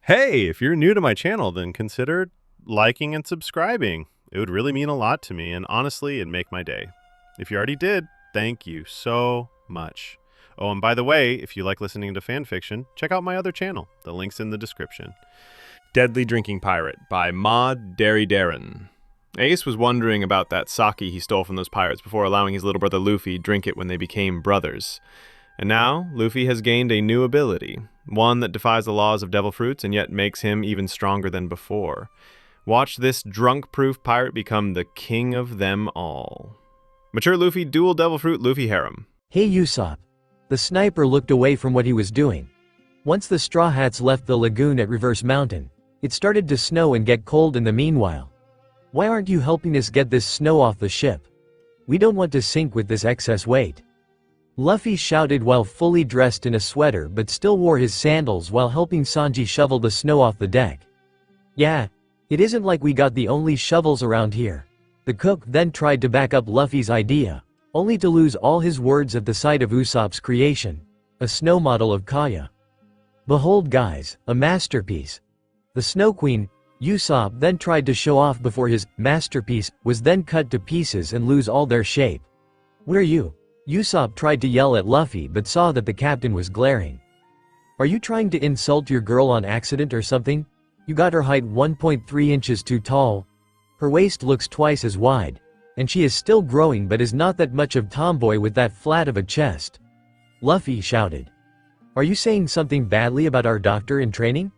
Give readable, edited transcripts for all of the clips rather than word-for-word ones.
Hey, if you're new to my channel, then consider liking and subscribing. It would really mean a lot to me, and honestly, it'd make my day. If you already did, thank you so much. Oh, and by the way, if you like listening to fan fiction, check out my other channel. The link's in the description. Deadly Drinking Pirate by Darren. Ace was wondering about that sake he stole from those pirates before allowing his little brother Luffy drink it when they became brothers. And now, Luffy has gained a new ability, one that defies the laws of devil fruits and yet makes him even stronger than before. Watch this drunk-proof pirate become the king of them all. Mature Luffy dual devil fruit Luffy harem. Hey Usopp. The sniper looked away from what he was doing. Once the Straw Hats left the lagoon at Reverse Mountain, it started to snow and get cold in the meanwhile. Why aren't you helping us get this snow off the ship? We don't want to sink with this excess weight. Luffy shouted while fully dressed in a sweater but still wore his sandals while helping Sanji shovel the snow off the deck. Yeah, it isn't like we got the only shovels around here. The cook then tried to back up Luffy's idea, only to lose all his words at the sight of Usopp's creation, a snow model of Kaya. Behold guys, a masterpiece. The Snow Queen, Usopp then tried to show off before his masterpiece was then cut to pieces and lose all their shape. What are you? Usopp tried to yell at Luffy but saw that the captain was glaring. Are you trying to insult your girl on accident or something? You got her height 1.3 inches too tall. Her waist looks twice as wide, and she is still growing but is not that much of tomboy with that flat of a chest. Luffy shouted. Are you saying something badly about our doctor in training?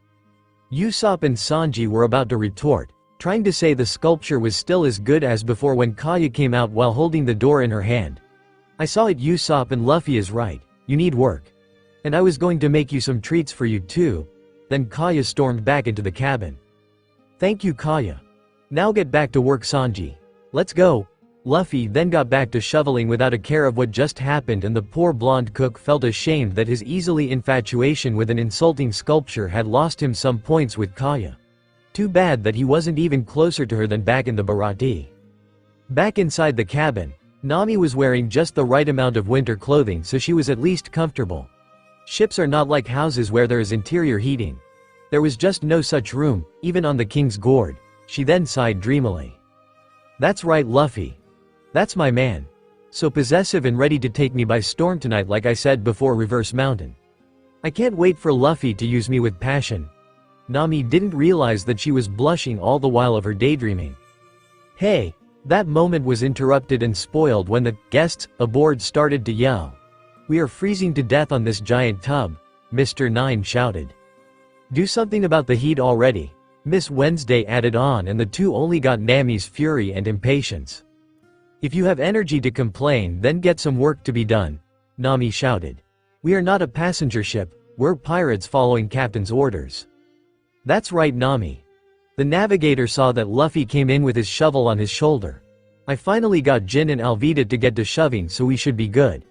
Usopp and Sanji were about to retort, trying to say the sculpture was still as good as before when Kaya came out while holding the door in her hand. I saw it. Usopp and Luffy is right, you need work. And I was going to make you some treats for you too. Then Kaya stormed back into the cabin. Thank you Kaya. Now get back to work Sanji. Let's go. Luffy then got back to shoveling without a care of what just happened, and the poor blonde cook felt ashamed that his easily infatuation with an insulting sculpture had lost him some points with Kaya. Too bad that he wasn't even closer to her than back in the Bharati. Back inside the cabin, Nami was wearing just the right amount of winter clothing so she was at least comfortable. Ships are not like houses where there is interior heating. There was just no such room, even on the King's Gourd. She then sighed dreamily. That's right Luffy. That's my man. So possessive and ready to take me by storm tonight like I said before Reverse Mountain. I can't wait for Luffy to use me with passion. Nami didn't realize that she was blushing all the while of her daydreaming. Hey! That moment was interrupted and spoiled when the guests aboard started to yell. We are freezing to death on this giant tub, Mr. Nine shouted. Do something about the heat already, Miss Wednesday added on, and the two only got Nami's fury and impatience. If you have energy to complain then get some work to be done, Nami shouted. We are not a passenger ship, we're pirates following captain's orders. That's right Nami. The navigator saw that Luffy came in with his shovel on his shoulder. I finally got Jin and Alvida to get to shoving, so we should be good.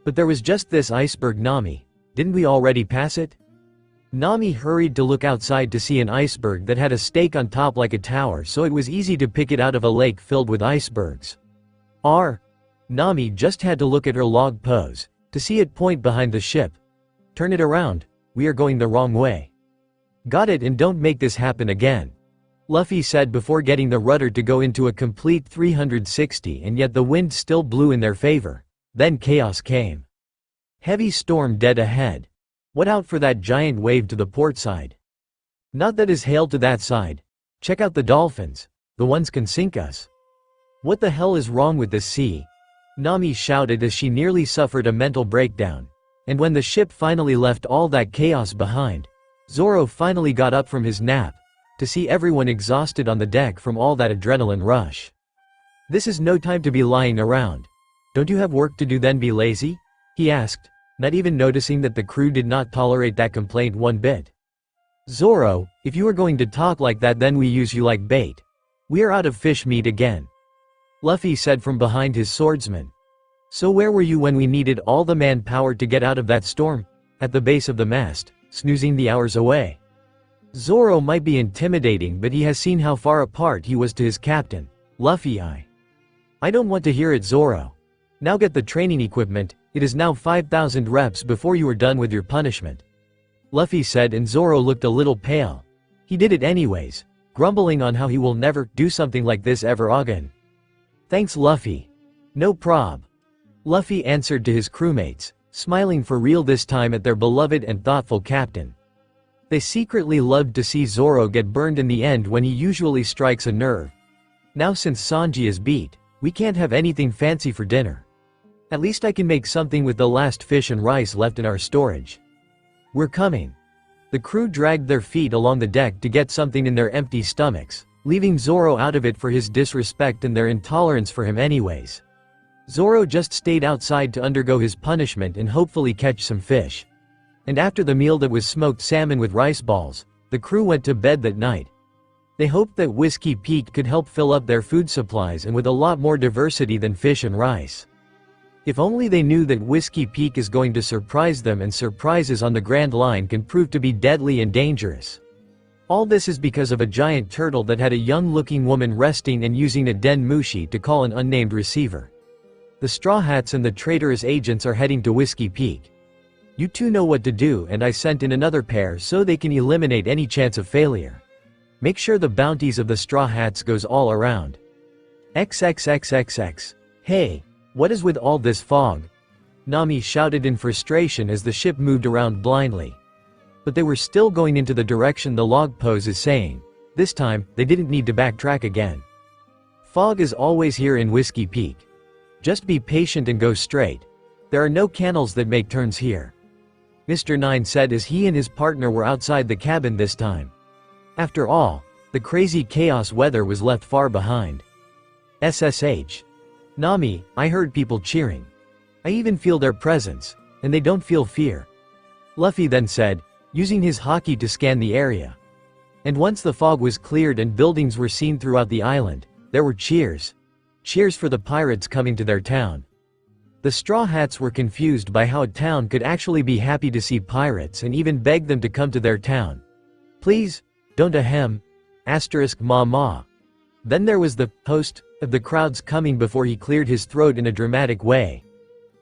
But there was just this iceberg Nami. Didn't we already pass it? Nami hurried to look outside to see an iceberg that had a stake on top like a tower, so it was easy to pick it out of a lake filled with icebergs. Nami just had to look at her log pose to see it point behind the ship. Turn it around, we are going the wrong way. Got it, and don't make this happen again, Luffy said before getting the rudder to go into a complete 360, and yet the wind still blew in their favor. Then chaos came. Heavy storm dead ahead. What out for that giant wave to the port side? Not that is hail to that side. Check out the dolphins. The ones can sink us. What the hell is wrong with this sea? Nami shouted as she nearly suffered a mental breakdown. And when the ship finally left all that chaos behind, Zoro finally got up from his nap, to see everyone exhausted on the deck from all that adrenaline rush. This is no time to be lying around. Don't you have work to do then be lazy? He asked, not even noticing that the crew did not tolerate that complaint one bit. Zoro, if you are going to talk like that then we use you like bait. We are out of fish meat again, Luffy said from behind his swordsman. So where were you when we needed all the manpower to get out of that storm? At the base of the mast, snoozing the hours away. Zoro might be intimidating, but he has seen how far apart he was to his captain, Luffy. I don't want to hear it Zoro. Now get the training equipment, it is now 5,000 reps before you are done with your punishment. Luffy said, and Zoro looked a little pale. He did it anyways, grumbling on how he will never do something like this ever again. Thanks Luffy. No prob. Luffy answered to his crewmates, smiling for real this time at their beloved and thoughtful captain. They secretly loved to see Zoro get burned in the end when he usually strikes a nerve. Now since Sanji is beat, we can't have anything fancy for dinner. At least I can make something with the last fish and rice left in our storage. We're coming. The crew dragged their feet along the deck to get something in their empty stomachs, leaving Zoro out of it for his disrespect and their intolerance for him anyways. Zoro just stayed outside to undergo his punishment and hopefully catch some fish. And after the meal that was smoked salmon with rice balls, the crew went to bed that night. They hoped that Whiskey Peak could help fill up their food supplies and with a lot more diversity than fish and rice. If only they knew that Whiskey Peak is going to surprise them, and surprises on the Grand Line can prove to be deadly and dangerous. All this is because of a giant turtle that had a young-looking woman resting and using a den mushi to call an unnamed receiver. The Straw Hats and the traitorous agents are heading to Whiskey Peak. You two know what to do, and I sent in another pair so they can eliminate any chance of failure. Make sure the bounties of the Straw Hats goes all around. XXXXX. Hey, what is with all this fog? Nami shouted in frustration as the ship moved around blindly. But they were still going into the direction the log pose is saying. This time, they didn't need to backtrack again. Fog is always here in Whiskey Peak. Just be patient and go straight. There are no canals that make turns here. Mr. Nine said as he and his partner were outside the cabin this time. After all, the crazy chaos weather was left far behind. SSH. Nami, I heard people cheering. I even feel their presence, and they don't feel fear. Luffy then said, using his haki to scan the area. And once the fog was cleared and buildings were seen throughout the island, there were cheers. Cheers for the pirates coming to their town. The Straw Hats were confused by how a town could actually be happy to see pirates and even begged them to come to their town. Please, don't ahem. Ma ma. Then there was the host of the crowds coming before he cleared his throat in a dramatic way.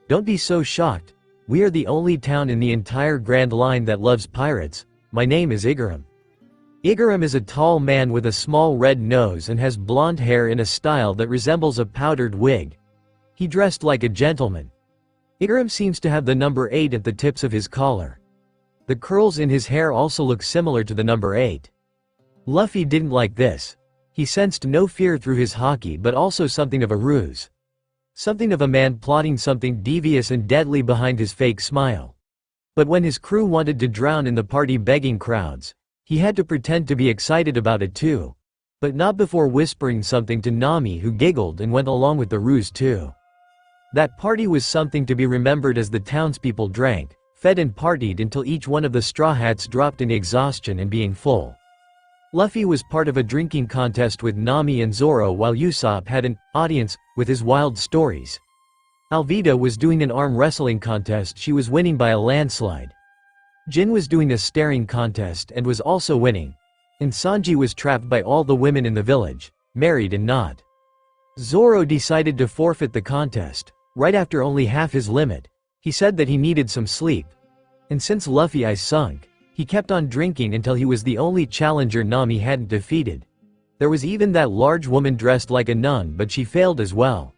Don't be so shocked. We are the only town in the entire Grand Line that loves pirates. My name is Igaram. Igaram is a tall man with a small red nose and has blonde hair in a style that resembles a powdered wig. He dressed like a gentleman. Igaram seems to have the number 8 at the tips of his collar. The curls in his hair also look similar to the number 8. Luffy didn't like this. He sensed no fear through his haki, but also something of a ruse. Something of a man plotting something devious and deadly behind his fake smile. But when his crew wanted to drown in the party begging crowds, he had to pretend to be excited about it too. But not before whispering something to Nami, who giggled and went along with the ruse too. That party was something to be remembered as the townspeople drank, fed and partied until each one of the Straw Hats dropped in exhaustion and being full. Luffy was part of a drinking contest with Nami and Zoro, while Usopp had an audience with his wild stories. Alvida was doing an arm wrestling contest. She was winning by a landslide. Jin was doing a staring contest and was also winning. And Sanji was trapped by all the women in the village, married and not. Zoro decided to forfeit the contest, right after only half his limit. He said that he needed some sleep. And since Luffy eyes sunk, he kept on drinking until he was the only challenger Nami hadn't defeated. There was even that large woman dressed like a nun, but she failed as well.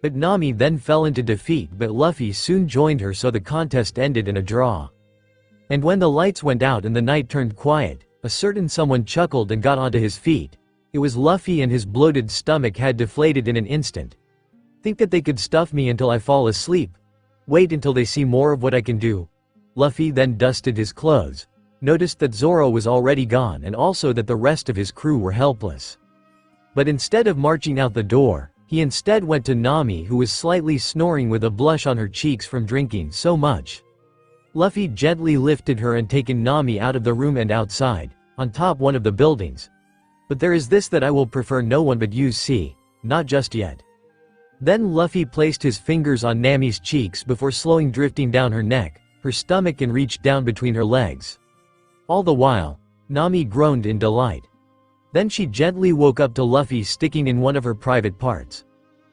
But Nami then fell into defeat, but Luffy soon joined her, so the contest ended in a draw. And when the lights went out and the night turned quiet, a certain someone chuckled and got onto his feet. It was Luffy, and his bloated stomach had deflated in an instant. Think that they could stuff me until I fall asleep? Wait until they see more of what I can do. Luffy then dusted his clothes, noticed that Zoro was already gone, and also that the rest of his crew were helpless. But instead of marching out the door, he instead went to Nami, who was slightly snoring with a blush on her cheeks from drinking so much. Luffy gently lifted her and taken Nami out of the room and outside, on top one of the buildings. But there is this that I will prefer no one but you see, not just yet. Then Luffy placed his fingers on Nami's cheeks before slowing drifting down her neck, her stomach, and reached down between her legs. All the while, Nami groaned in delight. Then she gently woke up to Luffy sticking in one of her private parts.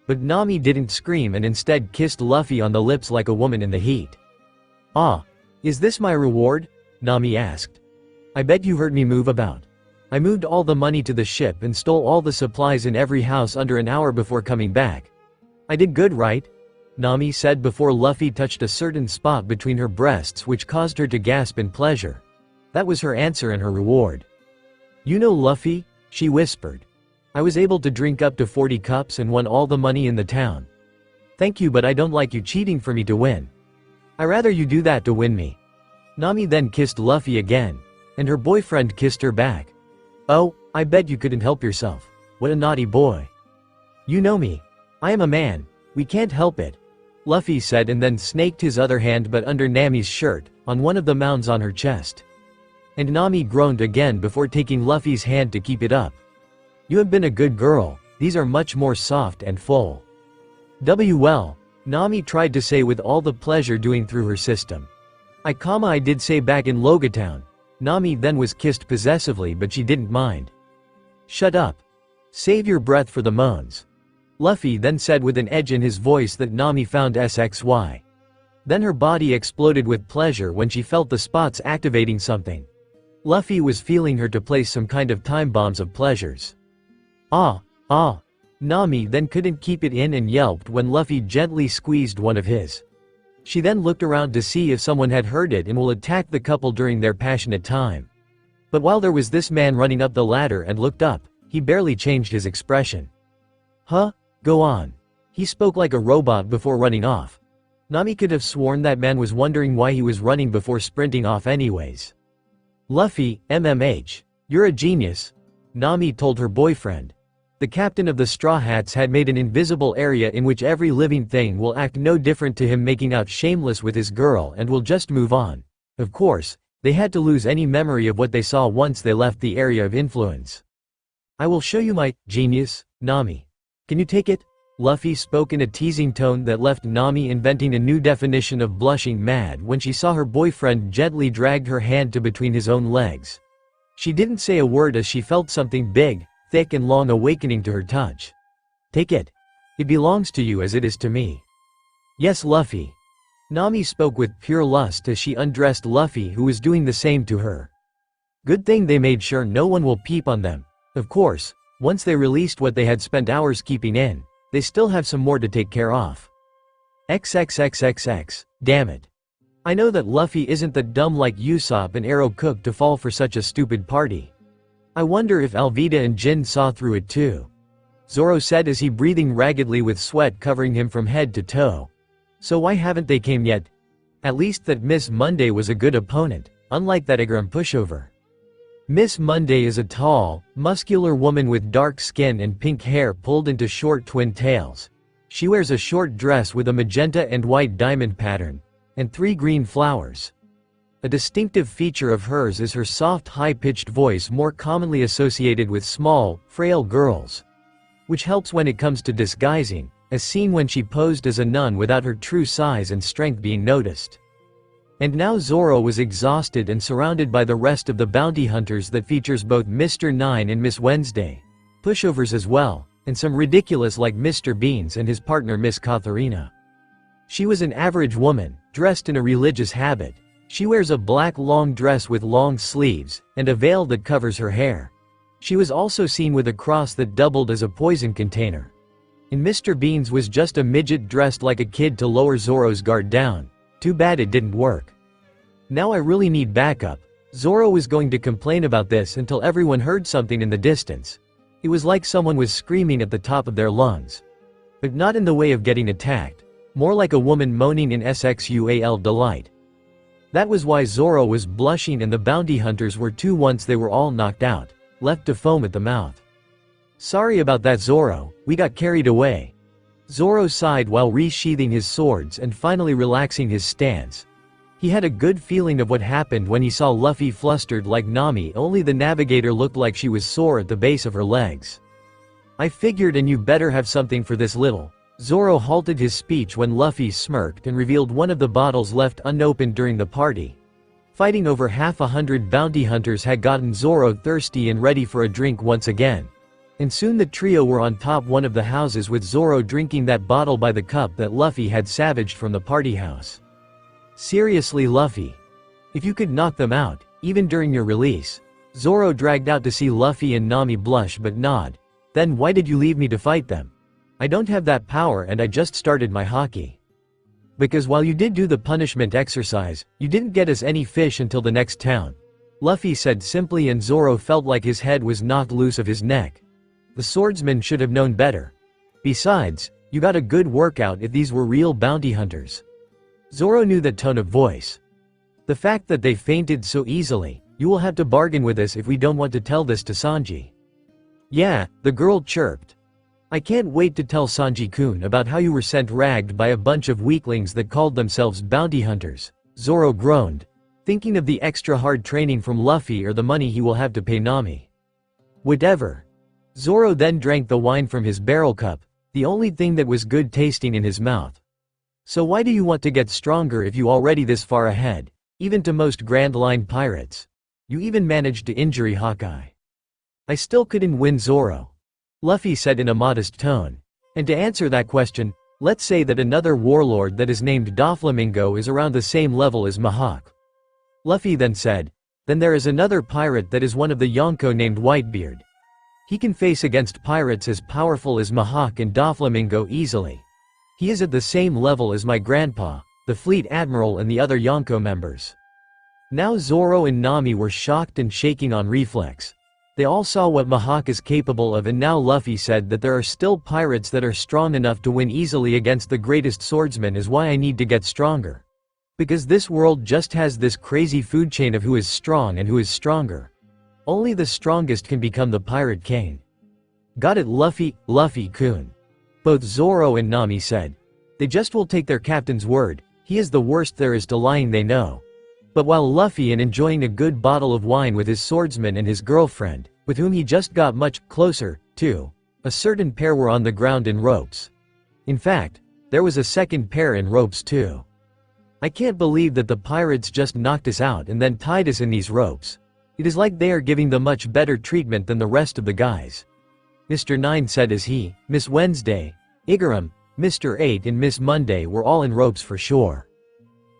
But Nami didn't scream and instead kissed Luffy on the lips like a woman in the heat. Ah, is this my reward? Nami asked. I bet you heard me move about. I moved all the money to the ship and stole all the supplies in every house under an hour before coming back. I did good, right? Nami said before Luffy touched a certain spot between her breasts which caused her to gasp in pleasure. That was her answer and her reward. You know Luffy? She whispered. I was able to drink up to 40 cups and won all the money in the town. Thank you, but I don't like you cheating for me to win. I rather you do that to win me. Nami then kissed Luffy again, and her boyfriend kissed her back. Oh, I bet you couldn't help yourself. What a naughty boy. You know me. I am a man. We can't help it. Luffy said and then snaked his other hand but under Nami's shirt, on one of the mounds on her chest. And Nami groaned again before taking Luffy's hand to keep it up. You have been a good girl, these are much more soft and full. Well, Nami tried to say with all the pleasure doing through her system. I did say back in Logatown. Nami then was kissed possessively but she didn't mind. Shut up. Save your breath for the moans. Luffy then said with an edge in his voice that Nami found sexy. Then her body exploded with pleasure when she felt the spots activating something. Luffy was feeling her to place some kind of time bombs of pleasures. Ah. Nami then couldn't keep it in and yelped when Luffy gently squeezed one of his. She then looked around to see if someone had heard it and will attack the couple during their passionate time. But while there was this man running up the ladder and looked up, he barely changed his expression. Huh? Go on. He spoke like a robot before running off. Nami could have sworn that man was wondering why he was running before sprinting off anyways. Luffy, you're a genius, Nami told her boyfriend. The captain of the Straw Hats had made an invisible area in which every living thing will act no different to him, making out shameless with his girl and will just move on. Of course, they had to lose any memory of what they saw once they left the area of influence. I will show you my genius, Nami. Can you take it? Luffy spoke in a teasing tone that left Nami inventing a new definition of blushing mad when she saw her boyfriend gently drag her hand to between his own legs. She didn't say a word as she felt something big, thick and long awakening to her touch. Take it. It belongs to you as it is to me. Yes, Luffy. Nami spoke with pure lust as she undressed Luffy, who was doing the same to her. Good thing they made sure no one will peep on them. Of course, once they released what they had spent hours keeping in, they still have some more to take care of. XXXXX, damn it. I know that Luffy isn't that dumb like Usopp and Arrow Cook to fall for such a stupid party. I wonder if Alvida and Jin saw through it too. Zoro said as he breathing raggedly with sweat covering him from head to toe. So why haven't they came yet? At least that Miss Monday was a good opponent, unlike that Agram pushover. Miss Monday is a tall, muscular woman with dark skin and pink hair pulled into short twin tails. She wears a short dress with a magenta and white diamond pattern, and 3 green flowers. A distinctive feature of hers is her soft high-pitched voice, more commonly associated with small, frail girls. Which helps when it comes to disguising, as seen when she posed as a nun without her true size and strength being noticed. And now Zoro was exhausted and surrounded by the rest of the bounty hunters that features both Mr. Nine and Miss Wednesday. Pushovers as well, and some ridiculous like Mr. Beans and his partner Miss Katharina. She was an average woman, dressed in a religious habit. She wears a black long dress with long sleeves, and a veil that covers her hair. She was also seen with a cross that doubled as a poison container. And Mr. Beans was just a midget dressed like a kid to lower Zoro's guard down. Too bad it didn't work. Now I really need backup. Zoro was going to complain about this until everyone heard something in the distance. It was like someone was screaming at the top of their lungs. But not in the way of getting attacked. More like a woman moaning in sexual delight. That was why Zoro was blushing and the bounty hunters were too once they were all knocked out, left to foam at the mouth. Sorry about that, Zoro, we got carried away. Zoro sighed while resheathing his swords and finally relaxing his stance. He had a good feeling of what happened when he saw Luffy flustered like Nami, only the navigator looked like she was sore at the base of her legs. I figured, and you better have something for this little. Zoro halted his speech when Luffy smirked and revealed one of the bottles left unopened during the party. Fighting over 100 bounty hunters had gotten Zoro thirsty and ready for a drink once again. And soon the trio were on top one of the houses with Zoro drinking that bottle by the cup that Luffy had savaged from the party house. Seriously, Luffy? If you could knock them out, even during your release. Zoro dragged out to see Luffy and Nami blush but nod. Then why did you leave me to fight them? I don't have that power and I just started my haki. Because while you did do the punishment exercise, you didn't get us any fish until the next town. Luffy said simply, and Zoro felt like his head was knocked loose of his neck. The swordsman should have known better. Besides, you got a good workout if these were real bounty hunters. Zoro knew that tone of voice. The fact that they fainted so easily, you will have to bargain with us if we don't want to tell this to Sanji. Yeah, the girl chirped. I can't wait to tell Sanji-kun about how you were sent ragged by a bunch of weaklings that called themselves bounty hunters. Zoro groaned, thinking of the extra hard training from Luffy or the money he will have to pay Nami. Whatever. Zoro then drank the wine from his barrel cup, the only thing that was good tasting in his mouth. So why do you want to get stronger if you already this far ahead, even to most Grand Line pirates? You even managed to injure Hawkeye. I still couldn't win Zoro. Luffy said in a modest tone. And to answer that question, let's say that another warlord that is named Doflamingo is around the same level as Mihawk. Luffy then said, then there is another pirate that is one of the Yonko named Whitebeard. He can face against pirates as powerful as Mihawk and Doflamingo easily. He is at the same level as my grandpa, the fleet admiral, and the other Yonko members. Now Zoro and Nami were shocked and shaking on reflex. They all saw what Mihawk is capable of, and now Luffy said that there are still pirates that are strong enough to win easily against the greatest swordsman is why I need to get stronger. Because this world just has this crazy food chain of who is strong and who is stronger. Only the strongest can become the pirate king. Got it, Luffy-kun. Both Zoro and Nami said. They just will take their captain's word, he is the worst there is to lying, they know. But while Luffy and enjoying a good bottle of wine with his swordsman and his girlfriend, with whom he just got much closer, to, a certain pair were on the ground in ropes. In fact, there was a second pair in ropes too. I can't believe that the pirates just knocked us out and then tied us in these ropes. It is like they are giving them much better treatment than the rest of the guys. Mr. 9 said as he, Miss Wednesday, Igaram, Mr. 8 and Miss Monday were all in ropes for sure.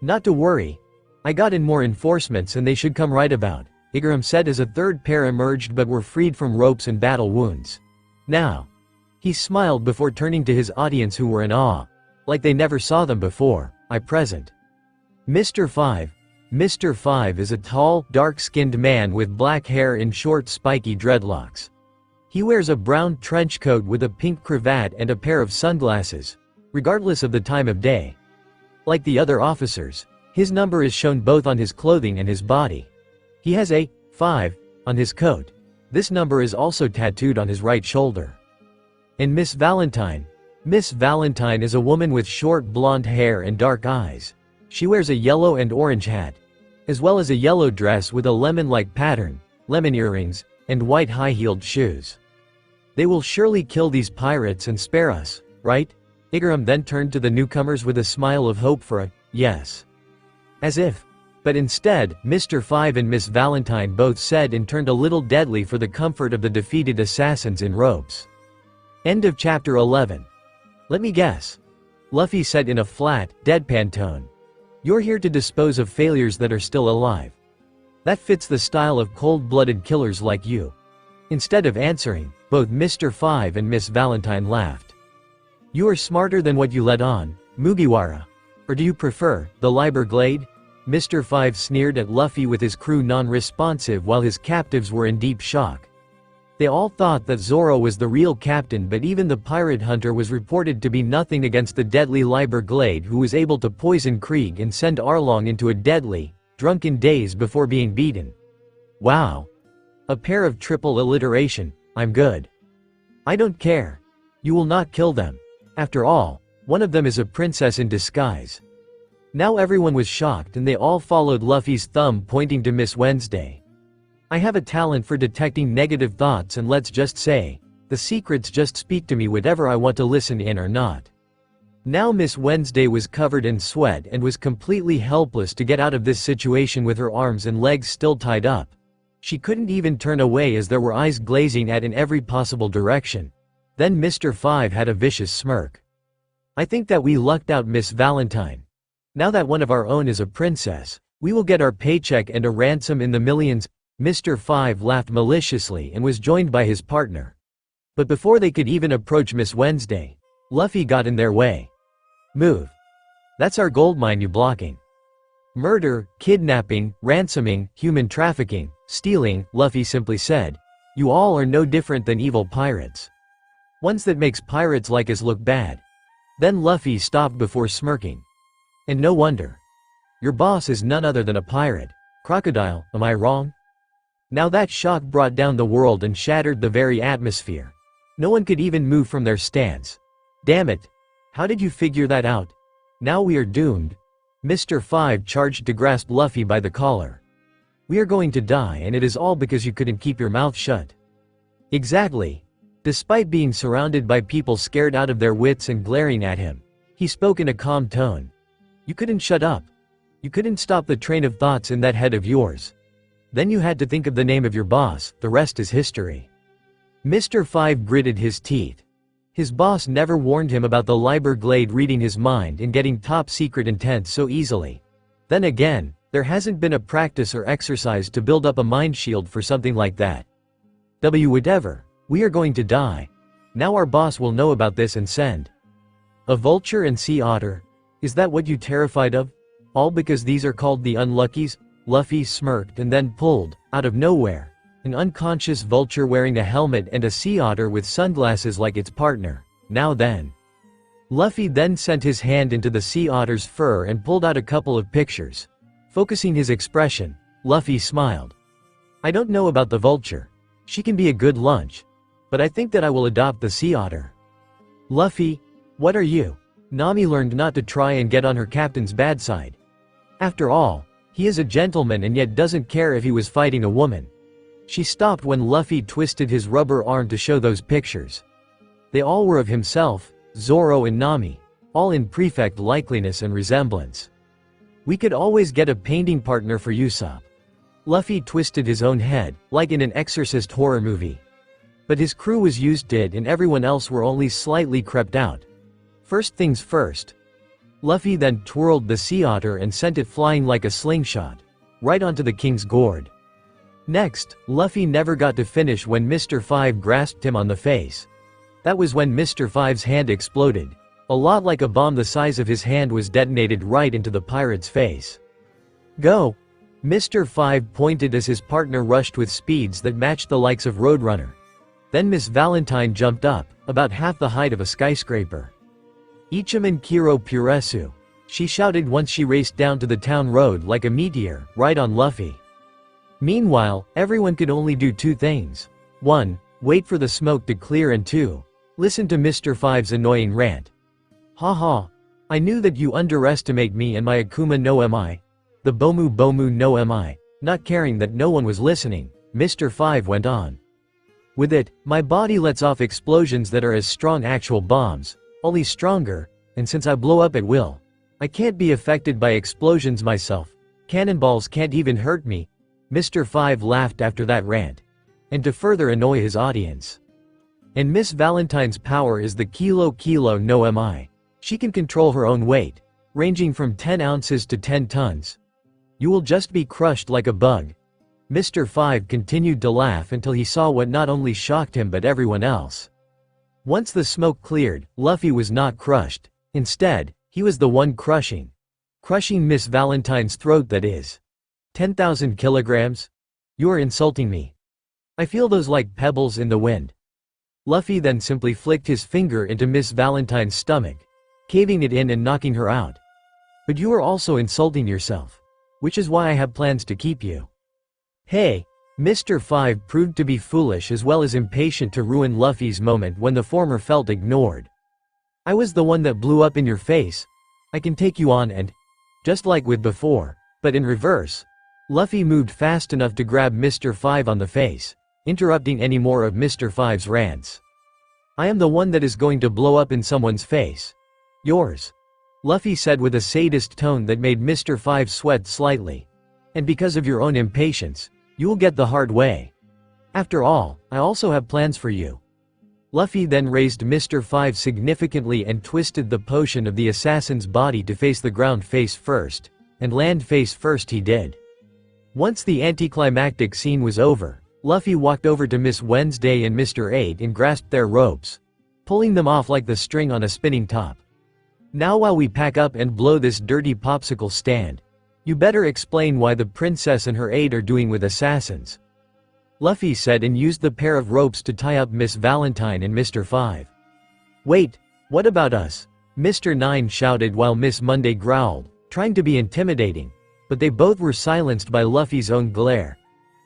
Not to worry. I got in more enforcements and they should come right about, Igaram said as a third pair emerged but were freed from ropes and battle wounds. Now. He smiled before turning to his audience who were in awe. Like they never saw them before, I present. Mr. 5. Mr. 5 is a tall, dark-skinned man with black hair and short spiky dreadlocks. He wears a brown trench coat with a pink cravat and a pair of sunglasses, regardless of the time of day. Like the other officers, his number is shown both on his clothing and his body. He has a 5 on his coat. This number is also tattooed on his right shoulder. And Miss Valentine. Miss Valentine is a woman with short blonde hair and dark eyes. She wears a yellow and orange hat, as well as a yellow dress with a lemon-like pattern, lemon earrings, and white high-heeled shoes. They will surely kill these pirates and spare us, right? Igaram then turned to the newcomers with a smile of hope for a yes. As if. But instead, Mr. 5 and Miss Valentine both said and turned a little deadly for the comfort of the defeated assassins in ropes. End of chapter 11. Let me guess. Luffy said in a flat, deadpan tone. You're here to dispose of failures that are still alive. That fits the style of cold-blooded killers like you. Instead of answering, both Mr. 5 and Miss Valentine laughed. You are smarter than what you let on, Mugiwara. Or do you prefer, the Liber Glade? Mr. 5 sneered at Luffy with his crew non-responsive while his captives were in deep shock. They all thought that Zoro was the real captain, but even the pirate hunter was reported to be nothing against the deadly Liber Glade, who was able to poison Krieg and send Arlong into a deadly, drunken daze before being beaten. Wow. A pair of triple alliteration, I'm good. I don't care. You will not kill them. After all, one of them is a princess in disguise. Now everyone was shocked and they all followed Luffy's thumb pointing to Miss Wednesday. I have a talent for detecting negative thoughts, and let's just say, the secrets just speak to me whatever I want to listen in or not. Now Miss Wednesday was covered in sweat and was completely helpless to get out of this situation with her arms and legs still tied up. She couldn't even turn away as there were eyes glazing at in every possible direction. Then Mr. 5 had a vicious smirk. I think that we lucked out, Miss Valentine. Now that one of our own is a princess, We will get our paycheck and a ransom in the millions." Mr. Five laughed maliciously and was joined by his partner. But before they could even approach Miss Wednesday, Luffy got in their way. "Move. That's our gold mine you blocking." "Murder, kidnapping, ransoming, human trafficking, stealing," Luffy simply said. "You all are no different than evil pirates. Ones that makes pirates like us look bad." Then Luffy stopped before smirking. "And no wonder. Your boss is none other than a pirate. Crocodile, am I wrong?" Now that shock brought down the world and shattered the very atmosphere. No one could even move from their stance. "Damn it. How did you figure that out? Now we are doomed." Mr. Five charged to grasp Luffy by the collar. "We are going to die, and it is all because you couldn't keep your mouth shut." Exactly. Despite being surrounded by people scared out of their wits and glaring at him, he spoke in a calm tone. "You couldn't shut up. You couldn't stop the train of thoughts in that head of yours. Then you had to think of the name of your boss, the rest is history." Mr. Five gritted his teeth. His boss never warned him about the Liber Glade reading his mind and getting top secret intent so easily. Then again, there hasn't been a practice or exercise to build up a mind shield for something like that. Whatever. We are going to die. Now our boss will know about this and send a vulture and sea otter. Is that what you terrified of? All because these are called the unluckies? Luffy smirked and then pulled, out of nowhere, an unconscious vulture wearing a helmet and a sea otter with sunglasses like its partner. Now then. Luffy then sent his hand into the sea otter's fur and pulled out a couple of pictures. Focusing his expression, Luffy smiled. "I don't know about the vulture. She can be a good lunch. But I think that I will adopt the sea otter." "Luffy, what are you?" Nami learned not to try and get on her captain's bad side. After all, he is a gentleman and yet doesn't care if he was fighting a woman. She stopped when Luffy twisted his rubber arm to show those pictures. They all were of himself, Zoro and Nami, all in prefect likeliness and resemblance. "We could always get a painting partner for Usopp." Luffy twisted his own head, like in an exorcist horror movie. But his crew was used dead and everyone else were only slightly crept out. First things first. Luffy then twirled the sea otter and sent it flying like a slingshot, right onto the king's gourd. Next, Luffy never got to finish when Mr. Five grasped him on the face. That was when Mr. Five's hand exploded. A lot like a bomb, the size of his hand was detonated right into the pirate's face. "Go!" Mr. Five pointed as his partner rushed with speeds that matched the likes of Roadrunner. Then Miss Valentine jumped up, about half the height of a skyscraper. "Ichiman Kiro Puresu," she shouted once she raced down to the town road like a meteor, right on Luffy. Meanwhile, everyone could only do two things. 1. Wait for the smoke to clear, and 2. Listen to Mr. Five's annoying rant. "Ha, I knew that you underestimate me and my Akuma no Mi. The Bomu Bomu no Mi." Not caring that no one was listening, Mr. Five went on. "With it, my body lets off explosions that are as strong actual bombs, only stronger, and since I blow up at will, I can't be affected by explosions myself. Cannonballs can't even hurt me." Mr. Five laughed after that rant. And to further annoy his audience. "And Miss Valentine's power is the Kilo no Mi. She can control her own weight, ranging from 10 ounces to 10 tons. You will just be crushed like a bug." Mr. Five continued to laugh until he saw what not only shocked him but everyone else. Once the smoke cleared, Luffy was not crushed. Instead, he was the one crushing Miss Valentine's throat, that is. 10,000 kilograms? You are insulting me. I feel those like pebbles in the wind. Luffy then simply flicked his finger into Miss Valentine's stomach, caving it in and knocking her out. "But you are also insulting yourself. Which is why I have plans to keep you." "Hey!" Mr. Five proved to be foolish as well as impatient to ruin Luffy's moment when the former felt ignored. "I was the one that blew up in your face. I can take you on and..." Just like with before, but in reverse. Luffy moved fast enough to grab Mr. Five on the face, interrupting any more of Mr. Five's rants. "I am the one that is going to blow up in someone's face. Yours," Luffy said with a sadist tone that made Mr. Five sweat slightly. "And because of your own impatience, you will get the hard way. After all, I also have plans for you." Luffy then raised Mr. Five significantly and twisted the potion of the assassin's body to face the ground face first. and land face first he did. Once the anticlimactic scene was over, Luffy walked over to Miss Wednesday and Mr. 8 and grasped their ropes, pulling them off like the string on a spinning top. Now while we pack up and blow this dirty popsicle stand, you better explain why the princess and her aide are doing with assassins. Luffy said and used the pair of ropes to tie up Miss Valentine and Mr. 5. Wait, what about us? Mr. 9 shouted while Miss Monday growled, trying to be intimidating, but they both were silenced by Luffy's own glare.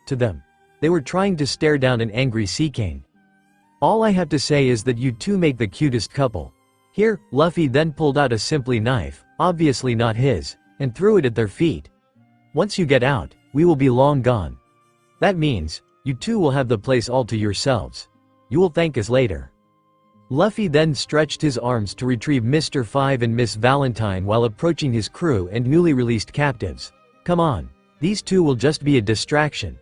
To them, they were trying to stare down an angry sea king. All I have to say is that you two make the cutest couple. Here, Luffy then pulled out a simply knife, obviously not his, and threw it at their feet. Once you get out, we will be long gone. That means, you two will have the place all to yourselves. You will thank us later. Luffy then stretched his arms to retrieve Mr. 5 and Miss Valentine while approaching his crew and newly released captives. Come on, these two will just be a distraction.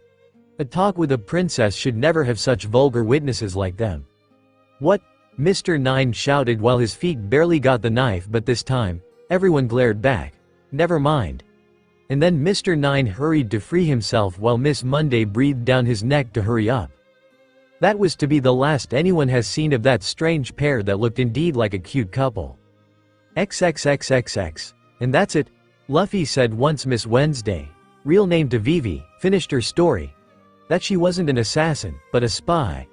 A talk with a princess should never have such vulgar witnesses like them. What? Mr. 9 shouted while his feet barely got the knife, but this time, everyone glared back. Never mind. And then Mr. 9 hurried to free himself while Miss Monday breathed down his neck to hurry up. That was to be the last anyone has seen of that strange pair that looked indeed like a cute couple. XXXXX. And that's it, Luffy said once Miss Wednesday, real name to Vivi, finished her story. That she wasn't an assassin, but a spy.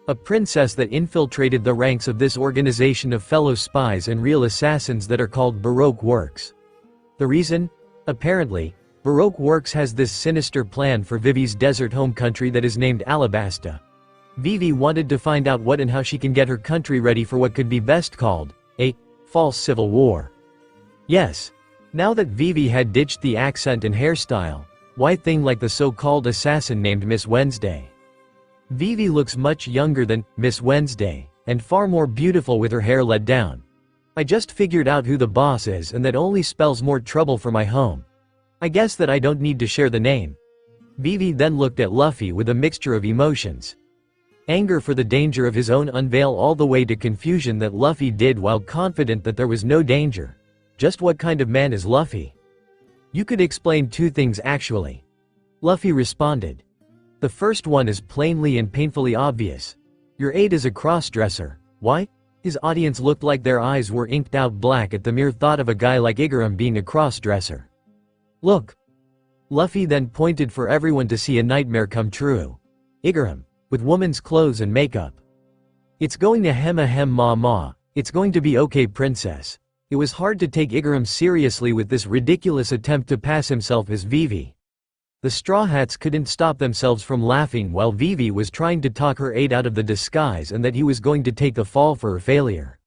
A princess that infiltrated the ranks of this organization of fellow spies and real assassins that are called Baroque Works. The reason? Apparently, Baroque Works has this sinister plan for Vivi's desert home country that is named Alabasta. Vivi wanted to find out what and how she can get her country ready for what could be best called a false civil war. Yes. Now that Vivi had ditched the accent and hairstyle, why thing like the so-called assassin named Miss Wednesday? Vivi looks much younger than Miss Wednesday, and far more beautiful with her hair let down. I just figured out who the boss is, and that only spells more trouble for my home. I guess that I don't need to share the name. Vivi then looked at Luffy with a mixture of emotions. Anger for the danger of his own unveil all the way to confusion that Luffy did while confident that there was no danger. Just what kind of man is Luffy? You could explain two things actually. Luffy responded. The first one is plainly and painfully obvious. Your aide is a cross-dresser. Why? His audience looked like their eyes were inked out black at the mere thought of a guy like Igaram being a cross-dresser. Look. Luffy then pointed for everyone to see a nightmare come true. Igaram, with woman's clothes and makeup. It's going to hem ma ma, it's going to be okay princess. It was hard to take Igaram seriously with this ridiculous attempt to pass himself as Vivi. The Straw Hats couldn't stop themselves from laughing while Vivi was trying to talk her aide out of the disguise and that he was going to take the fall for her failure.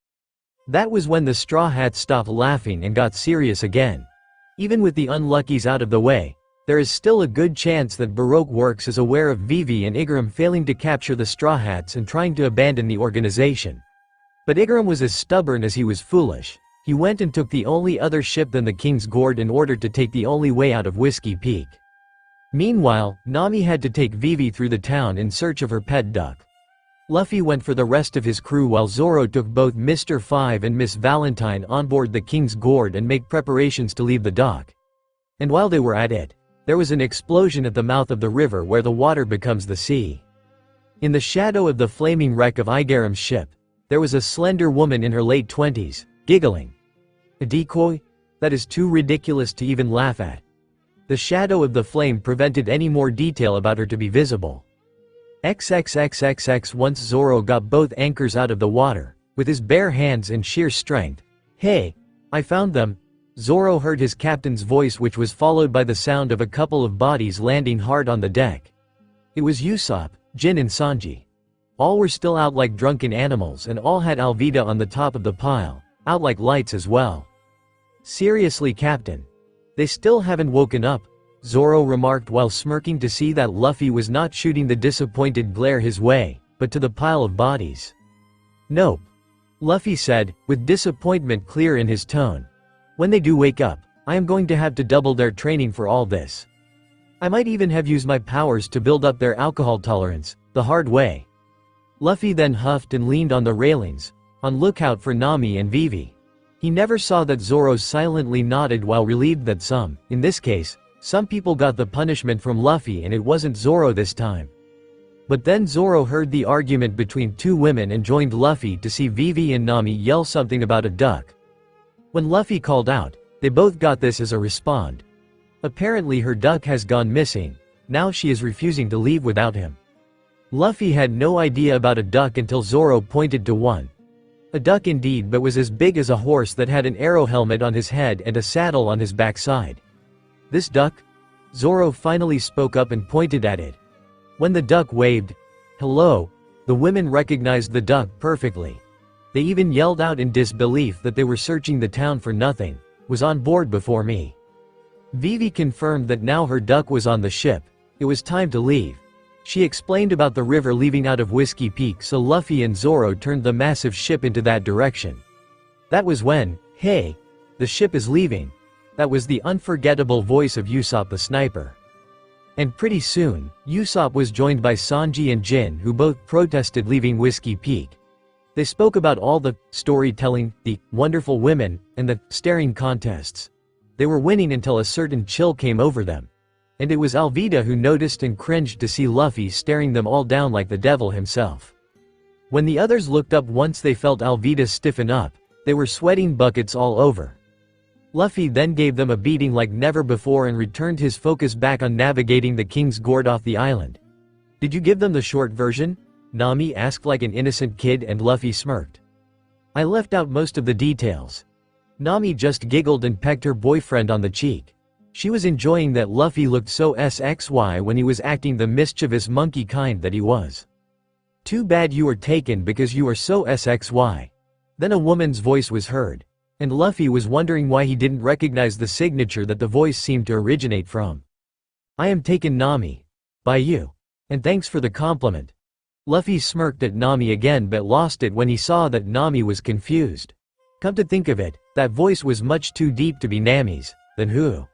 That was when the Straw Hats stopped laughing and got serious again. Even with the unluckies out of the way, there is still a good chance that Baroque Works is aware of Vivi and Igaram failing to capture the Straw Hats and trying to abandon the organization. But Igaram was as stubborn as he was foolish. He went and took the only other ship than the King's Gourd in order to take the only way out of Whiskey Peak. Meanwhile, Nami had to take Vivi through the town in search of her pet duck. Luffy went for the rest of his crew while Zoro took both Mr. 5 and Miss Valentine on board the King's Gourd and make preparations to leave the dock. And while they were at it, there was an explosion at the mouth of the river where the water becomes the sea. In the shadow of the flaming wreck of Igaram's ship, there was a slender woman in her late 20s, giggling. A decoy? That is too ridiculous to even laugh at. The shadow of the flame prevented any more detail about her to be visible. XXXXX. Once Zoro got both anchors out of the water, with his bare hands and sheer strength. Hey, I found them. Zoro heard his captain's voice, which was followed by the sound of a couple of bodies landing hard on the deck. It was Usopp, Jin and Sanji. All were still out like drunken animals and all had Alvida on the top of the pile, out like lights as well. Seriously, Captain? They still haven't woken up, Zoro remarked while smirking to see that Luffy was not shooting the disappointed glare his way, but to the pile of bodies. Nope. Luffy said, with disappointment clear in his tone. When they do wake up, I am going to have to double their training for all this. I might even have used my powers to build up their alcohol tolerance, the hard way. Luffy then huffed and leaned on the railings, on lookout for Nami and Vivi. He never saw that Zoro silently nodded while relieved that in this case, some people got the punishment from Luffy and it wasn't Zoro this time. But then Zoro heard the argument between two women and joined Luffy to see Vivi and Nami yell something about a duck. When Luffy called out, they both got this as a respond. Apparently her duck has gone missing, now she is refusing to leave without him. Luffy had no idea about a duck until Zoro pointed to one. A duck indeed, but was as big as a horse that had an arrow helmet on his head and a saddle on his backside. This duck? Zoro finally spoke up and pointed at it. When the duck waved, "Hello," the women recognized the duck perfectly. They even yelled out in disbelief that they were searching the town for nothing, was on board before me. Vivi confirmed that now her duck was on the ship, it was time to leave. She explained about the river leaving out of Whiskey Peak, so Luffy and Zoro turned the massive ship into that direction. That was when, "Hey, the ship is leaving." That was the unforgettable voice of Usopp the sniper. And pretty soon, Usopp was joined by Sanji and Jin, who both protested leaving Whiskey Peak. They spoke about all the storytelling, the wonderful women, and the staring contests. They were winning until a certain chill came over them. And it was Alvida who noticed and cringed to see Luffy staring them all down like the devil himself. When the others looked up once they felt Alvida stiffen up, they were sweating buckets all over. Luffy then gave them a beating like never before and returned his focus back on navigating the King's Gourd off the island. "Did you give them the short version?" Nami asked like an innocent kid, and Luffy smirked. "I left out most of the details." Nami just giggled and pecked her boyfriend on the cheek. She was enjoying that Luffy looked so sexy when he was acting the mischievous monkey kind that he was. "Too bad you were taken because you are so sexy." Then a woman's voice was heard. And Luffy was wondering why he didn't recognize the signature that the voice seemed to originate from. "I am taken, Nami. By you. And thanks for the compliment." Luffy smirked at Nami again but lost it when he saw that Nami was confused. Come to think of it, that voice was much too deep to be Nami's. Then who?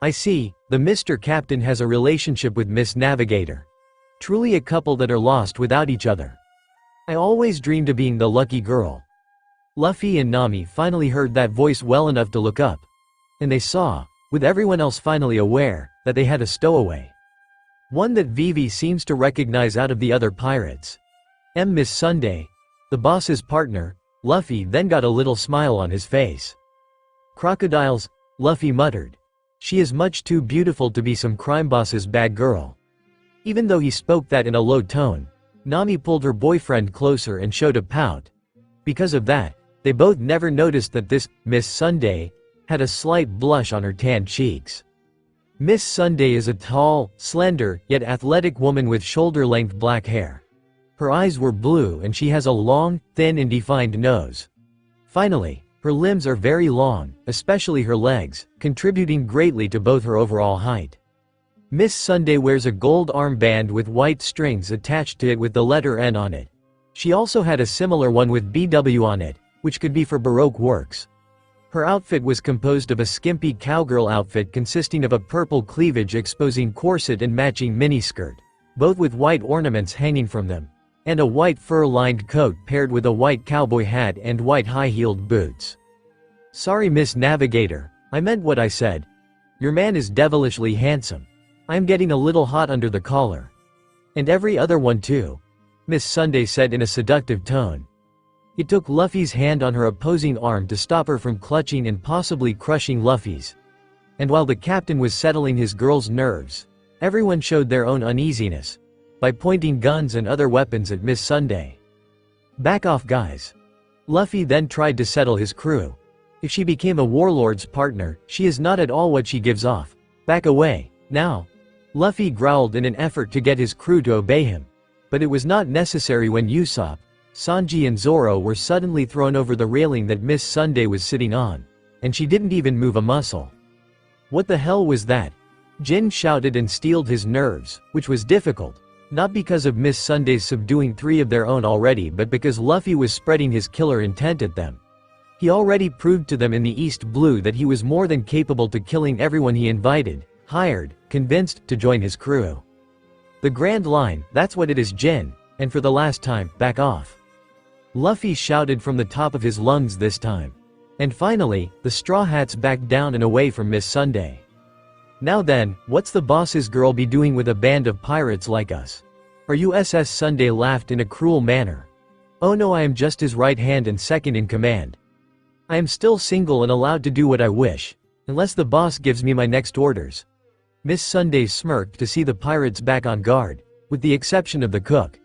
"I see, the Mr. Captain has a relationship with Miss Navigator. Truly a couple that are lost without each other. I always dreamed of being the lucky girl." Luffy and Nami finally heard that voice well enough to look up. And they saw, with everyone else finally aware, that they had a stowaway. One that Vivi seems to recognize out of the other pirates. Miss Sunday, the boss's partner. Luffy then got a little smile on his face. "Crocodiles," Luffy muttered. "She is much too beautiful to be some crime boss's bad girl." Even though he spoke that in a low tone, Nami pulled her boyfriend closer and showed a pout. Because of that, they both never noticed that this Miss Sunday had a slight blush on her tanned cheeks. Miss Sunday is a tall, slender, yet athletic woman with shoulder-length black hair. Her eyes were blue and she has a long, thin and defined nose. Finally, her limbs are very long, especially her legs, contributing greatly to both her overall height. Miss Sunday wears a gold armband with white strings attached to it with the letter N on it. She also had a similar one with BW on it, which could be for Baroque works. Her outfit was composed of a skimpy cowgirl outfit consisting of a purple cleavage exposing corset and matching miniskirt, both with white ornaments hanging from them, and a white fur-lined coat paired with a white cowboy hat and white high-heeled boots. "Sorry, Miss Navigator, I meant what I said. Your man is devilishly handsome. I'm getting a little hot under the collar. And every other one too," Miss Sunday said in a seductive tone. It took Luffy's hand on her opposing arm to stop her from clutching and possibly crushing Luffy's. And while the captain was settling his girl's nerves, everyone showed their own uneasiness by pointing guns and other weapons at Miss Sunday. "Back off, guys." Luffy then tried to settle his crew. If she became a warlord's partner, she is not at all what she gives off. "Back away, now." Luffy growled in an effort to get his crew to obey him. But it was not necessary when Usopp, Sanji and Zoro were suddenly thrown over the railing that Miss Sunday was sitting on. And she didn't even move a muscle. What the hell was that? Jin shouted and steeled his nerves, which was difficult, not because of Miss Sunday's subduing 3 of their own already but because Luffy was spreading his killer intent at them. He already proved to them in the East Blue that he was more than capable to killing everyone he invited, hired, convinced to join his crew. The grand line, "That's what it is, Jin, and for the last time, back off." Luffy shouted from the top of his lungs this time. And finally, the Straw Hats backed down and away from Miss Sunday. Now then, what's the boss's girl be doing with a band of pirates like us? Are you SS Sunday laughed in a cruel manner. Oh no, I am just his right hand and second in command. I am still single and allowed to do what I wish, unless the boss gives me my next orders. Miss Sunday smirked to see the pirates back on guard, with the exception of the cook.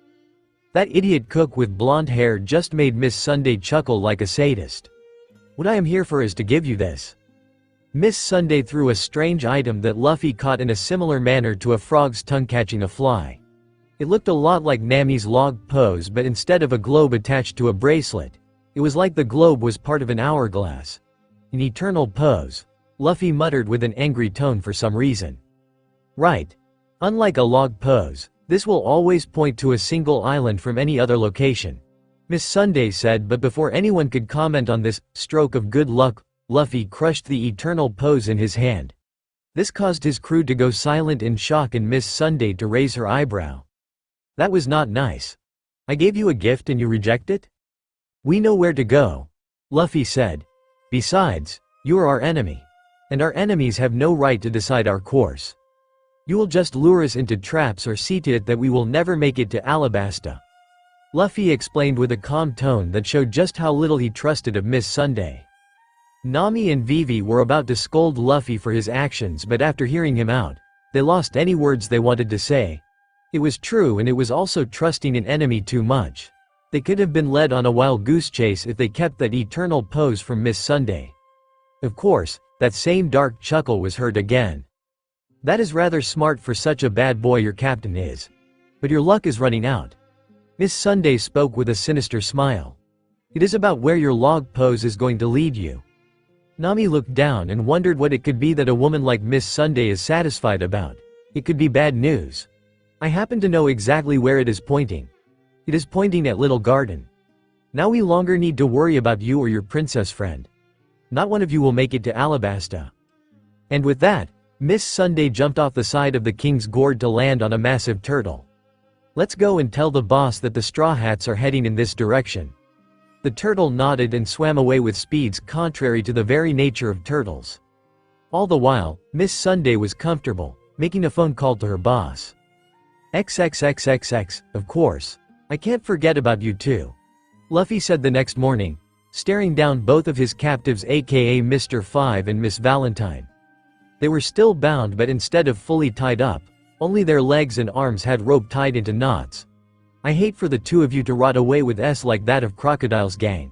That idiot cook with blonde hair just made Miss Sunday chuckle like a sadist. What I am here for is to give you this. Miss Sunday threw a strange item that Luffy caught in a similar manner to a frog's tongue catching a fly. It looked a lot like Nami's log pose, but instead of a globe attached to a bracelet, it was like the globe was part of an hourglass. An eternal pose, Luffy muttered with an angry tone for some reason. Right. Unlike a log pose, this will always point to a single island from any other location, Miss Sunday said, but before anyone could comment on this stroke of good luck, Luffy crushed the eternal pose in his hand. This caused his crew to go silent in shock and Miss Sunday to raise her eyebrow. That was not nice. I gave you a gift and you reject it? We know where to go, Luffy said. Besides, you are our enemy. And our enemies have no right to decide our course. You will just lure us into traps or see to it that we will never make it to Alabasta. Luffy explained with a calm tone that showed just how little he trusted of Miss Sunday. Nami and Vivi were about to scold Luffy for his actions, but after hearing him out, they lost any words they wanted to say. It was true, and it was also trusting an enemy too much. They could have been led on a wild goose chase if they kept that eternal pose from Miss Sunday. Of course, that same dark chuckle was heard again. That is rather smart for such a bad boy your captain is. But your luck is running out. Miss Sunday spoke with a sinister smile. It is about where your log pose is going to lead you. Nami looked down and wondered what it could be that a woman like Miss Sunday is satisfied about. It could be bad news. I happen to know exactly where it is pointing. It is pointing at Little Garden. Now we longer need to worry about you or your princess friend. Not one of you will make it to Alabasta. And with that, Miss Sunday jumped off the side of the king's gourd to land on a massive turtle. Let's go and tell the boss that the Straw Hats are heading in this direction. The turtle nodded and swam away with speeds contrary to the very nature of turtles. All the while, Miss Sunday was comfortable, making a phone call to her boss. XXXXX, of course. I can't forget about you too, Luffy said the next morning, staring down both of his captives, aka Mr. Five and Miss Valentine. They were still bound, but instead of fully tied up, only their legs and arms had rope tied into knots. I hate for the two of you to rot away with S like that of Crocodile's gang.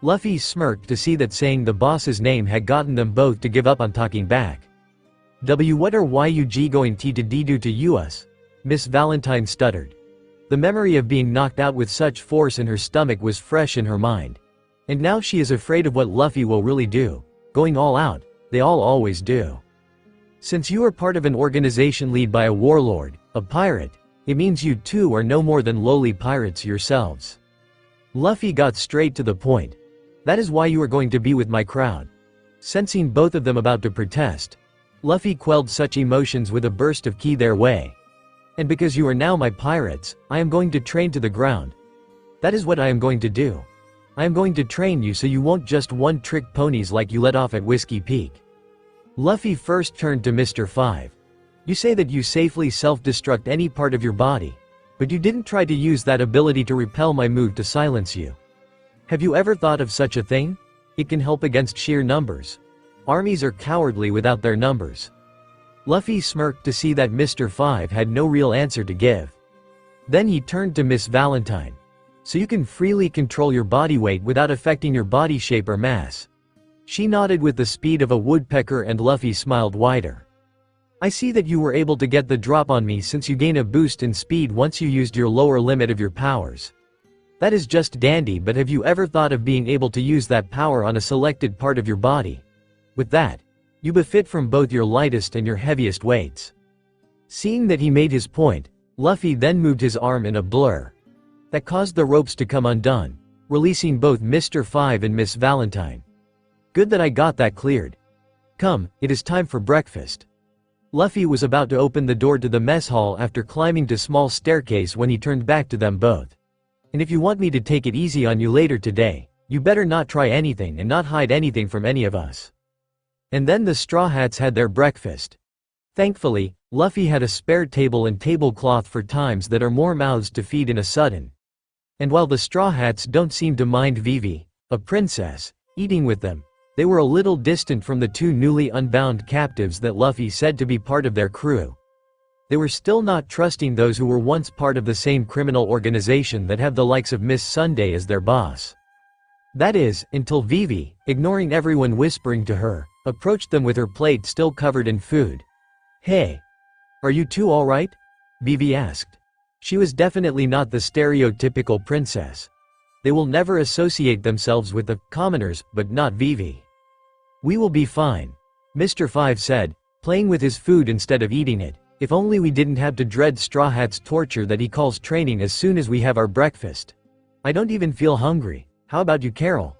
Luffy smirked to see that saying the boss's name had gotten them both to give up on talking back. What are you going to do to us? Miss Valentine stuttered. The memory of being knocked out with such force in her stomach was fresh in her mind. And now she is afraid of what Luffy will really do, going all out. They all always do. Since you are part of an organization led by a warlord, a pirate, it means you too are no more than lowly pirates yourselves. Luffy got straight to the point. That is why you are going to be with my crowd. Sensing both of them about to protest, Luffy quelled such emotions with a burst of ki their way. And because you are now my pirates, I am going to train to the ground. That is what I am going to do. I am going to train you so you won't just one-trick ponies like you let off at Whiskey Peak. Luffy first turned to Mr. Five. You say that you safely self-destruct any part of your body, but you didn't try to use that ability to repel my move to silence you. Have you ever thought of such a thing? It can help against sheer numbers. Armies are cowardly without their numbers. Luffy smirked to see that Mr. Five had no real answer to give. Then he turned to Miss Valentine. So you can freely control your body weight without affecting your body shape or mass. She nodded with the speed of a woodpecker and Luffy smiled wider. I see that you were able to get the drop on me since you gain a boost in speed once you used your lower limit of your powers. That is just dandy, but have you ever thought of being able to use that power on a selected part of your body? With that, you befit from both your lightest and your heaviest weights. Seeing that he made his point, Luffy then moved his arm in a blur. That caused the ropes to come undone, releasing both Mr. Five and Miss Valentine. Good that I got that cleared. Come, it is time for breakfast. Luffy was about to open the door to the mess hall after climbing to small staircase when he turned back to them both. And if you want me to take it easy on you later today, You better not try anything and not hide anything from any of us." And then the Straw Hats had their breakfast. Thankfully, Luffy had a spare table and tablecloth for times that are more mouths to feed in a sudden. And while the Straw Hats don't seem to mind Vivi, a princess, eating with them, they were a little distant from the two newly unbound captives that Luffy said to be part of their crew. They were still not trusting those who were once part of the same criminal organization that have the likes of Miss Sunday as their boss. That is, until Vivi, ignoring everyone whispering to her, approached them with her plate still covered in food. "Hey, are you two alright?" Vivi asked. She was definitely not the stereotypical princess. They will never associate themselves with the commoners, but not Vivi. "We will be fine," Mr. Five said, playing with his food instead of eating it. "If only we didn't have to dread Straw Hat's torture that he calls training as soon as we have our breakfast. I don't even feel hungry. How about you, Carol?"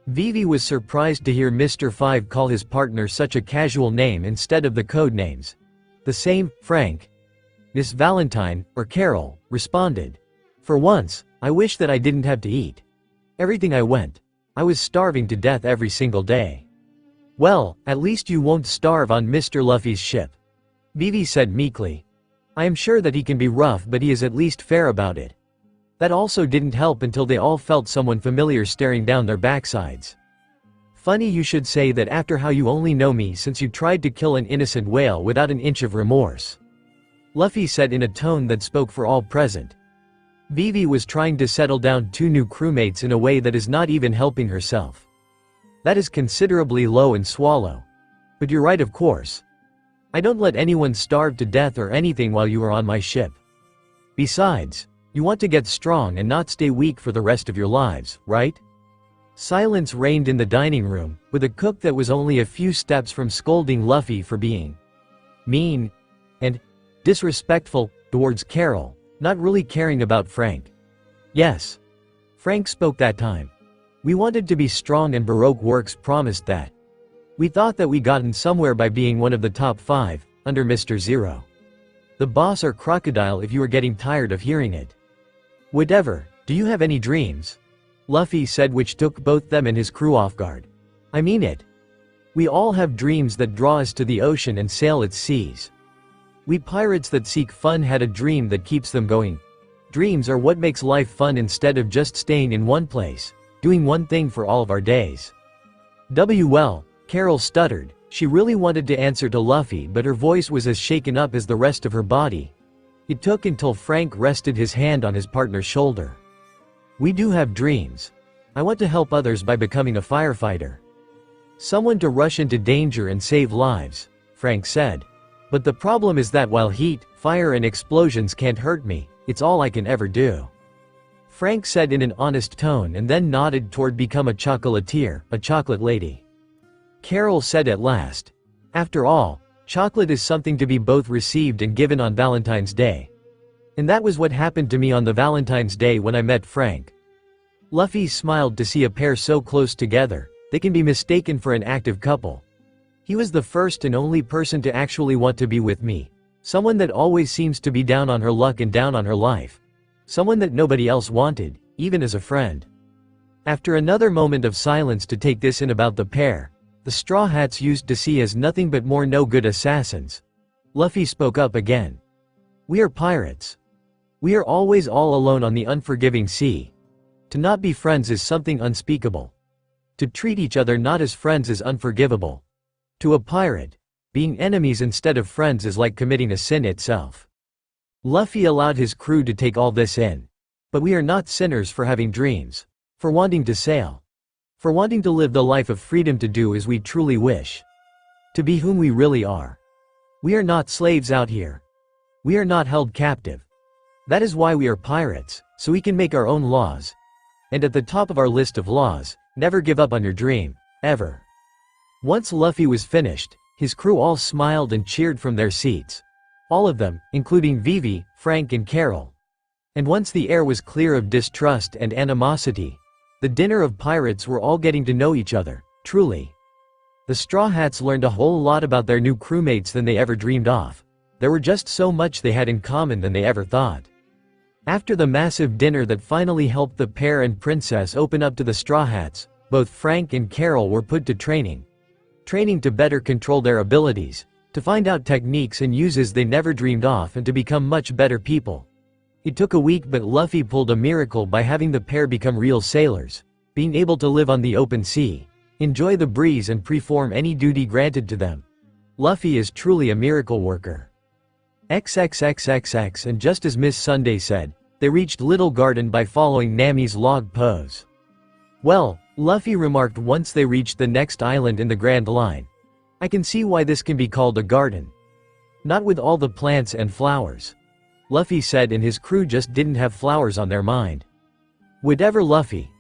Vivi was surprised to hear Mr. Five call his partner such a casual name instead of the code names. The same, Frank, Miss Valentine, or Carol, responded. "For once, I wish that I didn't have to eat. Everything I was starving to death every single day." "Well, at least you won't starve on Mr. Luffy's ship," Vivi said meekly. "I am sure that he can be rough, but he is at least fair about it." That also didn't help until they all felt someone familiar staring down their backsides. "Funny you should say that after how you only know me since you tried to kill an innocent whale without an inch of remorse," Luffy said in a tone that spoke for all present. Vivi was trying to settle down two new crewmates in a way that is not even helping herself. "That is considerably low and swallow. But you're right, of course. I don't let anyone starve to death or anything while you are on my ship. Besides, you want to get strong and not stay weak for the rest of your lives, right?" Silence reigned in the dining room, with a cook that was only a few steps from scolding Luffy for being mean and disrespectful towards Carol, not really caring about Frank. "Yes," Frank spoke that time. "We wanted to be strong and Baroque Works promised that. We thought that we gotten somewhere by being one of the top 5, under Mr. Zero. The boss or crocodile if you are getting tired of hearing it." "Whatever, do you have any dreams?" Luffy said, which took both them and his crew off guard. "I mean it. We all have dreams that draw us to the ocean and sail its seas. We pirates that seek fun had a dream that keeps them going. Dreams are what makes life fun instead of just staying in one place, doing one thing for all of our days." Well, Carol stuttered. She really wanted to answer to Luffy, but her voice was as shaken up as the rest of her body. It took until Frank rested his hand on his partner's shoulder. "We do have dreams. I want to help others by becoming a firefighter. Someone to rush into danger and save lives," Frank said. "But the problem is that while heat, fire and explosions can't hurt me, it's all I can ever do," Frank said in an honest tone and then nodded toward become a chocolatier, a chocolate lady. Carol said at last. "After all, chocolate is something to be both received and given on Valentine's Day. And that was what happened to me on the Valentine's Day when I met Frank." Luffy smiled to see a pair so close together, they can be mistaken for an active couple. "He was the first and only person to actually want to be with me. Someone that always seems to be down on her luck and down on her life. Someone that nobody else wanted, even as a friend." After another moment of silence to take this in about the pair, the Straw Hats used to see as nothing but more no-good assassins, Luffy spoke up again. "We are pirates. We are always all alone on the unforgiving sea. To not be friends is something unspeakable. To treat each other not as friends is unforgivable. To a pirate, being enemies instead of friends is like committing a sin itself." Luffy allowed his crew to take all this in. "But we are not sinners for having dreams, for wanting to sail, for wanting to live the life of freedom, to do as we truly wish, to be whom we really are. We are not slaves out here. We are not held captive. That is why we are pirates, so we can make our own laws. And at the top of our list of laws, never give up on your dream, ever." Once Luffy was finished, his crew all smiled and cheered from their seats. All of them, including Vivi, Frank and Carol. And once the air was clear of distrust and animosity, the dinner of pirates were all getting to know each other, truly. The Straw Hats learned a whole lot about their new crewmates than they ever dreamed of. There were just so much they had in common than they ever thought. After the massive dinner that finally helped the pair and princess open up to the Straw Hats, both Frank and Carol were put to training. Training to better control their abilities, to find out techniques and uses they never dreamed of, and to become much better people. It took a week, but Luffy pulled a miracle by having the pair become real sailors, being able to live on the open sea, enjoy the breeze and perform any duty granted to them. Luffy is truly a miracle worker. XXXXX. And just as Miss Sunday said, they reached Little Garden by following Nami's log pose. Well, Luffy remarked once they reached the next island in the Grand Line. I can see why this can be called a garden. Not with all the plants and flowers. Luffy said, and his crew just didn't have flowers on their mind. Whatever, Luffy.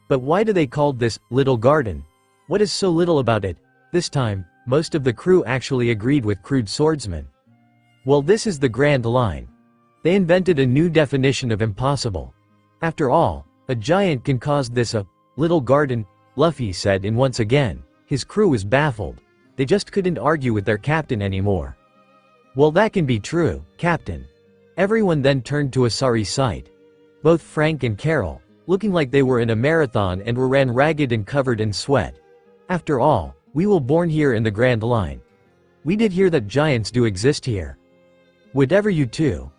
But why do they call this Little Garden? What is so little about it? This time, most of the crew actually agreed with crude swordsman. Well, this is the Grand Line. They invented a new definition of impossible. After all, a giant can cause this a little garden, Luffy said, and once again, his crew was baffled. They just couldn't argue with their captain anymore. Well, that can be true, Captain. Everyone then turned to a sorry sight. Both Frank and Carol, looking like they were in a marathon and ran ragged and covered in sweat. After all, we were born here in the Grand Line. We did hear that giants do exist here. Whatever, you two.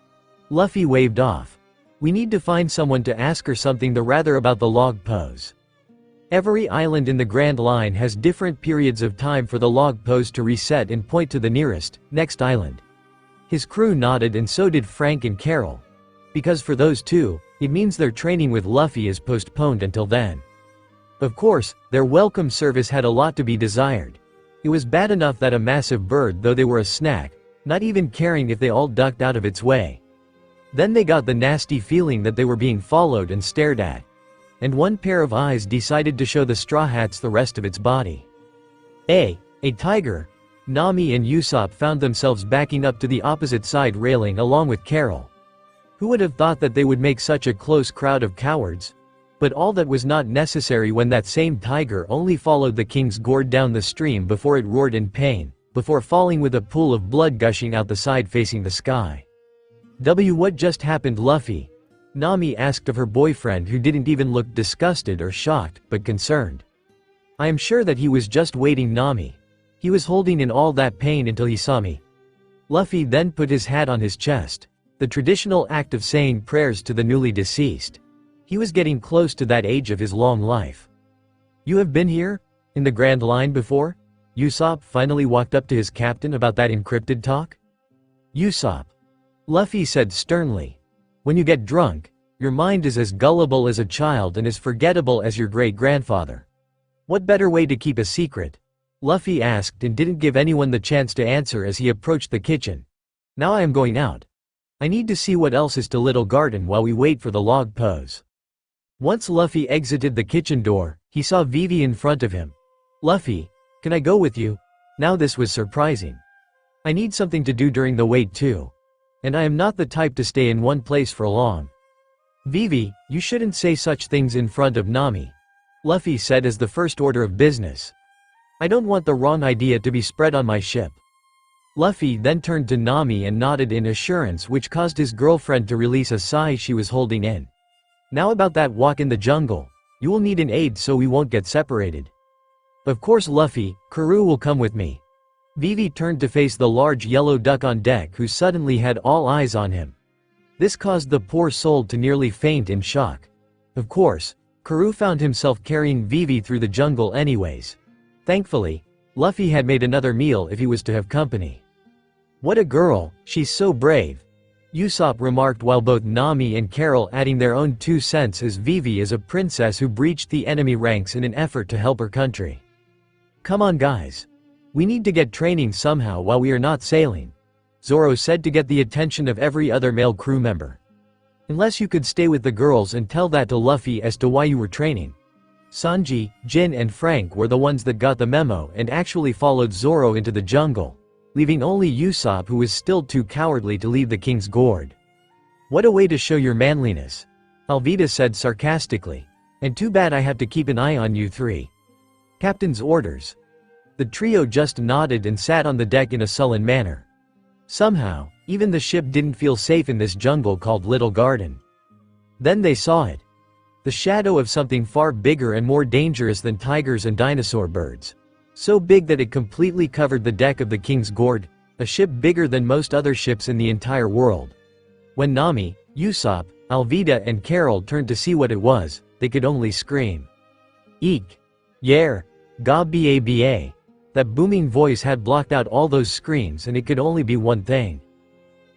Luffy waved off. We need to find someone to ask her something rather about the log pose. Every island in the Grand Line has different periods of time for the log pose to reset and point to the nearest, next island. His crew nodded, and so did Frank and Carol. Because for those two, it means their training with Luffy is postponed until then. Of course, their welcome service had a lot to be desired. It was bad enough that a massive bird, though they were a snack, not even caring if they all ducked out of its way. Then they got the nasty feeling that they were being followed and stared at. And one pair of eyes decided to show the Straw Hats the rest of its body. A tiger. Nami and Usopp found themselves backing up to the opposite side railing along with Carol. Who would have thought that they would make such a close crowd of cowards? But all that was not necessary when that same tiger only followed the king's gourd down the stream before it roared in pain, before falling with a pool of blood gushing out the side facing the sky. What just happened, Luffy? Nami asked of her boyfriend, who didn't even look disgusted or shocked, but concerned. I am sure that he was just waiting, Nami. He was holding in all that pain until he saw me. Luffy then put his hat on his chest, the traditional act of saying prayers to the newly deceased. He was getting close to that age of his long life. You have been here? In the Grand Line before? Usopp finally walked up to his captain about that encrypted talk. Usopp. Luffy said sternly. When you get drunk, your mind is as gullible as a child and as forgettable as your great-grandfather. What better way to keep a secret? Luffy asked, and didn't give anyone the chance to answer as he approached the kitchen. Now I am going out. I need to see what else is to Little Garden while we wait for the log pose. Once Luffy exited the kitchen door, he saw Vivi in front of him. Luffy, can I go with you? Now this was surprising. I need something to do during the wait too. And I am not the type to stay in one place for long. Vivi, you shouldn't say such things in front of Nami. Luffy said as the first order of business. I don't want the wrong idea to be spread on my ship. Luffy then turned to Nami and nodded in assurance, which caused his girlfriend to release a sigh she was holding in. Now about that walk in the jungle. You will need an aide so we won't get separated. Of course, Luffy, Karoo will come with me. Vivi turned to face the large yellow duck on deck, who suddenly had all eyes on him. This caused the poor soul to nearly faint in shock. Of course, Karoo found himself carrying Vivi through the jungle anyways. Thankfully, Luffy had made another meal if he was to have company. What a girl, she's so brave. Usopp remarked, while both Nami and Carol adding their own 2 cents, as Vivi is a princess who breached the enemy ranks in an effort to help her country. Come on guys. We need to get training somehow while we are not sailing. Zoro said to get the attention of every other male crew member. Unless you could stay with the girls and tell that to Luffy as to why you were training. Sanji, Jin and Frank were the ones that got the memo and actually followed Zoro into the jungle, leaving only Usopp, who was still too cowardly to leave the king's gourd. What a way to show your manliness. Alvida said sarcastically. And too bad I have to keep an eye on you three. Captain's orders. The trio just nodded and sat on the deck in a sullen manner. Somehow, even the ship didn't feel safe in this jungle called Little Garden. Then they saw it. The shadow of something far bigger and more dangerous than tigers and dinosaur birds. So big that it completely covered the deck of the King's Gourd, a ship bigger than most other ships in the entire world. When Nami, Usopp, Alvida and Carol turned to see what it was, they could only scream. Eek! Yer! Ga ba. That booming voice had blocked out all those screams and it could only be one thing.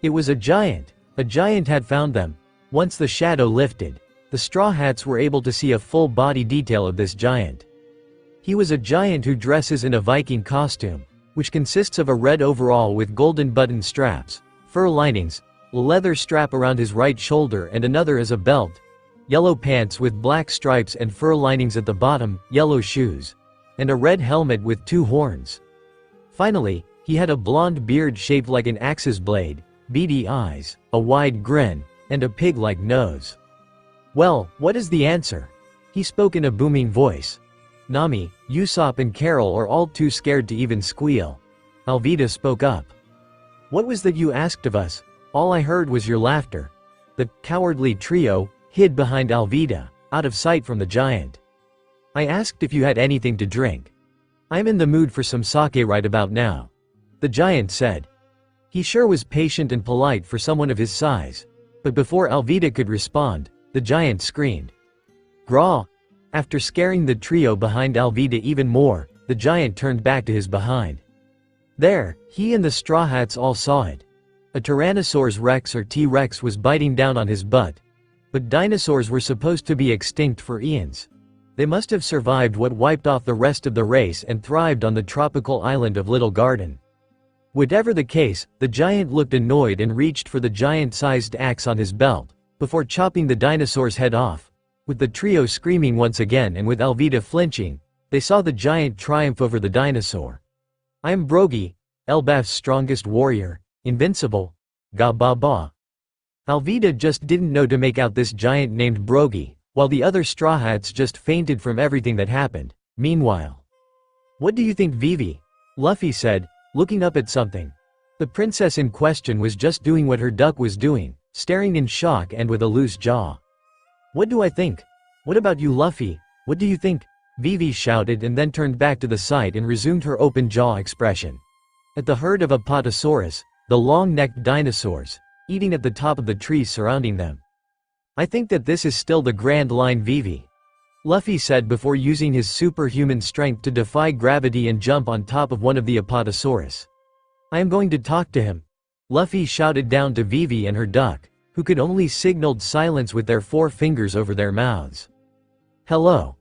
It was a giant. A giant had found them. Once the shadow lifted, the Straw Hats were able to see a full body detail of this giant. He was a giant who dresses in a Viking costume, which consists of a red overall with golden button straps, fur linings, a leather strap around his right shoulder and another as a belt, yellow pants with black stripes and fur linings at the bottom, yellow shoes, and a red helmet with 2 horns. Finally, he had a blonde beard shaped like an axe's blade, beady eyes, a wide grin, and a pig-like nose. Well, what is the answer? He spoke in a booming voice. Nami, Usopp and Carol are all too scared to even squeal. Alvida spoke up. What was that you asked of us? All I heard was your laughter. The cowardly trio hid behind Alvida, out of sight from the giant. I asked if you had anything to drink. I'm in the mood for some sake right about now. The giant said. He sure was patient and polite for someone of his size. But before Alvida could respond, the giant screamed. Graw! After scaring the trio behind Alvida even more, the giant turned back to his behind. There, he and the Straw Hats all saw it. A Tyrannosaurus Rex or T-Rex was biting down on his butt. But dinosaurs were supposed to be extinct for eons. They must have survived what wiped off the rest of the race and thrived on the tropical island of Little Garden. Whatever the case, the giant looked annoyed and reached for the giant-sized axe on his belt, before chopping the dinosaur's head off. With the trio screaming once again and with Alvida flinching, they saw the giant triumph over the dinosaur. I am Brogy, Elbaf's strongest warrior, invincible. Ga ba ba. Alvida just didn't know to make out this giant named Brogy, while the other Straw Hats just fainted from everything that happened. Meanwhile, what do you think, Vivi? Luffy said, looking up at something. The princess in question was just doing what her duck was doing, staring in shock and with a loose jaw. What do I think? What about you, Luffy? What do you think? Vivi shouted and then turned back to the side and resumed her open jaw expression. At the herd of Apatosaurus, the long-necked dinosaurs, eating at the top of the trees surrounding them. I think that this is still the Grand Line, Vivi. Luffy said before using his superhuman strength to defy gravity and jump on top of one of the Apatosaurus. I am going to talk to him. Luffy shouted down to Vivi and her duck, who could only signaled silence with their 4 fingers over their mouths. Hello.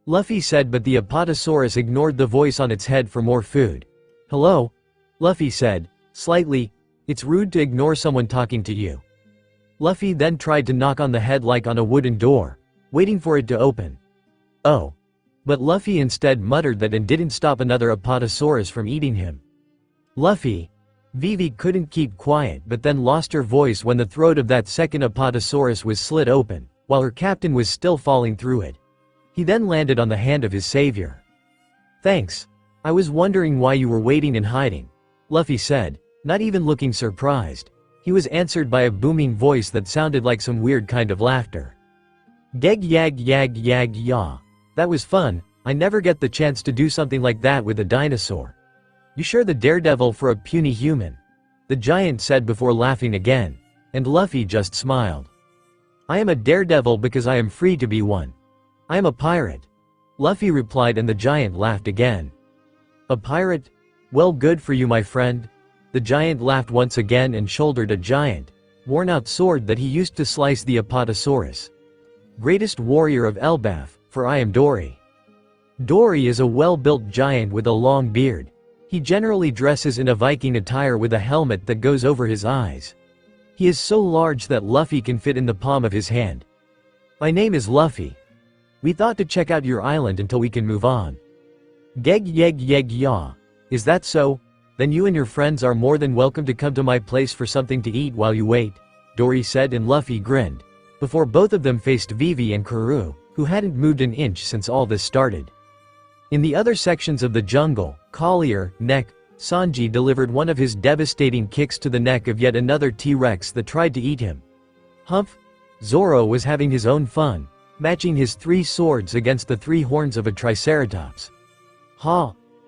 Luffy said, but the Apatosaurus ignored the voice on its head for more food. Hello? Luffy said, slightly, it's rude to ignore someone talking to you. Luffy then tried to knock on the head like on a wooden door, waiting for it to open. Oh. But Luffy instead muttered that and didn't stop another Apatosaurus from eating him. Luffy. Vivi couldn't keep quiet but then lost her voice when the throat of that second Apatosaurus was slit open, while her captain was still falling through it. He then landed on the hand of his savior. Thanks. I was wondering why you were waiting and hiding. Luffy said, not even looking surprised. He was answered by a booming voice that sounded like some weird kind of laughter. Geg yag yag yag yaw. That was fun. I never get the chance to do something like that with a dinosaur. You sure the daredevil for a puny human? The giant said before laughing again, and Luffy just smiled. I am a daredevil because I am free to be one. I am a pirate. Luffy replied and the giant laughed again. A pirate? Well, good for you, my friend. The giant laughed once again and shouldered a giant, worn-out sword that he used to slice the Apatosaurus. Greatest warrior of Elbaf, for I am Darry. Darry is a well-built giant with a long beard. He generally dresses in a Viking attire with a helmet that goes over his eyes. He is so large that Luffy can fit in the palm of his hand. My name is Luffy. We thought to check out your island until we can move on. Geg yeg yeg yaw. Is that so? Then you and your friends are more than welcome to come to my place for something to eat while you wait, Darry said, and Luffy grinned, before both of them faced Vivi and Karoo, who hadn't moved an inch since all this started. In the other sections of the jungle, Collier, Neck, Sanji delivered one of his devastating kicks to the neck of yet another T-Rex that tried to eat him. Humph! Zoro was having his own fun, matching his 3 swords against the 3 horns of a triceratops.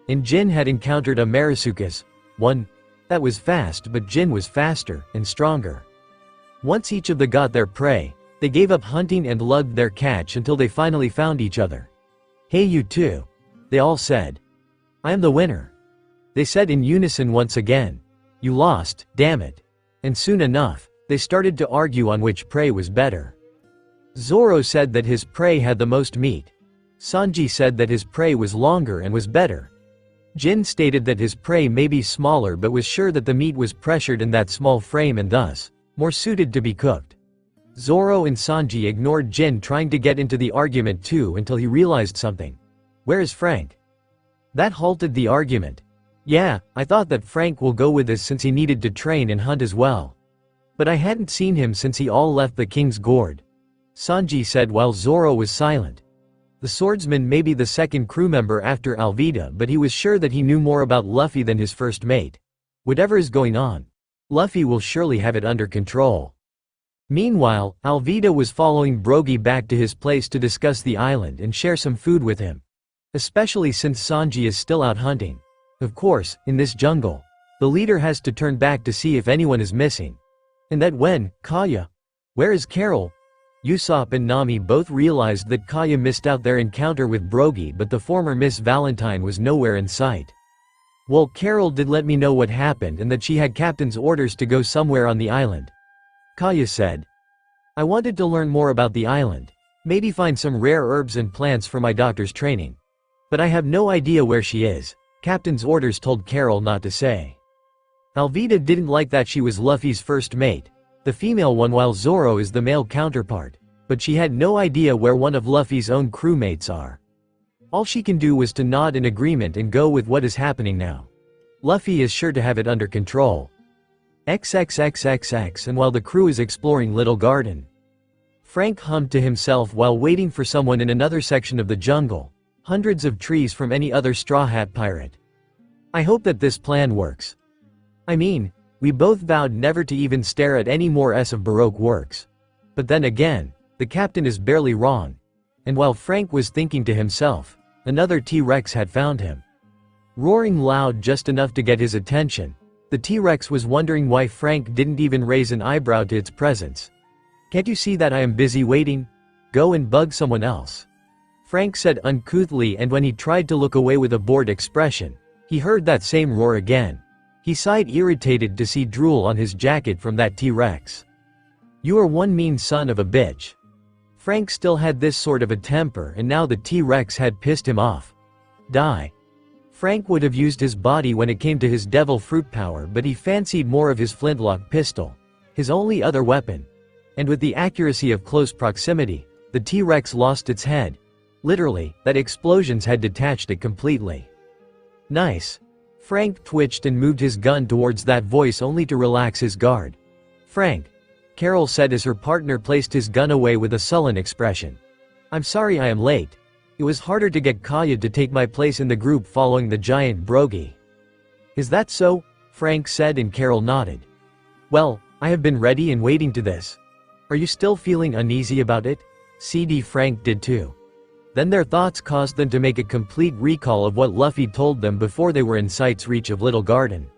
And Jin had encountered a Marisuchus, one that was fast, but Jin was faster and stronger. Once each of them got their prey, they gave up hunting and lugged their catch until they finally found each other. "Hey, you two," they all said. "I am the winner," they said in unison once again. "You lost, damn it." And soon enough, they started to argue on which prey was better. Zoro said that his prey had the most meat. Sanji said that his prey was longer and was better. Jin stated that his prey may be smaller but was sure that the meat was pressured in that small frame and thus more suited to be cooked. Zoro and Sanji ignored Jin trying to get into the argument too until he realized something. "Where is Frank?" That halted the argument. "Yeah, I thought that Frank will go with us since he needed to train and hunt as well. But I hadn't seen him since he all left the King's Gourd," Sanji said while Zoro was silent. The swordsman may be the second crew member after Alvida, but he was sure that he knew more about Luffy than his first mate. Whatever is going on, Luffy will surely have it under control. Meanwhile, Alvida was following Brogy back to his place to discuss the island and share some food with him. Especially since Sanji is still out hunting. Of course, in this jungle, the leader has to turn back to see if anyone is missing. And that when Kaya, where is Carol? Usopp and Nami both realized that Kaya missed out their encounter with Brogy, but the former Miss Valentine was nowhere in sight. "Well, Carol did let me know what happened and that she had captain's orders to go somewhere on the island," Kaya said. "I wanted to learn more about the island, maybe find some rare herbs and plants for my doctor's training. But I have no idea where she is," captain's orders told Carol not to say. Alvida didn't like that she was Luffy's first mate, the female one, while Zoro is the male counterpart, but she had no idea where one of Luffy's own crewmates are. All she can do was to nod in agreement and go with what is happening now. Luffy is sure to have it under control. XXXXX. And while the crew is exploring Little Garden, Frank hummed to himself while waiting for someone in another section of the jungle, hundreds of trees from any other Straw Hat pirate. "I hope that this plan works. I mean, we both vowed never to even stare at any more of Baroque works. But then again, the captain is barely wrong." And while Frank was thinking to himself, another T-Rex had found him. Roaring loud just enough to get his attention, the T-Rex was wondering why Frank didn't even raise an eyebrow to its presence. "Can't you see that I am busy waiting? Go and bug someone else," Frank said uncouthly, and when he tried to look away with a bored expression, he heard that same roar again. He sighed, irritated to see drool on his jacket from that T-Rex. "You are one mean son of a bitch." Frank still had this sort of a temper, and now the T-Rex had pissed him off. Die. Frank would have used his body when it came to his devil fruit power, but he fancied more of his flintlock pistol, his only other weapon. And with the accuracy of close proximity, the T-Rex lost its head. Literally, that explosions had detached it completely. "Nice." Frank twitched and moved his gun towards that voice only to relax his guard. "Frank," Carol said as her partner placed his gun away with a sullen expression. "I'm sorry I am late. It was harder to get Kaya to take my place in the group following the giant Brogy." "Is that so?" Frank said, and Carol nodded. "Well, I have been ready and waiting to this. Are you still feeling uneasy about it?" CD Frank did too. Then their thoughts caused them to make a complete recall of what Luffy told them before they were in sight's reach of Little Garden.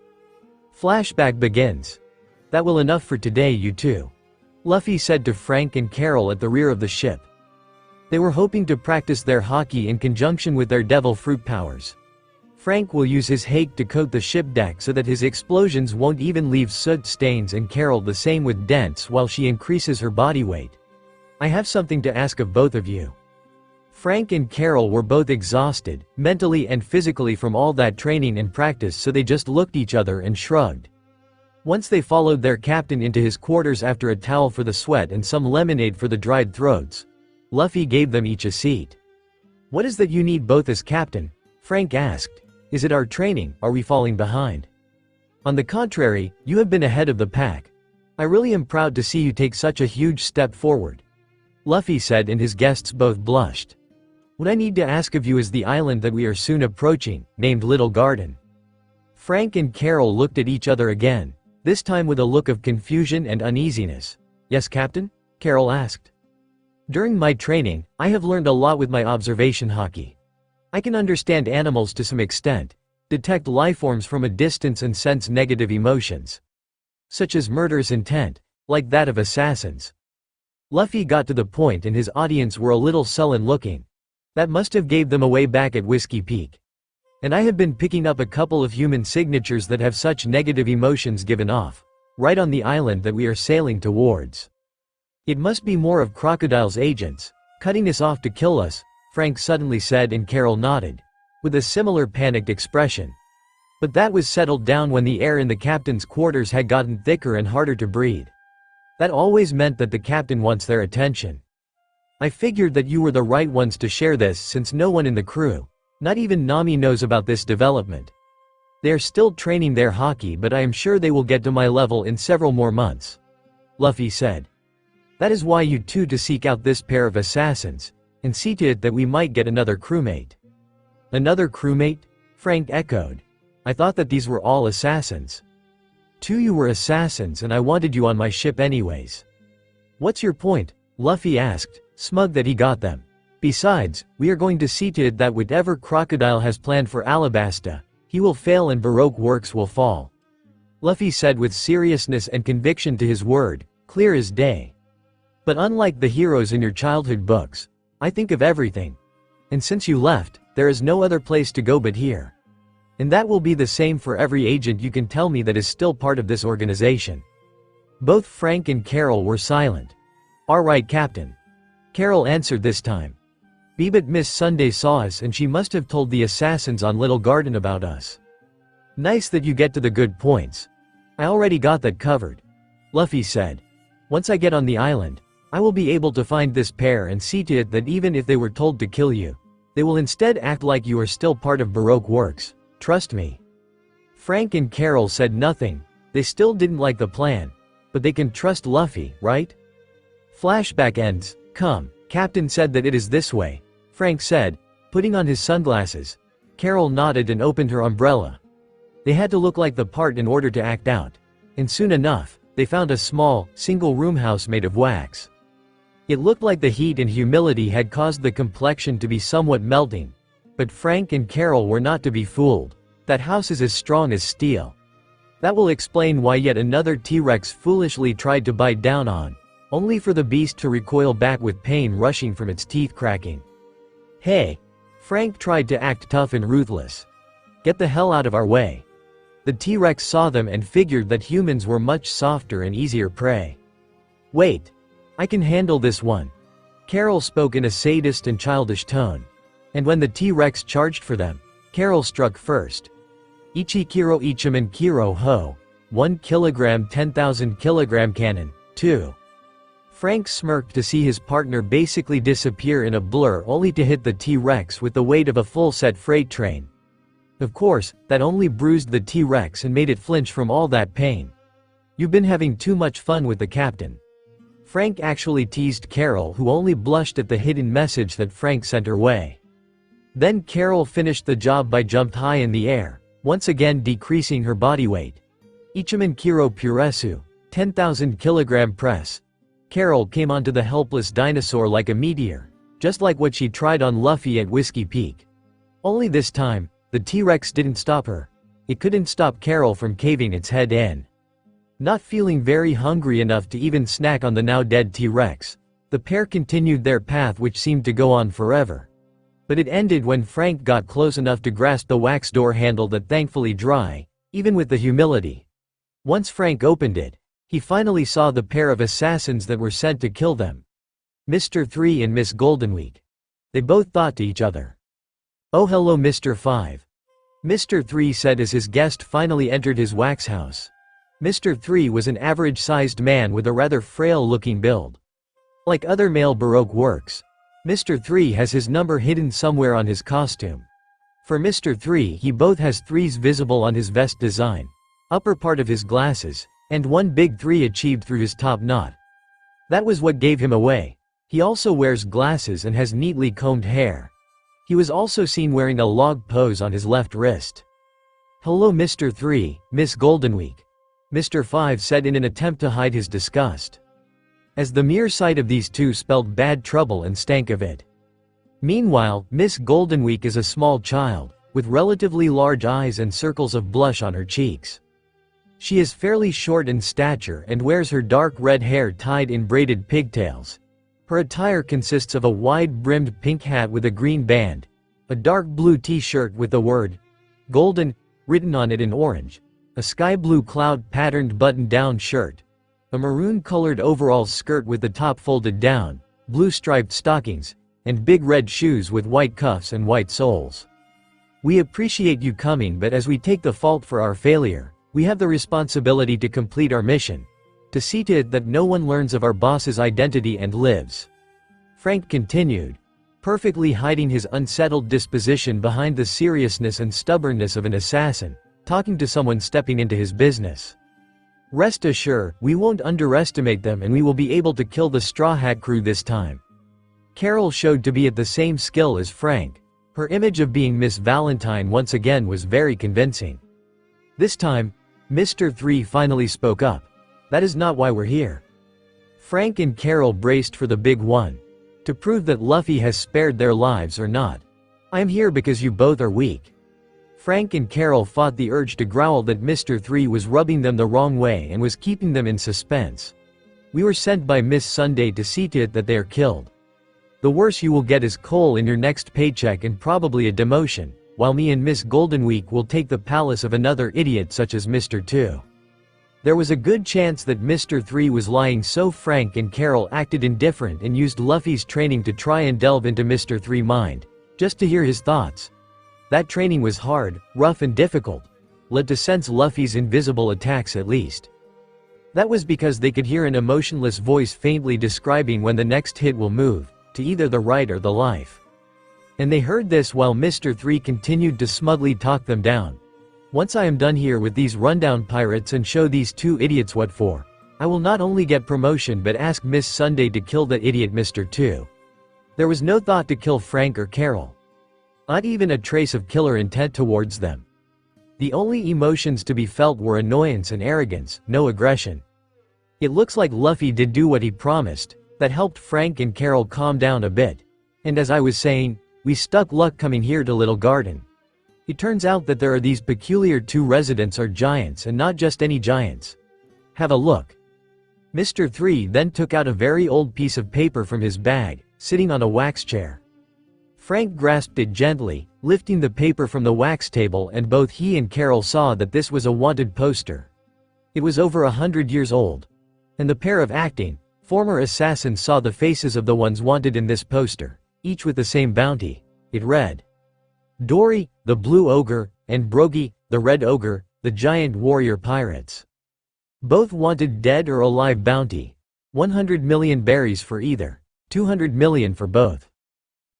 Flashback begins. "That will enough for today, you two," Luffy said to Frank and Carol at the rear of the ship. They were hoping to practice their haki in conjunction with their devil fruit powers. Frank will use his hake to coat the ship deck so that his explosions won't even leave soot stains, and Carol the same with dents while she increases her body weight. "I have something to ask of both of you." Frank and Carol were both exhausted, mentally and physically, from all that training and practice, so they just looked at each other and shrugged. Once they followed their captain into his quarters after a towel for the sweat and some lemonade for the dried throats, Luffy gave them each a seat. "What is that you need both as captain?" Frank asked. "Is it our training? Are we falling behind?" "On the contrary, you have been ahead of the pack. I really am proud to see you take such a huge step forward," Luffy said, and his guests both blushed. "What I need to ask of you is the island that we are soon approaching, named Little Garden." Frank and Carol looked at each other again, this time with a look of confusion and uneasiness. "Yes, Captain?" Carol asked. During my training, I have learned a lot with my observation haki. I can understand animals to some extent, detect lifeforms from a distance and sense negative emotions, such as murderous intent, like that of assassins. Luffy got to the point and his audience were a little sullen looking. That must have gave them away back at Whiskey Peak. And I have been picking up a couple of human signatures that have such negative emotions given off, right on the island that we are sailing towards. It must be more of Crocodile's agents, cutting us off to kill us, Frank suddenly said, and Carol nodded, with a similar panicked expression. But that was settled down when the air in the captain's quarters had gotten thicker and harder to breathe. That always meant that the captain wants their attention. I figured that you were the right ones to share this since no one in the crew, not even Nami, knows about this development. They are still training their haki, but I am sure they will get to my level in several more months. Luffy said. That is why you two to seek out this pair of assassins, and see to it that we might get another crewmate. Another crewmate? Frank echoed. I thought that these were all assassins. Two, you were assassins and I wanted you on my ship anyways. What's your point? Luffy asked, smug that he got them. Besides, we are going to see to it that whatever Crocodile has planned for Alabasta, he will fail and Baroque works will fall. Luffy said with seriousness and conviction to his word, clear as day. But unlike the heroes in your childhood books, I think of everything. And since you left, there is no other place to go but here. And that will be the same for every agent you can tell me that is still part of this organization. Both Frank and Carol were silent. All right, Captain. Carol answered this time. But Miss Sunday saw us and she must have told the assassins on Little Garden about us. Nice that you get to the good points. I already got that covered. Luffy said. Once I get on the island, I will be able to find this pair and see to it that even if they were told to kill you, they will instead act like you are still part of Baroque works. Trust me. Frank and Carol said nothing. They still didn't like the plan. But they can trust Luffy, right? Flashback ends. Come. Captain said that it is this way. Frank said, putting on his sunglasses. Carol nodded and opened her umbrella. They had to look like the part in order to act out. And soon enough, they found a small, single-room house made of wax. It looked like the heat and humidity had caused the complexion to be somewhat melting. But Frank and Carol were not to be fooled. That house is as strong as steel. That will explain why yet another T-Rex foolishly tried to bite down on, only for the beast to recoil back with pain rushing from its teeth cracking. Hey! Frank tried to act tough and ruthless. Get the hell out of our way. The T-Rex saw them and figured that humans were much softer and easier prey. Wait. I can handle this one. Carol spoke in a sadist and childish tone. And when the T-Rex charged for them, Carol struck first. Ichikiro Ichiman Kiro Ho. 1 kilogram 10,000 kilogram cannon. 2. Frank smirked to see his partner basically disappear in a blur only to hit the T-Rex with the weight of a full-set freight train. Of course, that only bruised the T-Rex and made it flinch from all that pain. You've been having too much fun with the captain. Frank actually teased Carol, who only blushed at the hidden message that Frank sent her way. Then Carol finished the job by jumped high in the air, once again decreasing her body weight. Ichiman Kiro Puresu, 10,000 kilogram press. Carol came onto the helpless dinosaur like a meteor, just like what she tried on Luffy at Whiskey Peak. Only this time, the T-Rex didn't stop her. It couldn't stop Carol from caving its head in. Not feeling very hungry enough to even snack on the now dead T-Rex, the pair continued their path, which seemed to go on forever. But it ended when Frank got close enough to grasp the wax door handle that thankfully dry, even with the humility. Once Frank opened it, he finally saw the pair of assassins that were sent to kill them. Mr. 3 and Miss Goldenweek. They both thought to each other. Oh hello Mr. 5. Mr. 3 said as his guest finally entered his wax house. Mr. 3 was an average-sized man with a rather frail-looking build. Like other male Baroque works, Mr. 3 has his number hidden somewhere on his costume. For Mr. 3, he both has 3s visible on his vest design, upper part of his glasses, and one big 3 achieved through his top knot. That was what gave him away. He also wears glasses and has neatly combed hair. He was also seen wearing a log pose on his left wrist. Hello Mr. 3, Miss Goldenweek. Mr. 5 said in an attempt to hide his disgust. as the mere sight of these two spelled bad trouble and stank of it. Meanwhile, Miss Goldenweek is a small child, with relatively large eyes and circles of blush on her cheeks. She is fairly short in stature and wears her dark red hair tied in braided pigtails. Her attire consists of a wide-brimmed pink hat with a green band, a dark blue t-shirt with the word "Golden" written on it in orange, a sky blue cloud-patterned button-down shirt, a maroon-colored overalls skirt with the top folded down, blue striped stockings, and big red shoes with white cuffs and white soles. We appreciate you coming, but as we take the fault for our failure, we have the responsibility to complete our mission, to see to it that no one learns of our boss's identity and lives. Frank continued, perfectly hiding his unsettled disposition behind the seriousness and stubbornness of an assassin, talking to someone stepping into his business. Rest assured, we won't underestimate them and we will be able to kill the Straw Hat crew this time. Carol showed to be at the same skill as Frank. Her image of being Miss Valentine once again was very convincing. This time, Mr. 3 finally spoke up. That is not why we're here. Frank and Carol braced for the big one. To prove that Luffy has spared their lives or not. I am here because you both are weak. Frank and Carol fought the urge to growl that Mr. 3 was rubbing them the wrong way and was keeping them in suspense. We were sent by Miss Sunday to see to it that they are killed. The worst you will get is coal in your next paycheck and probably a demotion, while me and Miss Goldenweek will take the palace of another idiot such as Mr. 2. There was a good chance that Mr. 3 was lying, so Frank and Carol acted indifferent and used Luffy's training to try and delve into Mr. 3's mind, just to hear his thoughts. That training was hard, rough and difficult, led to sense Luffy's invisible attacks at least. That was because they could hear an emotionless voice faintly describing when the next hit will move, to either the right or the left. And they heard this while Mr. 3 continued to smugly talk them down. Once I am done here with these rundown pirates and show these two idiots what for, I will not only get promotion but ask Miss Sunday to kill the idiot Mr. 2. There was no thought to kill Frank or Carol. Not even a trace of killer intent towards them. The only emotions to be felt were annoyance and arrogance, no aggression. It looks like Luffy did do what he promised. That helped Frank and Carol calm down a bit. And as I was saying, we stuck luck coming here to Little Garden. It turns out that there are these peculiar two residents are giants, and not just any giants. Have a look. Mr. 3 then took out a very old piece of paper from his bag, sitting on a wax chair. Frank grasped it gently, lifting the paper from the wax table, and both he and Carol saw that this was a wanted poster. It was over 100 years old. And the pair of former assassins saw the faces of the ones wanted in this poster, each with the same bounty. It read, Darry, the Blue Ogre, and Brogy, the Red Ogre, the Giant Warrior Pirates. Both wanted dead or alive bounty. 100 million berries for either. 200 million for both.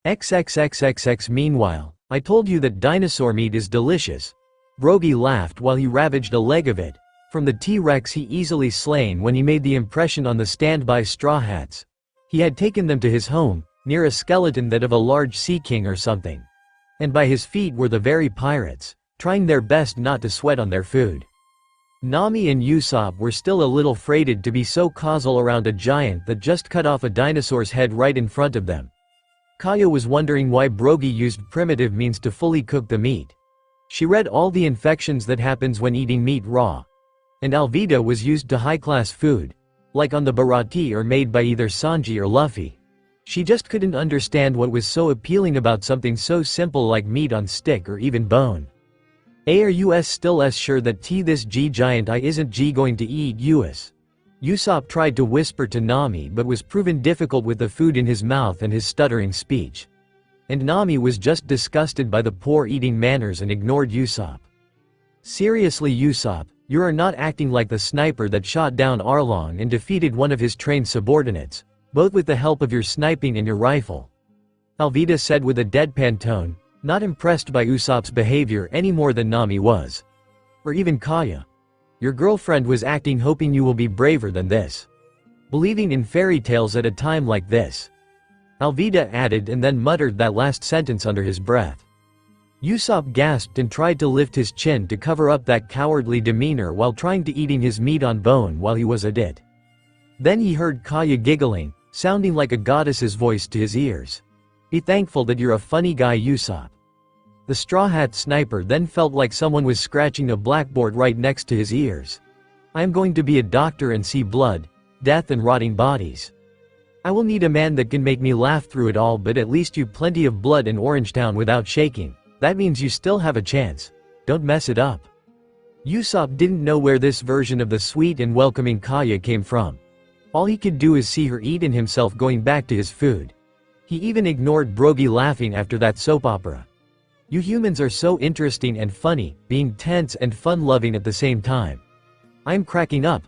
XXXXX. Meanwhile, I told you that dinosaur meat is delicious. Brogy laughed while he ravaged a leg of it. From the T-Rex he easily slain when he made the impression on the standby Straw Hats. He had taken them to his home, near a skeleton that of a large sea king or something. And by his feet were the very pirates, trying their best not to sweat on their food. Nami and Usopp were still a little freighted to be so causal around a giant that just cut off a dinosaur's head right in front of them. Kaya was wondering why Brogy used primitive means to fully cook the meat. She read all the infections that happens when eating meat raw. And Alvida was used to high-class food, like on the Bharati or made by either Sanji or Luffy. She just couldn't understand what was so appealing about something so simple like meat on stick or even bone. Are you still sure that this G giant isn't G going to eat us? Usopp tried to whisper to Nami but was proven difficult with the food in his mouth and his stuttering speech. And Nami was just disgusted by the poor eating manners and ignored Usopp. Seriously Usopp, you are not acting like the sniper that shot down Arlong and defeated one of his trained subordinates, both with the help of your sniping and your rifle. Alvida said with a deadpan tone, not impressed by Usopp's behavior any more than Nami was. Or even Kaya. Your girlfriend was acting hoping you will be braver than this. Believing in fairy tales at a time like this. Alvida added and then muttered that last sentence under his breath. Usopp gasped and tried to lift his chin to cover up that cowardly demeanor while trying to eating his meat on bone while he was at it. Then he heard Kaya giggling, sounding like a goddess's voice to his ears. Be thankful that you're a funny guy, Usopp. The Straw Hat Sniper then felt like someone was scratching a blackboard right next to his ears. I am going to be a doctor and see blood, death and rotting bodies. I will need a man that can make me laugh through it all, but at least you plenty of blood in Orangetown without shaking. That means you still have a chance. Don't mess it up. Usopp didn't know where this version of the sweet and welcoming Kaya came from. All he could do is see her eat and himself going back to his food. He even ignored Brogy laughing after that soap opera. You humans are so interesting and funny, being tense and fun-loving at the same time. I'm cracking up.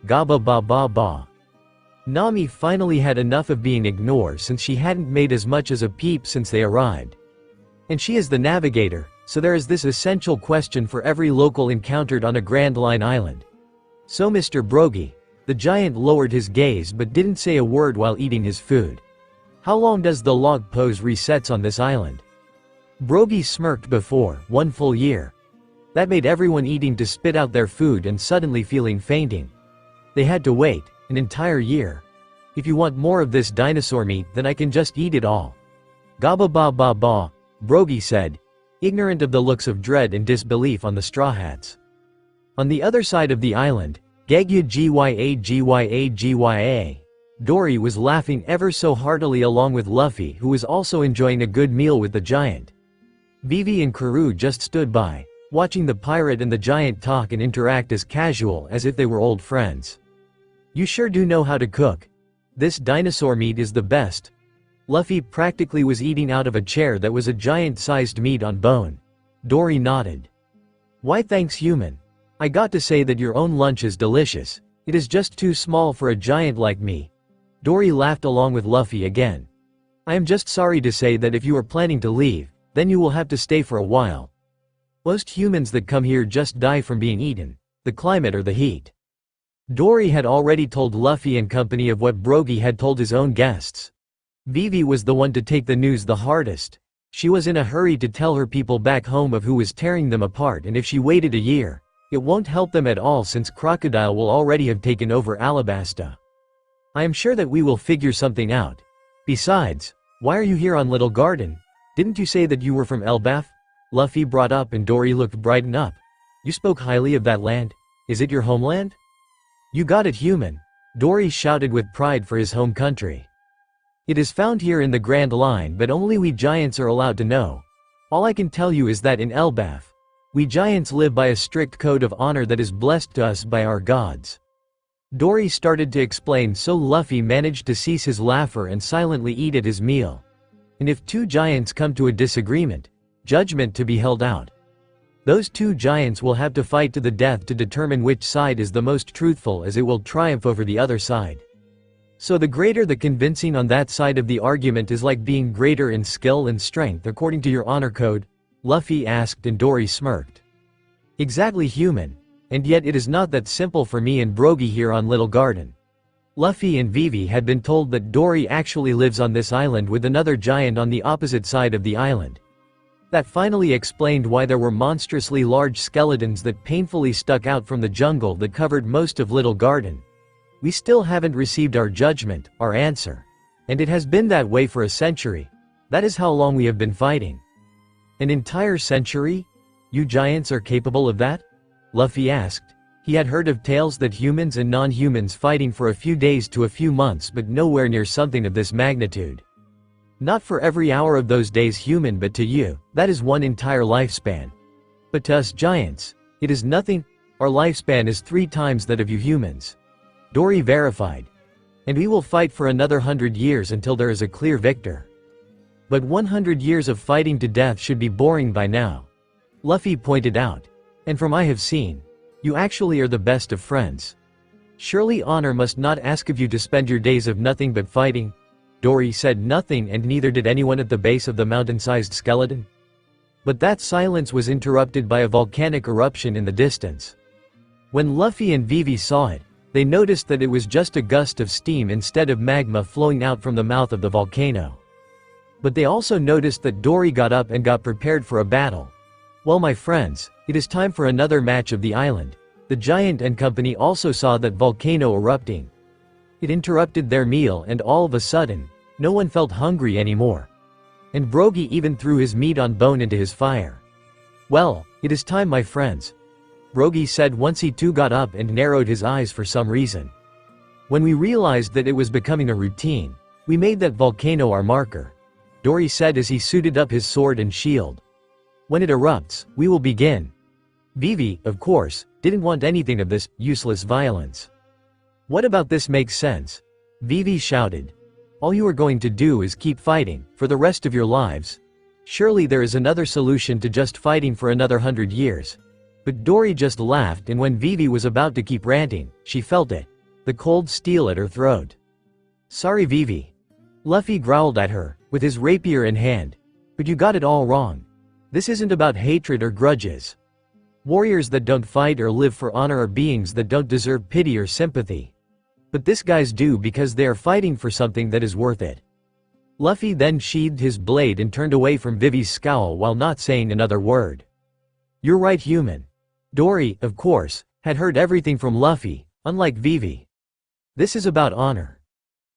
Gaba ba ba ba. Nami finally had enough of being ignored since she hadn't made as much as a peep since they arrived. And she is the navigator, so there is this essential question for every local encountered on a Grand Line Island. So Mr. Brogy, the giant lowered his gaze but didn't say a word while eating his food. How long does the log pose resets on this island? Brogy smirked before, 1 full year. That made everyone eating to spit out their food and suddenly feeling fainting. They had to wait, an entire year. If you want more of this dinosaur meat, then I can just eat it all. Gaba ba ba ba, Brogy said, ignorant of the looks of dread and disbelief on the Straw Hats. On the other side of the island, Gya, Dory was laughing ever so heartily along with Luffy, who was also enjoying a good meal with the giant. Vivi and Karoo just stood by, watching the pirate and the giant talk and interact as casual as if they were old friends. You sure do know how to cook. This dinosaur meat is the best. Luffy practically was eating out of a chair that was a giant-sized meat on bone. Dory nodded. Why thanks, human. I got to say that your own lunch is delicious. It is just too small for a giant like me. Dory laughed along with Luffy again. I am just sorry to say that if you are planning to leave, then you will have to stay for a while. Most humans that come here just die from being eaten, the climate or the heat. Dory had already told Luffy and company of what Brogy had told his own guests. Vivi was the one to take the news the hardest. She was in a hurry to tell her people back home of who was tearing them apart, and if she waited a year, it won't help them at all since Crocodile will already have taken over Alabasta. I am sure that we will figure something out. Besides, why are you here on Little Garden? Didn't you say that you were from Elbaf? Luffy brought up and Dory looked brighten up. You spoke highly of that land. Is it your homeland? You got it, human. Dory shouted with pride for his home country. It is found here in the Grand Line, but only we giants are allowed to know. All I can tell you is that in Elbaf, we giants live by a strict code of honor that is blessed to us by our gods. Dory started to explain, so Luffy managed to cease his laughter and silently eat at his meal. And if two giants come to a disagreement, judgment to be held out. Those two giants will have to fight to the death to determine which side is the most truthful, as it will triumph over the other side. So the greater the convincing on that side of the argument is like being greater in skill and strength according to your honor code? Luffy asked and Dory smirked. Exactly, human. And yet it is not that simple for me and Brogy here on Little Garden. Luffy and Vivi had been told that Dory actually lives on this island with another giant on the opposite side of the island. That finally explained why there were monstrously large skeletons that painfully stuck out from the jungle that covered most of Little Garden. We still haven't received our judgment, our answer. And it has been that way for a century. That is how long we have been fighting. An entire century? You giants are capable of that? Luffy asked. He had heard of tales that humans and non-humans fighting for a few days to a few months, but nowhere near something of this magnitude. Not for every hour of those days, human, but to you, that is one entire lifespan. But to us giants, it is nothing. Our lifespan is 3 times that of you humans. Dory verified. And we will fight for another 100 years until there is a clear victor. But 100 years of fighting to death should be boring by now. Luffy pointed out. And from I have seen, you actually are the best of friends. Surely honor must not ask of you to spend your days of nothing but fighting. Dory said nothing, and neither did anyone at the base of the mountain-sized skeleton. But that silence was interrupted by a volcanic eruption in the distance. When Luffy and Vivi saw it, they noticed that it was just a gust of steam instead of magma flowing out from the mouth of the volcano. But they also noticed that Dory got up and got prepared for a battle. Well, my friends, it is time for another match of the island. The giant and company also saw that volcano erupting. It interrupted their meal, and all of a sudden, no one felt hungry anymore. And Brogy even threw his meat on bone into his fire. "Well, it is time, my friends," Brogy said once he too got up and narrowed his eyes for some reason. "When we realized that it was becoming a routine, we made that volcano our marker," Darry said as he suited up his sword and shield. "When it erupts, we will begin." Vivi, of course, didn't want anything of this useless violence. "What about this makes sense?" Vivi shouted. "All you are going to do is keep fighting, for the rest of your lives. Surely there is another solution to just fighting for another 100 years. But Darry just laughed, and when Vivi was about to keep ranting, she felt it. The cold steel at her throat. "Sorry, Vivi." Luffy growled at her, with his rapier in hand. "But you got it all wrong. This isn't about hatred or grudges. Warriors that don't fight or live for honor are beings that don't deserve pity or sympathy. But this guys do because they are fighting for something that is worth it." Luffy then sheathed his blade and turned away from Vivi's scowl while not saying another word. "You're right, human." Darry, of course, had heard everything from Luffy, unlike Vivi. "This is about honor."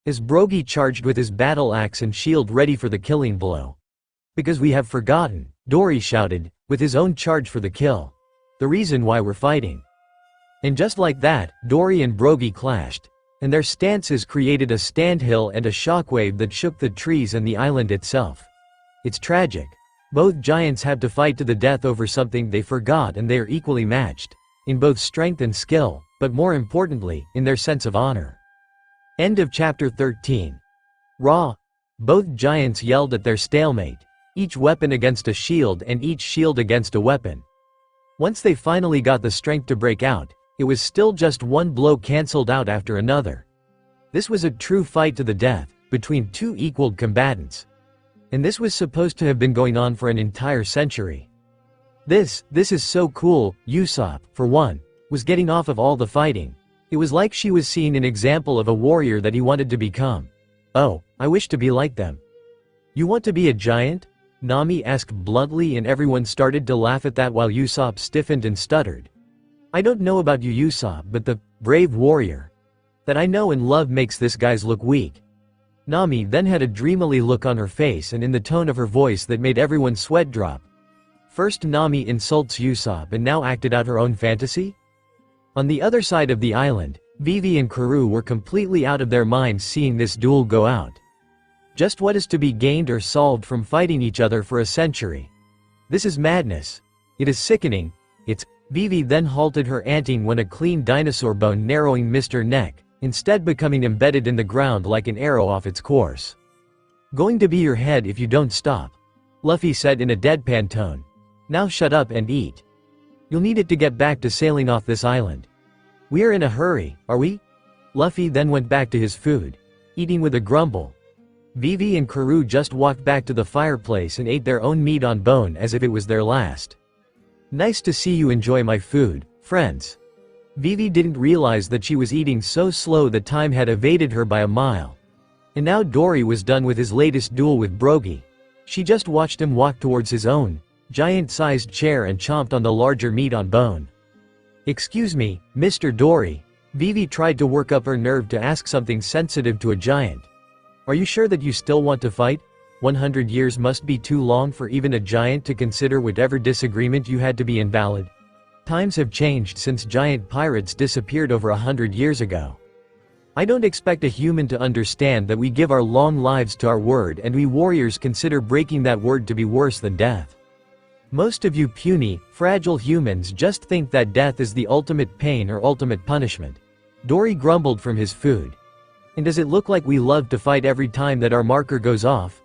As Brogy charged with his battle axe and shield ready for the killing blow. "Because we have forgotten," Darry shouted, with his own charge for the kill. "The reason why we're fighting." And just like that, Darry and Brogy clashed, and their stances created a standhill and a shockwave that shook the trees and the island itself. It's tragic. Both giants have to fight to the death over something they forgot, and they are equally matched, in both strength and skill, but more importantly, in their sense of honor. End of chapter 13. Raw. Both giants yelled at their stalemate, each weapon against a shield and each shield against a weapon. Once they finally got the strength to break out, it was still just one blow cancelled out after another. This was a true fight to the death, between two equal combatants. And this was supposed to have been going on for an entire century. This is so cool. Usopp, for one, was getting off of all the fighting. It was like she was seeing an example of a warrior that he wanted to become. "Oh, I wish to be like them." "You want to be a giant?" Nami asked bluntly, and everyone started to laugh at that while Usopp stiffened and stuttered. "I don't know about you, Usopp, but the brave warrior that I know and love makes this guys look weak." Nami then had a dreamily look on her face and in the tone of her voice that made everyone sweat drop. First Nami insults Usopp and now acted out her own fantasy? On the other side of the island, Vivi and Karoo were completely out of their minds seeing this duel go out. Just what is to be gained or solved from fighting each other for a century? This is madness. It is sickening. Vivi then halted her anting when a clean dinosaur bone narrowing missed her neck, instead becoming embedded in the ground like an arrow off its course. "Going to be your head if you don't stop," Luffy said in a deadpan tone. "Now shut up and eat. You'll need it to get back to sailing off this island." "We are in a hurry, are we?" Luffy then went back to his food, eating with a grumble. Vivi and Karoo just walked back to the fireplace and ate their own meat on bone as if it was their last. "Nice to see you enjoy my food, friends." Vivi didn't realize that she was eating so slow that time had evaded her by a mile. And now Darry was done with his latest duel with Brogy. She just watched him walk towards his own giant-sized chair and chomped on the larger meat on bone. "Excuse me, Mr. Darry." Vivi tried to work up her nerve to ask something sensitive to a giant. "Are you sure that you still want to fight? 100 years must be too long for even a giant to consider whatever disagreement you had to be invalid. Times have changed since giant pirates disappeared over 100 years ago. I don't expect a human to understand that we give our long lives to our word, and we warriors consider breaking that word to be worse than death. Most of you puny, fragile humans just think that death is the ultimate pain or ultimate punishment." Darry grumbled from his food. "And does it look like we love to fight every time that our marker goes off?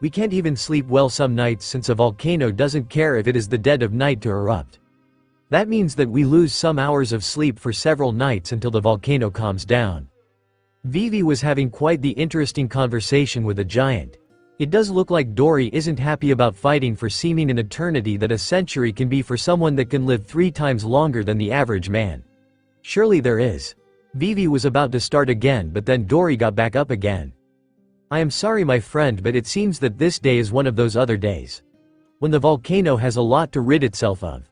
We can't even sleep well some nights since a volcano doesn't care if it is the dead of night to erupt. That means that we lose some hours of sleep for several nights until the volcano calms down." Vivi was having quite the interesting conversation with a giant. It does look like Darry isn't happy about fighting for seeming an eternity that a century can be for someone that can live 3 times longer than the average man. Surely there is. Vivi was about to start again, but then Darry got back up again. "I am sorry, my friend, but it seems that this day is one of those other days. When the volcano has a lot to rid itself of.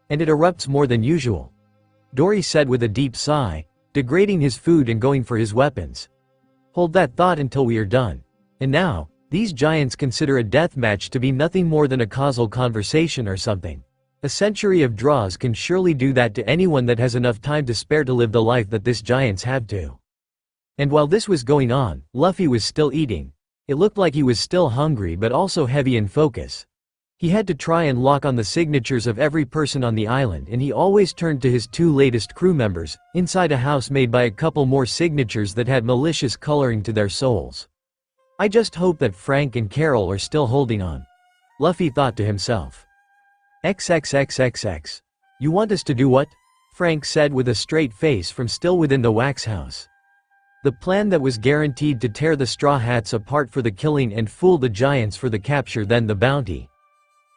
And it erupts more than usual." Darry said with a deep sigh. degrading his food and going for his weapons. Hold that thought until we are done. And now, these giants consider a death match to be nothing more than a causal conversation or something. A century of draws can surely do that to anyone that has enough time to spare to live the life that this giants have to. And while this was going on, Luffy was still eating. It looked like he was still hungry but also heavy in focus. He had to try and lock on the signatures of every person on the island, and he always turned to his 2 latest crew members, inside a house made by a couple more signatures that had malicious coloring to their souls. I just hope that Frank and Carol are still holding on. Luffy thought to himself. XXXXX. You want us to do what? Frank said with a straight face from still within the wax house. The plan that was guaranteed to tear the Straw Hats apart for the killing and fool the giants for the capture, then the bounty.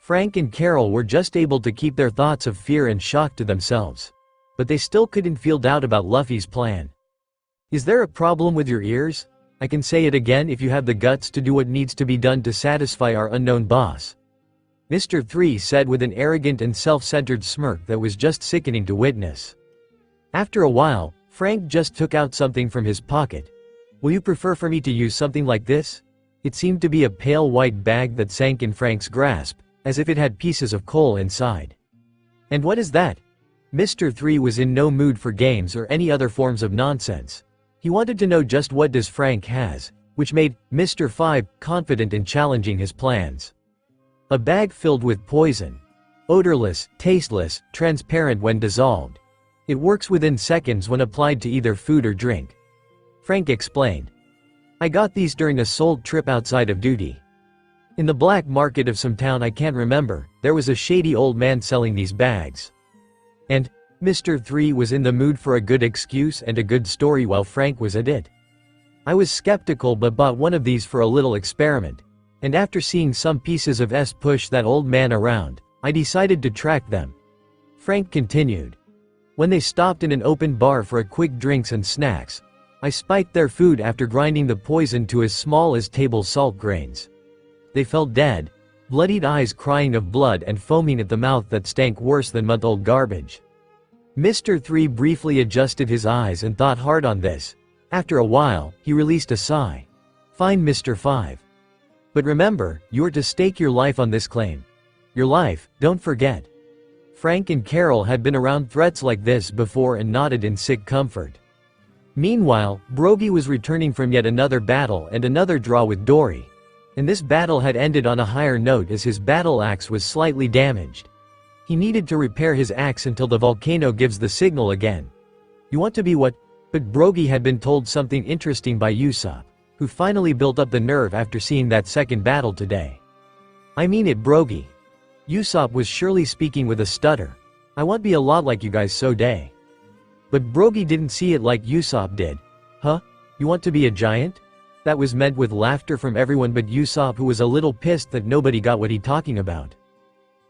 Frank and Carol were just able to keep their thoughts of fear and shock to themselves. But they still couldn't feel doubt about Luffy's plan. Is there a problem with your ears? I can say it again if you have the guts to do what needs to be done to satisfy our unknown boss. Mr. 3 said with an arrogant and self-centered smirk that was just sickening to witness. After a while, Frank just took out something from his pocket. Will you prefer for me to use something like this? It seemed to be a pale white bag that sank in Frank's grasp, as if it had pieces of coal inside. And what is that? Mr. 3 was in no mood for games or any other forms of nonsense. He wanted to know just what does Frank has, which made Mr. 5 confident in challenging his plans. A bag filled with poison. Odorless, tasteless, transparent when dissolved. It works within seconds when applied to either food or drink. Frank explained. I got these during a sold trip outside of duty. In the black market of some town I can't remember, there was a shady old man selling these bags. And Mr. 3 was in the mood for a good excuse and a good story while Frank was at it. I was skeptical but bought one of these for a little experiment. And after seeing some pieces of push that old man around, I decided to track them. Frank continued. When they stopped in an open bar for a quick drinks and snacks, I spiked their food after grinding the poison to as small as table salt grains. They fell dead, bloodied eyes crying of blood and foaming at the mouth that stank worse than month-old garbage. Mr. 3 briefly adjusted his eyes and thought hard on this. After a while, he released a sigh. Fine, Mr. 5. But remember, you are to stake your life on this claim. Your life, don't forget. Frank and Carol had been around threats like this before and nodded in sick comfort. Meanwhile, Brogy was returning from yet another battle and another draw with Darry. And this battle had ended on a higher note as his battle axe was slightly damaged. He needed to repair his axe until the volcano gives the signal again. You want to be what? But Brogy had been told something interesting by Usopp, who finally built up the nerve after seeing that second battle today. I mean it, Brogy. Usopp was surely speaking with a stutter. I want to be a lot like you guys so day. But Brogy didn't see it like Usopp did. Huh? You want to be a giant? That was met with laughter from everyone but Usopp, who was a little pissed that nobody got what he talking about.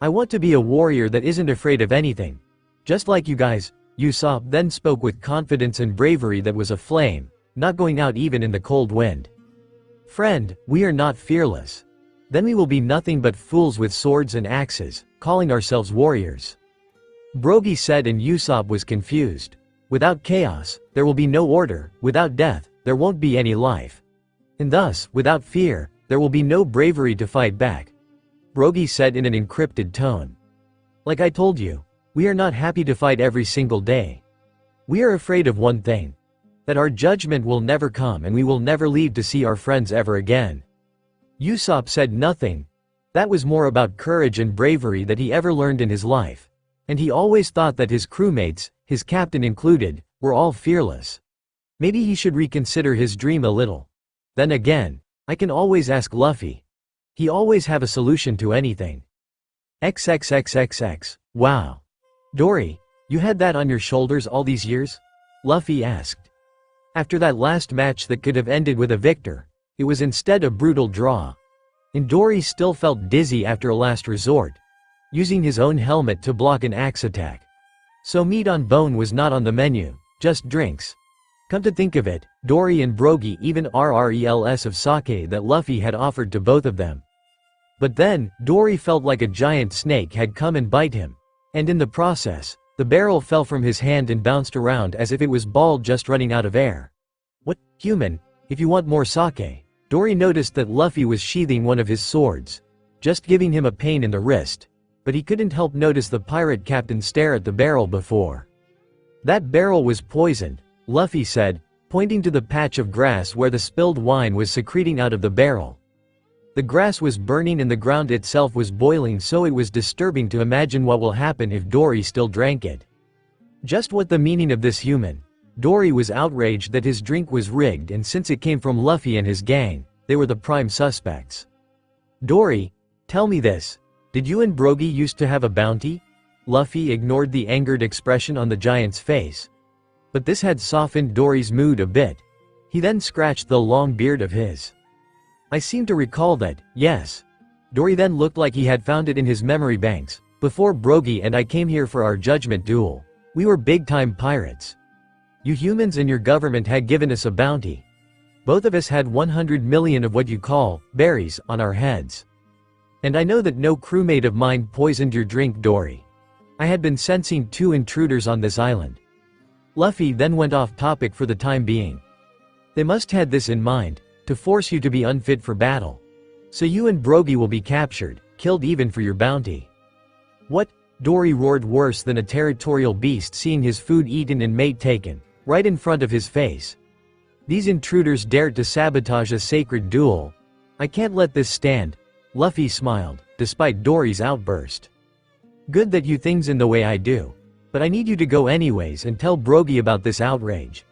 I want to be a warrior that isn't afraid of anything. Just like you guys. Usopp then spoke with confidence and bravery that was a flame, not going out even in the cold wind. Friend, we are not fearless. Then we will be nothing but fools with swords and axes, calling ourselves warriors. Brogy said, and Usopp was confused. Without chaos, there will be no order. Without death, there won't be any life. And thus, without fear, there will be no bravery to fight back. Brogy said in an encrypted tone. Like I told you, we are not happy to fight every single day. We are afraid of one thing. That our judgment will never come and we will never leave to see our friends ever again. Usopp said nothing. That was more about courage and bravery that he ever learned in his life. And he always thought that his crewmates, his captain included, were all fearless. Maybe he should reconsider his dream a little. Then again, I can always ask Luffy. He always have a solution to anything. XXXXX, wow. Darry, you had that on your shoulders all these years? Luffy asked. After that last match that could have ended with a victor, it was instead a brutal draw. And Darry still felt dizzy after a last resort, using his own helmet to block an axe attack. So meat on bone was not on the menu, just drinks. Come to think of it, Darry and Brogy even RRELS of sake that Luffy had offered to both of them. But then, Darry felt like a giant snake had come and bite him. And in the process, The barrel fell from his hand and bounced around as if it was bald just running out of air. What, human, if you want more sake? Darry noticed that Luffy was sheathing one of his swords, just giving him a pain in the wrist, but he couldn't help notice the pirate captain stare at the barrel before. That barrel was poisoned, Luffy said, pointing to the patch of grass where the spilled wine was secreting out of the barrel. The grass was burning and the ground itself was boiling, so it was disturbing to imagine what will happen if Darry still drank it. Just what the meaning of this human? Darry was outraged that his drink was rigged, and since it came from Luffy and his gang, they were the prime suspects. Darry, tell me this. Did you and Brogy used to have a bounty? Luffy ignored the angered expression on the giant's face. But this had softened Darry's mood a bit. He then scratched the long beard of his. I seem to recall that, yes. Darry then looked like he had found it in his memory banks. Before Brogy and I came here for our judgment duel, we were big-time pirates. You humans and your government had given us a bounty. Both of us had 100 million of what you call berries on our heads. And I know that no crewmate of mine poisoned your drink, Darry. I had been sensing 2 intruders on this island. Luffy then went off topic for the time being. They must had this in mind, to force you to be unfit for battle. So you and Brogy will be captured, killed even for your bounty. What? Darry roared, worse than a territorial beast seeing his food eaten and mate taken, right in front of his face. These intruders dared to sabotage a sacred duel. I can't let this stand. Luffy smiled, despite Darry's outburst. Good that you things in the way I do. But I need you to go anyways and tell Brogy about this outrage.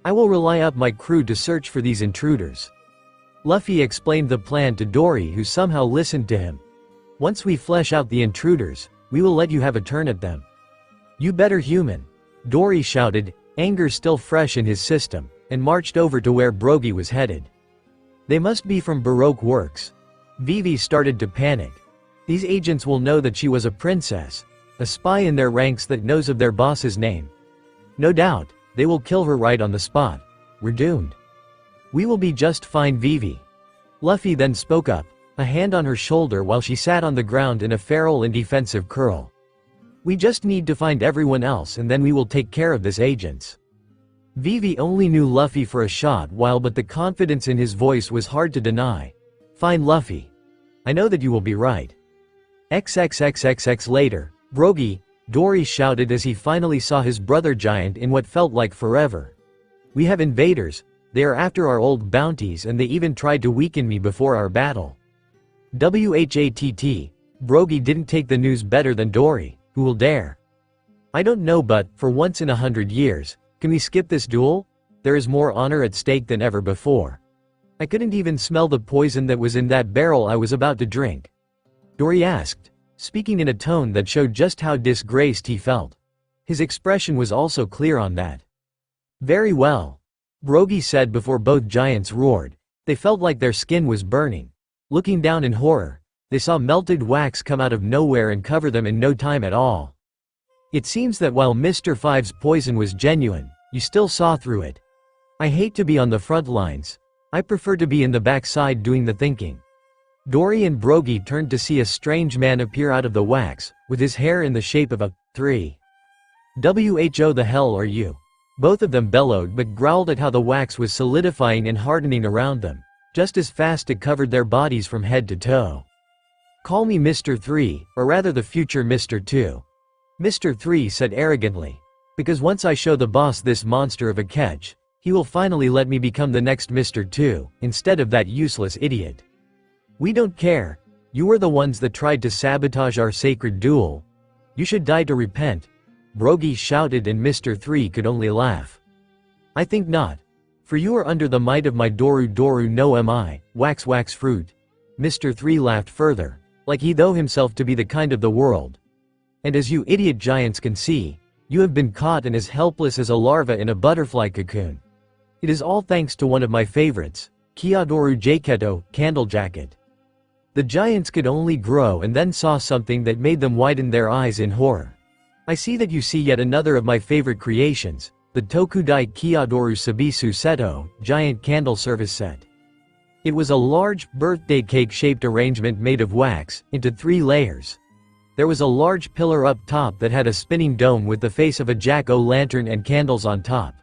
I will rely up my crew to search for these intruders. Luffy explained the plan to Darry, who somehow listened to him. Once we flesh out the intruders, we will let you have a turn at them. You better, human. Darry shouted, anger still fresh in his system, and marched over to where Brogy was headed. They must be from Baroque works. Vivi started to panic. These agents will know that she was a princess, a spy in their ranks that knows of their boss's name. No doubt, they will kill her right on the spot. We're doomed. We will be just fine, Vivi. Luffy then spoke up, a hand on her shoulder while she sat on the ground in a feral and defensive curl. We just need to find everyone else and then we will take care of this agents. Vivi only knew Luffy for a short while, but the confidence in his voice was hard to deny. Fine, Luffy. I know that you will be right. XXXXX later, Brogy, Darry shouted as he finally saw his brother giant in what felt like forever. We have invaders, they are after our old bounties and they even tried to weaken me before our battle. WHATT, Brogy didn't take the news better than Darry, who will dare? I don't know, but, for once in 100 years, can we skip this duel? There is more honor at stake than ever before. I couldn't even smell the poison that was in that barrel I was about to drink. Darry asked, speaking in a tone that showed just how disgraced he felt. His expression was also clear on that. Very well. Brogy said before both giants roared. They felt like their skin was burning. Looking down in horror, they saw melted wax come out of nowhere and cover them in no time at all. It seems that while Mr. Five's poison was genuine, you still saw through it. I hate to be on the front lines. I prefer to be in the backside doing the thinking. Darry and Brogy turned to see a strange man appear out of the wax, with his hair in the shape of a 3. Who the hell are you? Both of them bellowed but growled at how the wax was solidifying and hardening around them. Just as fast it covered their bodies from head to toe. Call me Mr. 3, or rather the future Mr. 2. Mr. 3 said arrogantly. Because once I show the boss this monster of a catch, he will finally let me become the next Mr. 2, instead of that useless idiot. We don't care. You were the ones that tried to sabotage our sacred duel. You should die to repent. Brogy shouted and Mr. 3 could only laugh. I think not. For you are under the might of my Doru no am I, wax fruit. Mr. 3 laughed further, like he though himself to be the kind of the world. And as you idiot giants can see, you have been caught and as helpless as a larva in a butterfly cocoon. It is all thanks to one of my favorites, Kiadoru Jaketo, Candle Jacket. The giants could only grow and then saw something that made them widen their eyes in horror. I see that you see yet another of my favorite creations, the Tokudai Kiadoru Sabisu Seto, giant candle service set. It was a large, birthday cake-shaped arrangement made of wax, into 3 layers. There was a large pillar up top that had a spinning dome with the face of a jack-o'-lantern and candles on top.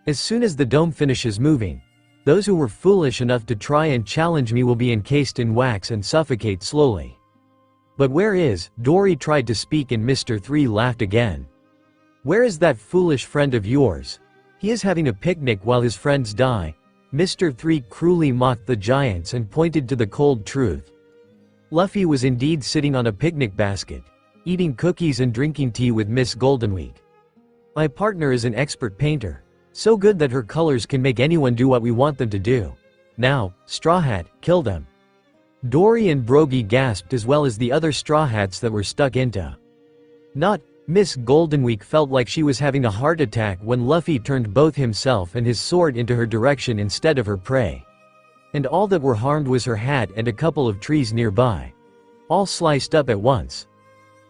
As soon as the dome finishes moving, those who were foolish enough to try and challenge me will be encased in wax and suffocate slowly. But where is, Darry tried to speak and Mr. 3 laughed again. Where is that foolish friend of yours? He is having a picnic while his friends die. Mr. 3 cruelly mocked the giants and pointed to the cold truth. Luffy was indeed sitting on a picnic basket, eating cookies and drinking tea with Miss Goldenweek. My partner is an expert painter, so good that her colors can make anyone do what we want them to do. Now, Straw Hat, kill them. Darry and Brogy gasped as well as the other Straw Hats that were stuck into. Not, Miss Goldenweek felt like she was having a heart attack when Luffy turned both himself and his sword into her direction instead of her prey. And all that were harmed was her hat and a couple of trees nearby. All sliced up at once.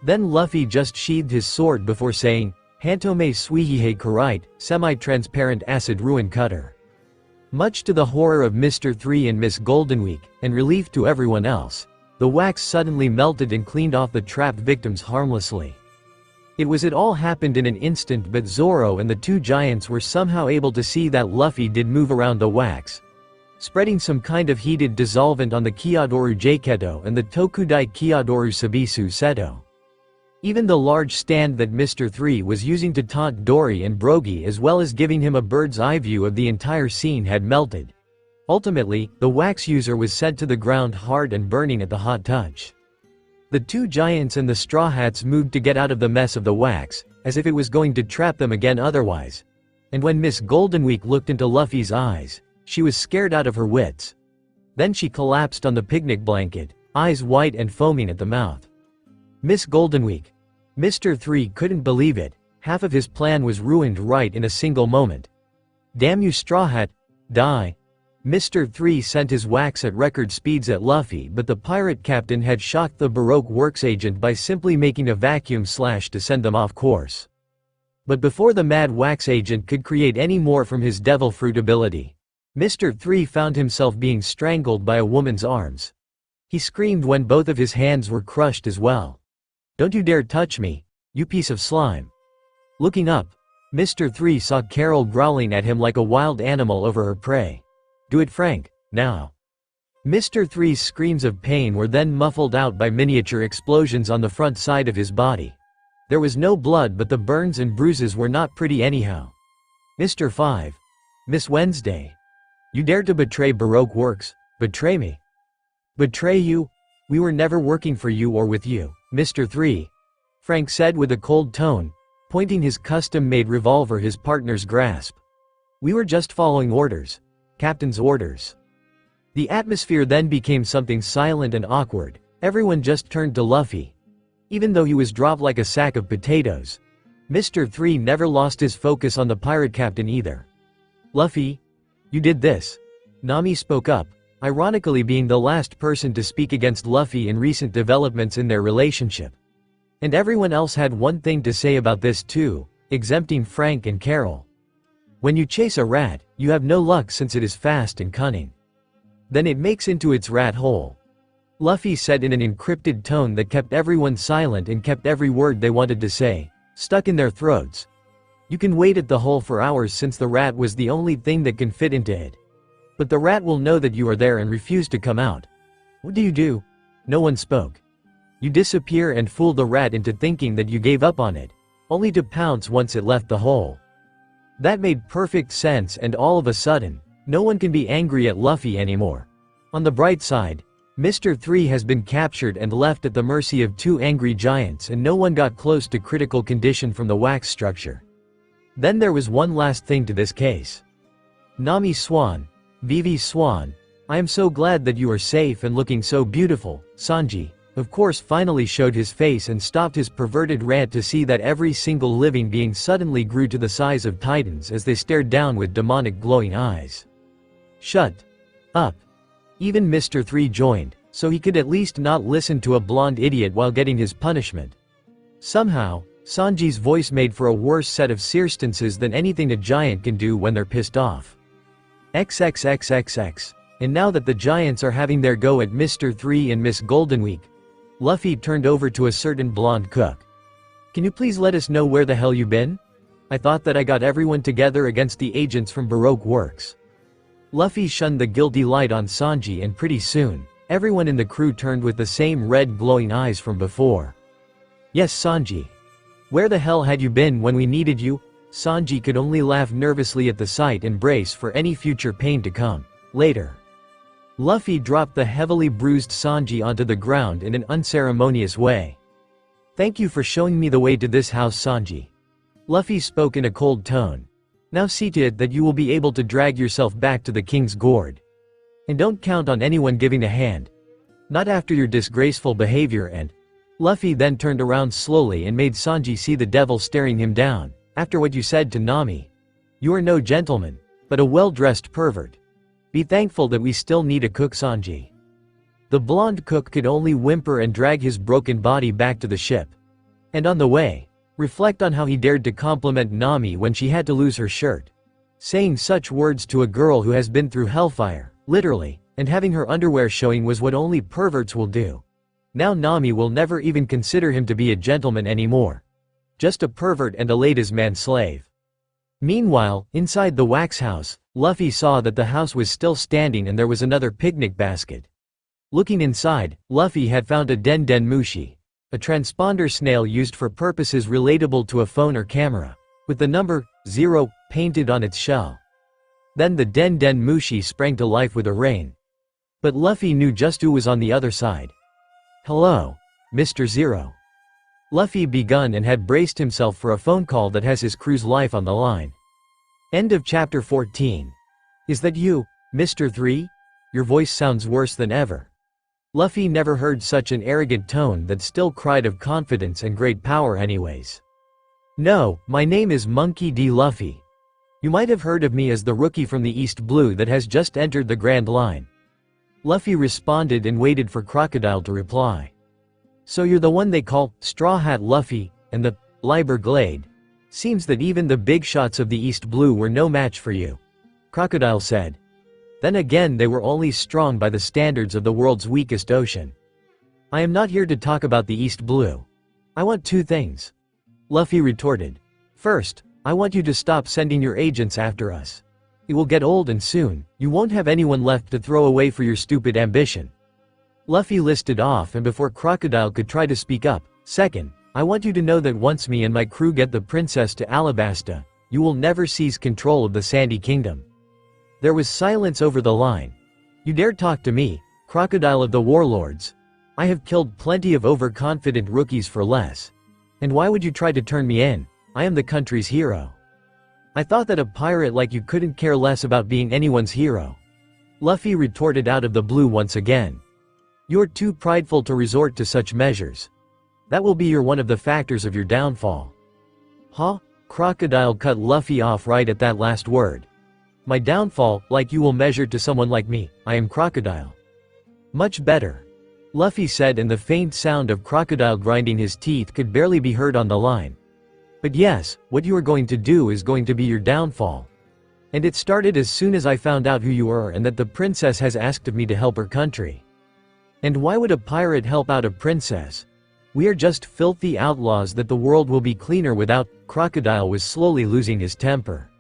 Then Luffy just sheathed his sword before saying, Hantome Suihihei Karite, semi-transparent acid ruin cutter. Much to the horror of Mr. 3 and Miss Goldenweek, and relief to everyone else, the wax suddenly melted and cleaned off the trapped victims harmlessly. It all happened in an instant, but Zoro and the two giants were somehow able to see that Luffy did move around the wax, spreading some kind of heated dissolvent on the Kyodoru Jaketo and the Tokudai Kyodoru Sabisu Seto. Even the large stand that Mr. 3 was using to taunt Darry and Brogy as well as giving him a bird's eye view of the entire scene had melted. Ultimately, the wax user was sent to the ground hard and burning at the hot touch. The two giants and the Straw Hats moved to get out of the mess of the wax, as if it was going to trap them again otherwise. And when Miss Goldenweek looked into Luffy's eyes, she was scared out of her wits. Then she collapsed on the picnic blanket, eyes white and foaming at the mouth. Miss Goldenweek. Mr. 3 couldn't believe it, half of his plan was ruined right in a single moment. Damn you Straw Hat, die. Mr. 3 sent his wax at record speeds at Luffy, but the pirate captain had shocked the Baroque Works agent by simply making a vacuum slash to send them off course. But before the mad wax agent could create any more from his devil fruit ability, Mr. 3 found himself being strangled by a woman's arms. He screamed when both of his hands were crushed as well. Don't you dare touch me, you piece of slime. Looking up, Mr. 3 saw Carol growling at him like a wild animal over her prey. Do it Frank, now. Mr. 3's screams of pain were then muffled out by miniature explosions on the front side of his body. There was no blood, but the burns and bruises were not pretty anyhow. Mr. 5. Miss Wednesday. You dared to betray Baroque Works, betray me. Betray you? We were never working for you or with you, Mr. 3. Frank said with a cold tone, pointing his custom-made revolver his partner's grasp. We were just following orders. Captain's orders. The atmosphere then became something silent and awkward. Everyone just turned to Luffy. Even though he was dropped like a sack of potatoes, Mr. 3 never lost his focus on the pirate captain either. Luffy? You did this. Nami spoke up, ironically being the last person to speak against Luffy in recent developments in their relationship. And everyone else had one thing to say about this too, exempting Frank and Carol. When you chase a rat, you have no luck since it is fast and cunning. Then it makes into its rat hole. Luffy said in an encrypted tone that kept everyone silent and kept every word they wanted to say stuck in their throats. You can wait at the hole for hours since the rat was the only thing that can fit into it. But the rat will know that you are there and refuse to come out. What do? No one spoke. You disappear and fool the rat into thinking that you gave up on it, only to pounce once it left the hole. That made perfect sense, and all of a sudden, no one can be angry at Luffy anymore. On the bright side, Mr. 3 has been captured and left at the mercy of two angry giants, and no one got close to critical condition from the wax structure. Then there was one last thing to this case. Nami Swan, Vivi Swan, I am so glad that you are safe and looking so beautiful. Sanji, of course, finally showed his face and stopped his perverted rant to see that every single living being suddenly grew to the size of titans as they stared down with demonic glowing eyes. Shut up. Even Mr. 3 joined, so he could at least not listen to a blonde idiot while getting his punishment. Somehow, Sanji's voice made for a worse set of circumstances than anything a giant can do when they're pissed off. XXXXX. And now that the giants are having their go at Mr. 3 and Miss Goldenweek, Luffy turned over to a certain blonde cook. Can you please let us know where the hell you been? I thought that I got everyone together against the agents from Baroque Works. Luffy shunned the guilty light on Sanji, and pretty soon, everyone in the crew turned with the same red glowing eyes from before. Yes, Sanji. Where the hell had you been when we needed you? Sanji could only laugh nervously at the sight and brace for any future pain to come later. Luffy dropped the heavily bruised Sanji onto the ground in an unceremonious way. Thank you for showing me the way to this house, Sanji. Luffy spoke in a cold tone. Now see to it that you will be able to drag yourself back to the King's Gourd. And don't count on anyone giving a hand. Not after your disgraceful behavior. And Luffy then turned around slowly and made Sanji see the devil staring him down. After what you said to Nami. You are no gentleman, but a well-dressed pervert. Be thankful that we still need a cook, Sanji. The blonde cook could only whimper and drag his broken body back to the ship. And on the way, reflect on how he dared to compliment Nami when she had to lose her shirt. Saying such words to a girl who has been through hellfire, literally, and having her underwear showing was what only perverts will do. Now Nami will never even consider him to be a gentleman anymore. Just a pervert and a ladies' man slave. Meanwhile, inside the wax house, Luffy saw that the house was still standing and there was another picnic basket. Looking inside, Luffy had found a Den Den Mushi, a transponder snail used for purposes relatable to a phone or camera, with the number 0 painted on its shell. Then the Den Den Mushi sprang to life with a rain. But Luffy knew just who was on the other side. Hello, Mr. Zero. Luffy begun and had braced himself for a phone call that has his crew's life on the line. End of chapter 14. Is that you, Mr. 3? Your voice sounds worse than ever. Luffy never heard such an arrogant tone that still cried of confidence and great power anyways. No, my name is Monkey D. Luffy. You might have heard of me as the rookie from the East Blue that has just entered the Grand Line. Luffy responded and waited for Crocodile to reply. So you're the one they call Straw Hat Luffy, and the Liber Glade. Seems that even the big shots of the East Blue were no match for you. Crocodile said. Then again, they were only strong by the standards of the world's weakest ocean. I am not here to talk about the East Blue. I want two things. Luffy retorted. First, I want you to stop sending your agents after us. It will get old and soon, you won't have anyone left to throw away for your stupid ambition. Luffy listed off, and before Crocodile could try to speak up, second, I want you to know that once me and my crew get the princess to Alabasta, you will never seize control of the Sandy Kingdom. There was silence over the line. You dare talk to me, Crocodile of the Warlords? I have killed plenty of overconfident rookies for less. And why would you try to turn me in? I am the country's hero. I thought that a pirate like you couldn't care less about being anyone's hero. Luffy retorted out of the blue once again. You're too prideful to resort to such measures. That will be one of the factors of your downfall. Huh? Crocodile cut Luffy off right at that last word. My downfall, like you will measure to someone like me, I am Crocodile. Much better. Luffy said, and the faint sound of Crocodile grinding his teeth could barely be heard on the line. But yes, what you are going to do is going to be your downfall. And it started as soon as I found out who you are and that the princess has asked of me to help her country. And why would a pirate help out a princess? We are just filthy outlaws that the world will be cleaner without. Crocodile was slowly losing his temper.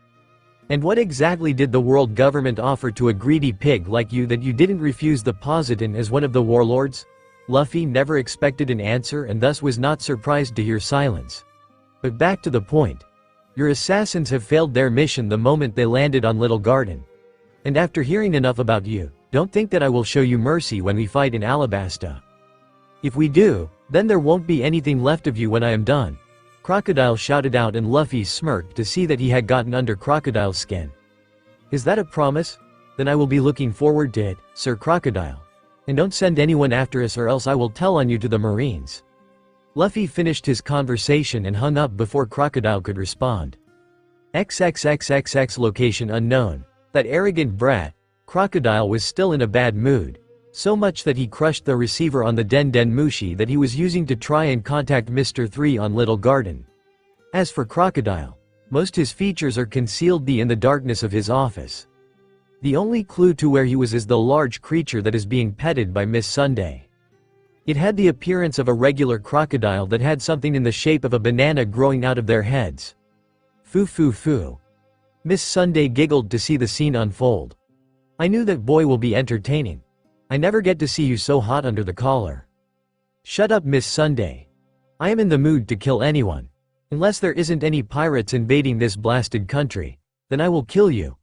And what exactly did the world government offer to a greedy pig like you that you didn't refuse the Positon as one of the warlords? Luffy never expected an answer and thus was not surprised to hear silence. But back to the point. Your assassins have failed their mission the moment they landed on Little Garden. And after hearing enough about you, don't think that I will show you mercy when we fight in Alabasta. If we do, then there won't be anything left of you when I am done. Crocodile shouted out, and Luffy smirked to see that he had gotten under Crocodile's skin. Is that a promise? Then I will be looking forward to it, Sir Crocodile. And don't send anyone after us or else I will tell on you to the Marines. Luffy finished his conversation and hung up before Crocodile could respond. XXXXX location unknown. That arrogant brat. Crocodile was still in a bad mood. So much that he crushed the receiver on the Den Den Mushi that he was using to try and contact Mr. 3 on Little Garden. As for Crocodile, most his features are concealed in the darkness of his office. The only clue to where he was is the large creature that is being petted by Miss Sunday. It had the appearance of a regular crocodile that had something in the shape of a banana growing out of their heads. Foo foo foo. Miss Sunday giggled to see the scene unfold. I knew that boy will be entertaining. I never get to see you so hot under the collar. Shut up, Miss Sunday. I am in the mood to kill anyone. Unless there isn't any pirates invading this blasted country, then I will kill you.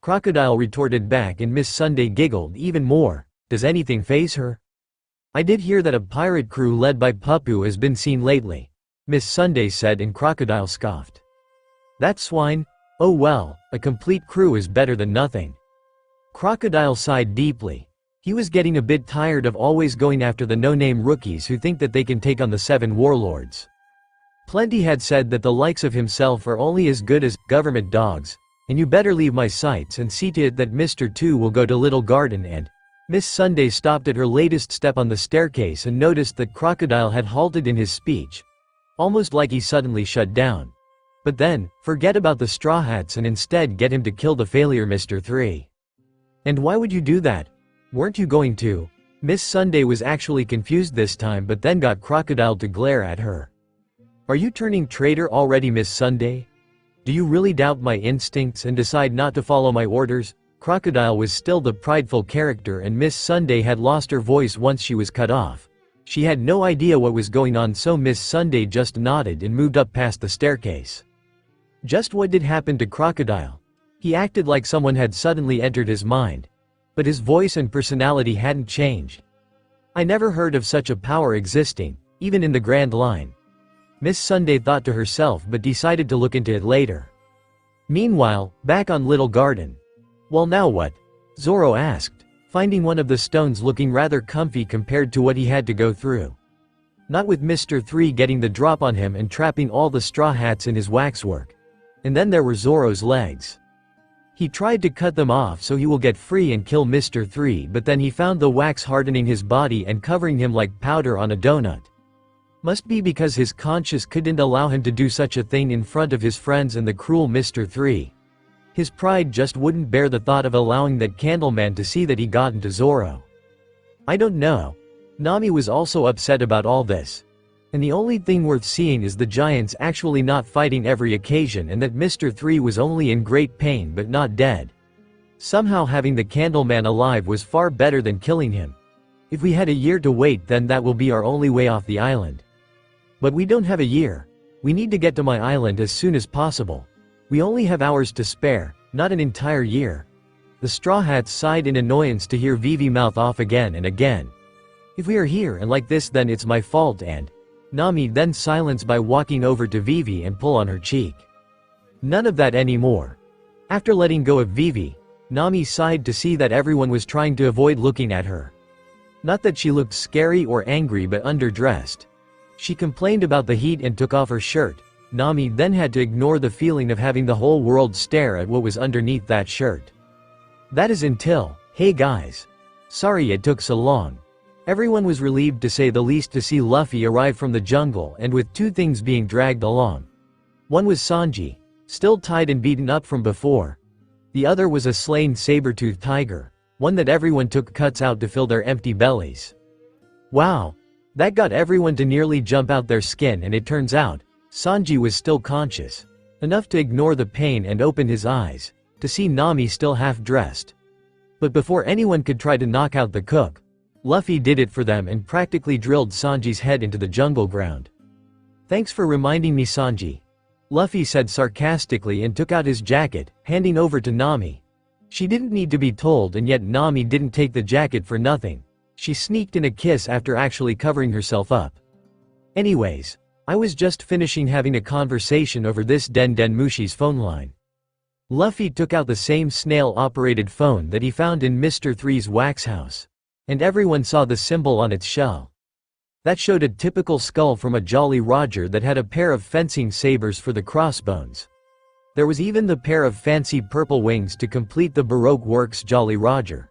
Crocodile retorted back and Miss Sunday giggled even more. Does anything faze her? I did hear that a pirate crew led by Papu has been seen lately, Miss Sunday said, and Crocodile scoffed. That swine? Oh well, a complete crew is better than nothing. Crocodile sighed deeply. He was getting a bit tired of always going after the no-name rookies who think that they can take on the 7 warlords. Plenty had said that the likes of himself are only as good as government dogs, and you better leave my sights and see to it that Mr. 2 will go to Little Garden. And Miss Sunday stopped at her latest step on the staircase and noticed that Crocodile had halted in his speech, almost like he suddenly shut down. But then, forget about the Straw Hats and instead get him to kill the failure Mr. 3. And why would you do that? Weren't you going to? Miss Sunday was actually confused this time, but then got Crocodile to glare at her. Are you turning traitor already, Miss Sunday? Do you really doubt my instincts and decide not to follow my orders? Crocodile was still the prideful character and Miss Sunday had lost her voice once she was cut off. She had no idea what was going on, so Miss Sunday just nodded and moved up past the staircase. Just what did happen to Crocodile? He acted like someone had suddenly entered his mind. But his voice and personality hadn't changed. I never heard of such a power existing, even in the Grand Line. Miss Sunday thought to herself but decided to look into it later. Meanwhile, back on Little Garden. Well, now what? Zoro asked, finding one of the stones looking rather comfy compared to what he had to go through. Not with Mr. 3 getting the drop on him and trapping all the Straw Hats in his waxwork. And then there were Zoro's legs. He tried to cut them off so he will get free and kill Mr. 3, but then he found the wax hardening his body and covering him like powder on a donut. Must be because his conscience couldn't allow him to do such a thing in front of his friends and the cruel Mr. 3. His pride just wouldn't bear the thought of allowing that Candleman to see that he got into Zoro. I don't know. Nami was also upset about all this. And the only thing worth seeing is the giants actually not fighting every occasion and that Mr. 3 was only in great pain but not dead. Somehow having the Candleman alive was far better than killing him. If we had a year to wait, then that will be our only way off the island. But we don't have a year. We need to get to my island as soon as possible. We only have hours to spare, not an entire year. The Straw Hats sighed in annoyance to hear Vivi mouth off again and again. If we are here and like this, then it's my fault. And Nami then silenced by walking over to Vivi and pull on her cheek. None of that anymore. After letting go of Vivi, Nami sighed to see that everyone was trying to avoid looking at her. Not that she looked scary or angry, but underdressed. She complained about the heat and took off her shirt. Nami then had to ignore the feeling of having the whole world stare at what was underneath that shirt. That is until, hey guys. Sorry it took so long. Everyone was relieved to say the least to see Luffy arrive from the jungle and with 2 things being dragged along. One was Sanji, still tied and beaten up from before. The other was a slain saber-toothed tiger, one that everyone took cuts out to fill their empty bellies. Wow. That got everyone to nearly jump out their skin, and it turns out, Sanji was still conscious, enough to ignore the pain and open his eyes, to see Nami still half-dressed. But before anyone could try to knock out the cook, Luffy did it for them and practically drilled Sanji's head into the jungle ground. Thanks for reminding me, Sanji. Luffy said sarcastically and took out his jacket, handing over to Nami. She didn't need to be told, and yet Nami didn't take the jacket for nothing. She sneaked in a kiss after actually covering herself up. Anyways, I was just finishing having a conversation over this Den Mushi's phone line. Luffy took out the same snail-operated phone that he found in Mr. 3's wax house. And everyone saw the symbol on its shell. That showed a typical skull from a Jolly Roger that had a pair of fencing sabers for the crossbones. There was even the pair of fancy purple wings to complete the Baroque works Jolly Roger.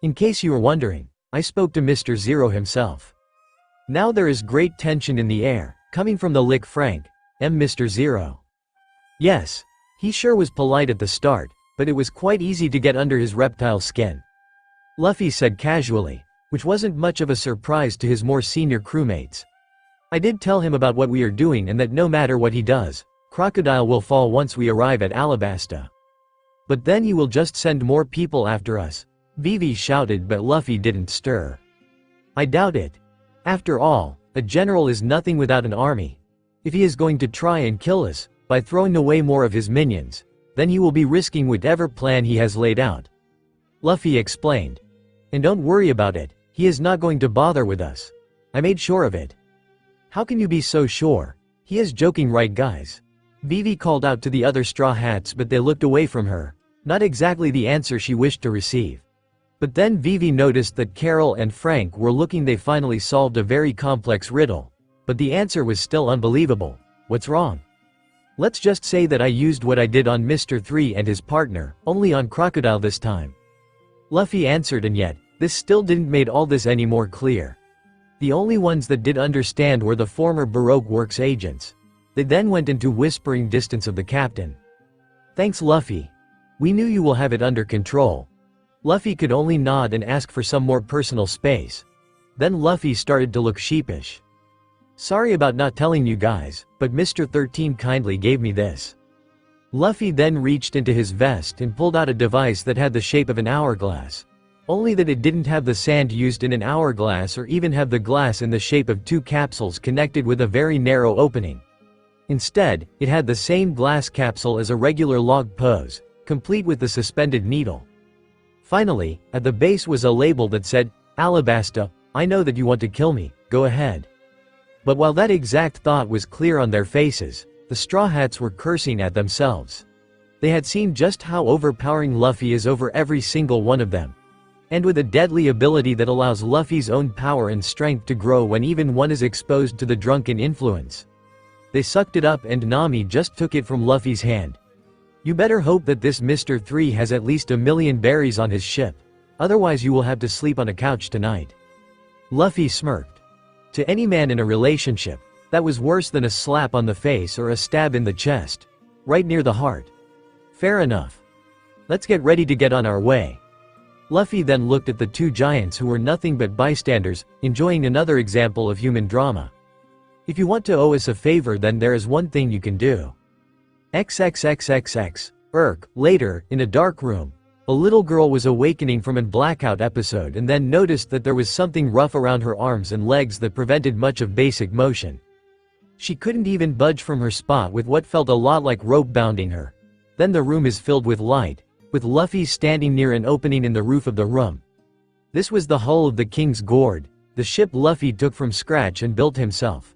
In case you were wondering, I spoke to Mr. Zero himself. Now there is great tension in the air, coming from the Lick Frank, Mr. Zero. Yes, he sure was polite at the start, but it was quite easy to get under his reptile skin. Luffy said casually, which wasn't much of a surprise to his more senior crewmates. I did tell him about what we are doing and that no matter what he does, Crocodile will fall once we arrive at Alabasta. But then you will just send more people after us, Vivi shouted, but Luffy didn't stir. I doubt it. After all, a general is nothing without an army. If he is going to try and kill us, by throwing away more of his minions, then he will be risking whatever plan he has laid out. Luffy explained. And don't worry about it, he is not going to bother with us. I made sure of it. How can you be so sure? He is joking, right guys? Vivi called out to the other Straw Hats, but they looked away from her. Not exactly the answer she wished to receive. But then Vivi noticed that Carol and Frank were looking. They finally solved a very complex riddle. But the answer was still unbelievable. What's wrong? Let's just say that I used what I did on Mr. 3 and his partner, only on Crocodile this time. Luffy answered, and yet, this still didn't make all this any more clear. The only ones that did understand were the former Baroque Works agents. They then went into whispering distance of the captain. Thanks, Luffy. We knew you will have it under control. Luffy could only nod and ask for some more personal space. Then Luffy started to look sheepish. Sorry about not telling you guys, but Mr. 13 kindly gave me this. Luffy then reached into his vest and pulled out a device that had the shape of an hourglass. Only that it didn't have the sand used in an hourglass or even have the glass in the shape of two capsules connected with a very narrow opening. Instead, it had the same glass capsule as a regular log pose, complete with the suspended needle. Finally, at the base was a label that said, Alabasta, I know that you want to kill me, go ahead. But while that exact thought was clear on their faces, the Straw Hats were cursing at themselves. They had seen just how overpowering Luffy is over every single one of them. And with a deadly ability that allows Luffy's own power and strength to grow when even one is exposed to the drunken influence. They sucked it up and Nami just took it from Luffy's hand. You better hope that this Mr. 3 has at least 1,000,000 berries on his ship. Otherwise you will have to sleep on a couch tonight. Luffy smirked. To any man in a relationship, that was worse than a slap on the face or a stab in the chest. Right near the heart. Fair enough. Let's get ready to get on our way. Luffy then looked at the two giants who were nothing but bystanders, enjoying another example of human drama. If you want to owe us a favor, then there is one thing you can do. XXXXX. Later, in a dark room, a little girl was awakening from a blackout episode and then noticed that there was something rough around her arms and legs that prevented much of basic motion. She couldn't even budge from her spot with what felt a lot like rope bounding her. Then the room is filled with light, with Luffy standing near an opening in the roof of the room. This was the hull of the King's Gourd, the ship Luffy took from scratch and built himself.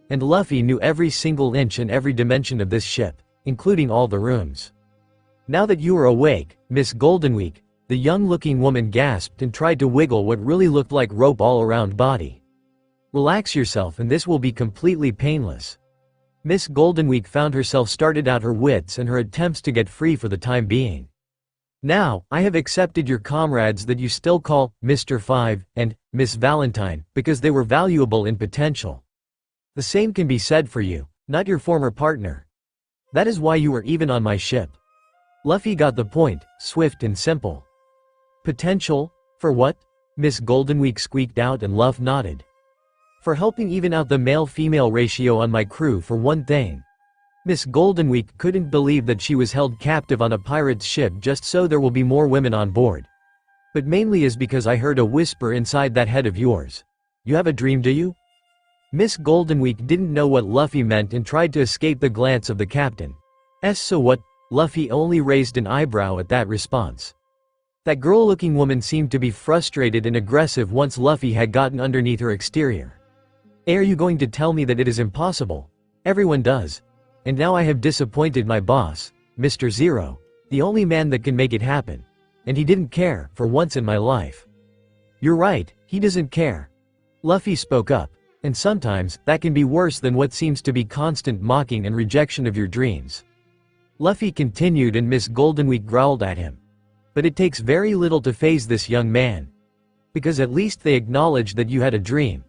And Luffy knew every single inch and every dimension of this ship, including all the rooms. Now that you are awake, Miss Goldenweek, the young-looking woman gasped and tried to wiggle what really looked like rope all around body. Relax yourself and this will be completely painless. Miss Goldenweek found herself started out her wits and her attempts to get free for the time being. Now, I have accepted your comrades that you still call Mr. 5 and Miss Valentine because they were valuable in potential. The same can be said for you, not your former partner. That is why you were even on my ship. Luffy got the point, swift and simple. Potential? For what? Miss Goldenweek squeaked out and Luff nodded. For helping even out the male-female ratio on my crew for one thing. Miss Goldenweek couldn't believe that she was held captive on a pirate's ship just so there will be more women on board. But mainly is because I heard a whisper inside that head of yours. You have a dream, do you? Miss Goldenweek didn't know what Luffy meant and tried to escape the glance of the captain. So what? Luffy only raised an eyebrow at that response. That girl-looking woman seemed to be frustrated and aggressive once Luffy had gotten underneath her exterior. Are you going to tell me that it is impossible? Everyone does. And now I have disappointed my boss, Mr. Zero, the only man that can make it happen. And he didn't care, for once in my life. You're right, he doesn't care. Luffy spoke up. And sometimes, that can be worse than what seems to be constant mocking and rejection of your dreams. Luffy continued and Miss Goldenweek growled at him. But it takes very little to faze this young man. Because at least they acknowledged that you had a dream.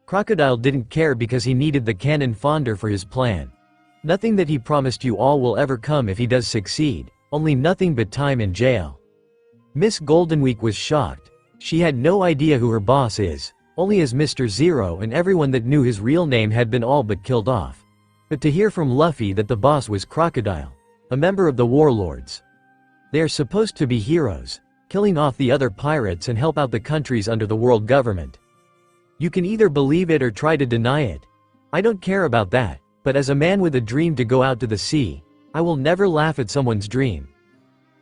Crocodile didn't care because he needed the cannon fonder for his plan. Nothing that he promised you all will ever come if he does succeed, only nothing but time in jail. Miss Goldenweek was shocked. She had no idea who her boss is, only as Mr. Zero, and everyone that knew his real name had been all but killed off. But to hear from Luffy that the boss was Crocodile, a member of the warlords. They are supposed to be heroes, killing off the other pirates and help out the countries under the world government. You can either believe it or try to deny it. I don't care about that, but as a man with a dream to go out to the sea, I will never laugh at someone's dream.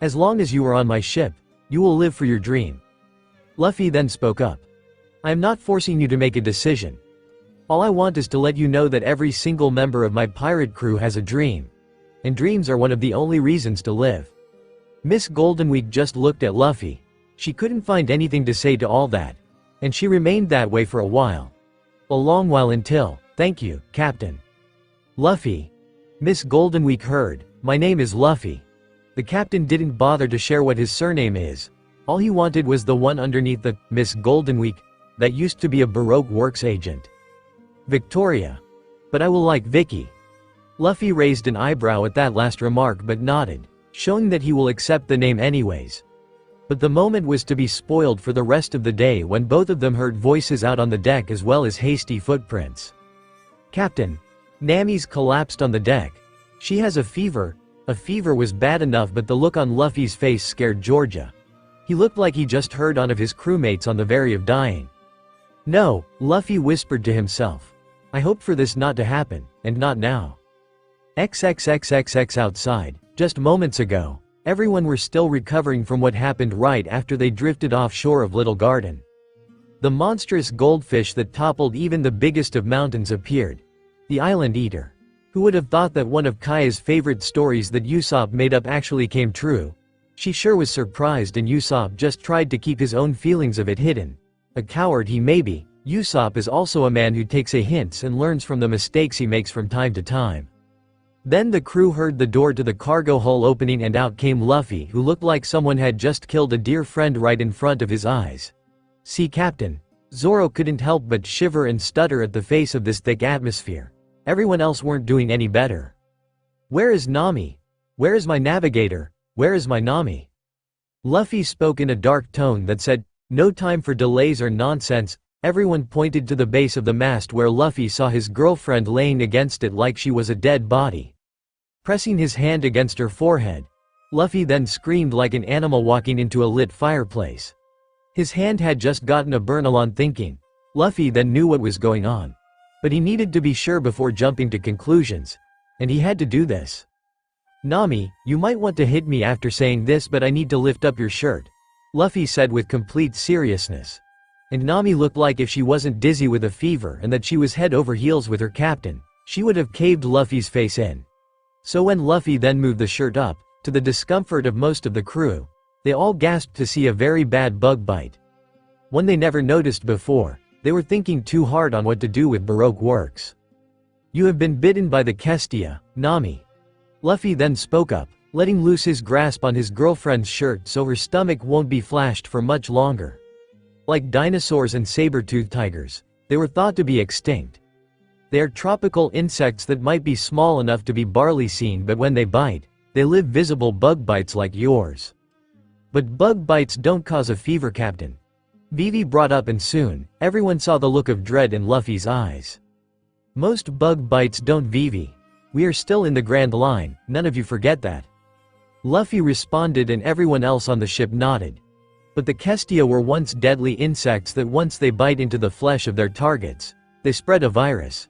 As long as you are on my ship, you will live for your dream. Luffy then spoke up. I am not forcing you to make a decision. All I want is to let you know that every single member of my pirate crew has a dream. And dreams are one of the only reasons to live. Miss Goldenweek just looked at Luffy. She couldn't find anything to say to all that. And she remained that way for a while. A long while until, thank you, Captain. Luffy. Miss Goldenweek heard, my name is Luffy. The captain didn't bother to share what his surname is. All he wanted was the one underneath the, Miss Goldenweek, that used to be a Baroque Works agent. Victoria. But I will like Vicky. Luffy raised an eyebrow at that last remark but nodded, showing that he will accept the name anyways. But the moment was to be spoiled for the rest of the day when both of them heard voices out on the deck as well as hasty footprints. Captain. Nami's collapsed on the deck. She has a fever. A fever was bad enough, but the look on Luffy's face scared Georgia. He looked like he just heard one of his crewmates on the verge of dying. No, Luffy whispered to himself. I hoped for this not to happen, and not now. XXXXX outside, just moments ago, everyone were still recovering from what happened right after they drifted offshore of Little Garden. The monstrous goldfish that toppled even the biggest of mountains appeared. The Island Eater. Who would have thought that one of Kaya's favorite stories that Usopp made up actually came true? She sure was surprised, and Usopp just tried to keep his own feelings of it hidden. A coward he may be, Usopp is also a man who takes a hints and learns from the mistakes he makes from time to time. Then the crew heard the door to the cargo hull opening and out came Luffy, who looked like someone had just killed a dear friend right in front of his eyes. See, Captain. Zoro couldn't help but shiver and stutter at the face of this thick atmosphere. Everyone else weren't doing any better. Where is Nami? Where is my navigator? Where is my Nami? Luffy spoke in a dark tone that said, no time for delays or nonsense. Everyone pointed to the base of the mast where Luffy saw his girlfriend laying against it like she was a dead body. Pressing his hand against her forehead, Luffy then screamed like an animal walking into a lit fireplace. His hand had just gotten a burn on thinking. Luffy then knew what was going on. But he needed to be sure before jumping to conclusions. And he had to do this. Nami, you might want to hit me after saying this, but I need to lift up your shirt. Luffy said with complete seriousness. And Nami looked like if she wasn't dizzy with a fever and that she was head over heels with her captain, she would have caved Luffy's face in. So when Luffy then moved the shirt up, to the discomfort of most of the crew, they all gasped to see a very bad bug bite. One they never noticed before. They were thinking too hard on what to do with Baroque Works. You have been bitten by the Kestia, Nami. Luffy then spoke up, letting loose his grasp on his girlfriend's shirt so her stomach won't be flashed for much longer. Like dinosaurs and saber-toothed tigers, they were thought to be extinct. They are tropical insects that might be small enough to be barely seen, but when they bite, they live visible bug bites like yours. But bug bites don't cause a fever, Captain. Vivi brought up, and soon, everyone saw the look of dread in Luffy's eyes. Most bug bites don't, Vivi. We are still in the Grand Line, none of you forget that. Luffy responded and everyone else on the ship nodded. But the Kestia were once deadly insects that once they bite into the flesh of their targets, they spread a virus.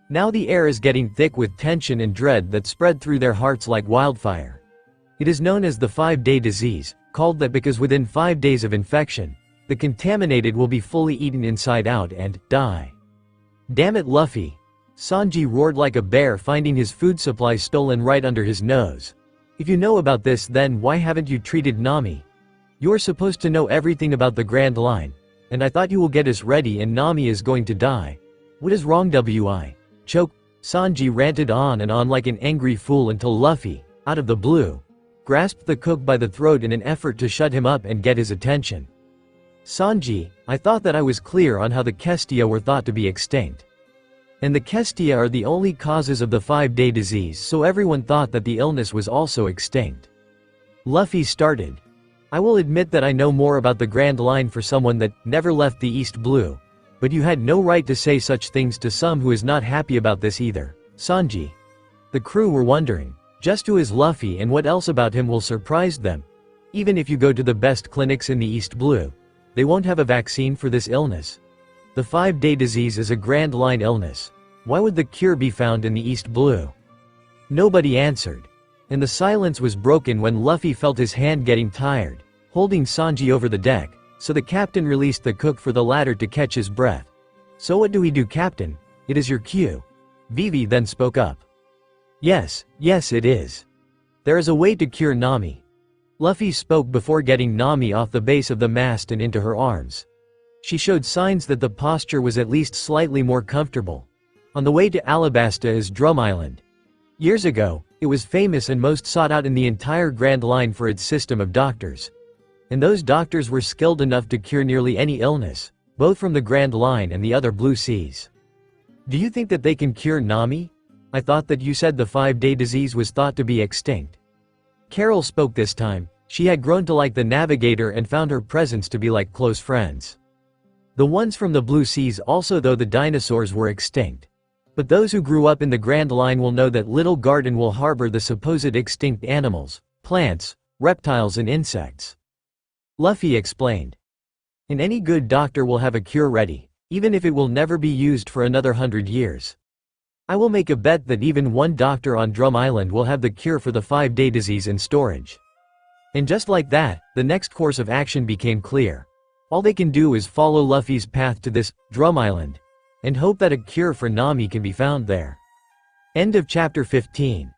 Now the air is getting thick with tension and dread that spread through their hearts like wildfire. It is known as the 5-day disease, called that because within 5 days of infection, the contaminated will be fully eaten inside out and die. Damn it, Luffy. Sanji roared like a bear, finding his food supply stolen right under his nose. If you know about this, then why haven't you treated Nami? You're supposed to know everything about the Grand Line, and I thought you will get us ready and Nami is going to die. What is wrong, Wi? Choke. Sanji ranted on and on like an angry fool until Luffy, out of the blue, grasped the cook by the throat in an effort to shut him up and get his attention. Sanji, I thought that I was clear on how the Kestia were thought to be extinct. And the Kestia are the only causes of the 5-day disease, so everyone thought that the illness was also extinct. Luffy started. I will admit that I know more about the Grand Line for someone that never left the East Blue. But you had no right to say such things to some who is not happy about this either, Sanji. The crew were wondering, just who is Luffy and what else about him will surprise them. Even if you go to the best clinics in the East Blue, they won't have a vaccine for this illness. The 5-day disease is a Grand Line illness. Why would the cure be found in the East Blue? Nobody answered. And the silence was broken when Luffy felt his hand getting tired, holding Sanji over the deck, so the captain released the cook for the latter to catch his breath. So what do we do, Captain? It is your cue. Vivi then spoke up. Yes, it is. There is a way to cure Nami. Luffy spoke before getting Nami off the base of the mast and into her arms. She showed signs that the posture was at least slightly more comfortable. On the way to Alabasta is Drum Island. Years ago, it was famous and most sought out in the entire Grand Line for its system of doctors. And those doctors were skilled enough to cure nearly any illness, both from the Grand Line and the other Blue Seas. Do you think that they can cure Nami? I thought that you said the 5-day disease was thought to be extinct. Carol spoke this time. She had grown to like the navigator and found her presence to be like close friends. The ones from the Blue Seas also, though the dinosaurs were extinct. But those who grew up in the Grand Line will know that Little Garden will harbor the supposed extinct animals, plants, reptiles and insects. Luffy explained. And any good doctor will have a cure ready, even if it will never be used for another 100 years. I will make a bet that even one doctor on Drum Island will have the cure for the 5-day disease in storage. And just like that, the next course of action became clear. All they can do is follow Luffy's path to this Drum Island, and hope that a cure for Nami can be found there. End of chapter 15.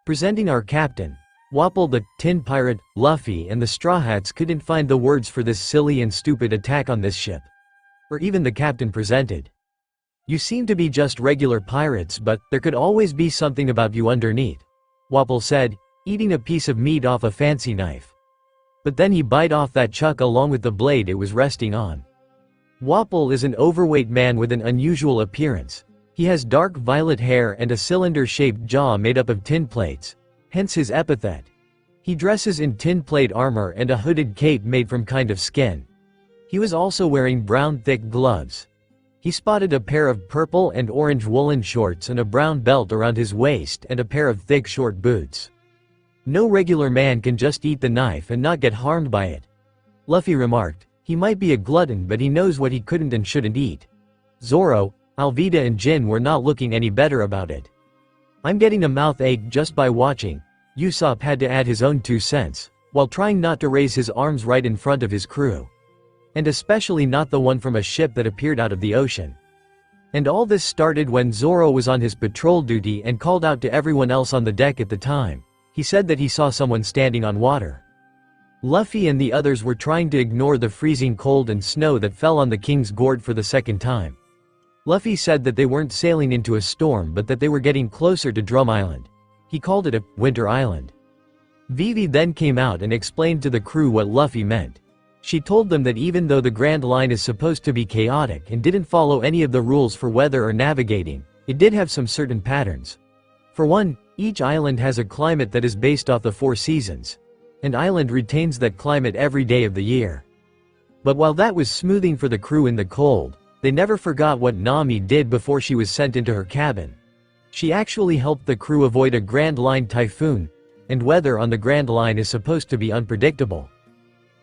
Presenting our captain. Wapol the Tin Pirate, Luffy and the Straw Hats couldn't find the words for this silly and stupid attack on this ship. Or even the captain presented. You seem to be just regular pirates, but there could always be something about you underneath, Wapol said, eating a piece of meat off a fancy knife. But then he bite off that chuck along with the blade it was resting on. Wapol is an overweight man with an unusual appearance. He has dark violet hair and a cylinder-shaped jaw made up of tin plates, hence his epithet. He dresses in tin plate armor and a hooded cape made from kind of skin. He was also wearing brown thick gloves. He spotted a pair of purple and orange woolen shorts and a brown belt around his waist and a pair of thick short boots. No regular man can just eat the knife and not get harmed by it. Luffy remarked, he might be a glutton but he knows what he couldn't and shouldn't eat. Zoro, Alvida and Jin were not looking any better about it. I'm getting a mouth ache just by watching. Usopp had to add his own 2 cents, while trying not to raise his arms right in front of his crew. And especially not the one from a ship that appeared out of the ocean. And all this started when Zoro was on his patrol duty and called out to everyone else on the deck at the time. He said that he saw someone standing on water. Luffy and the others were trying to ignore the freezing cold and snow that fell on the King's Gourd for the second time. Luffy said that they weren't sailing into a storm but that they were getting closer to Drum Island. He called it a Winter Island. Vivi then came out and explained to the crew what Luffy meant. She told them that even though the Grand Line is supposed to be chaotic and didn't follow any of the rules for weather or navigating, it did have some certain patterns. For one, each island has a climate that is based off the 4 seasons. An island retains that climate every day of the year. But while that was smoothing for the crew in the cold, they never forgot what Nami did before she was sent into her cabin. She actually helped the crew avoid a Grand Line typhoon, and weather on the Grand Line is supposed to be unpredictable.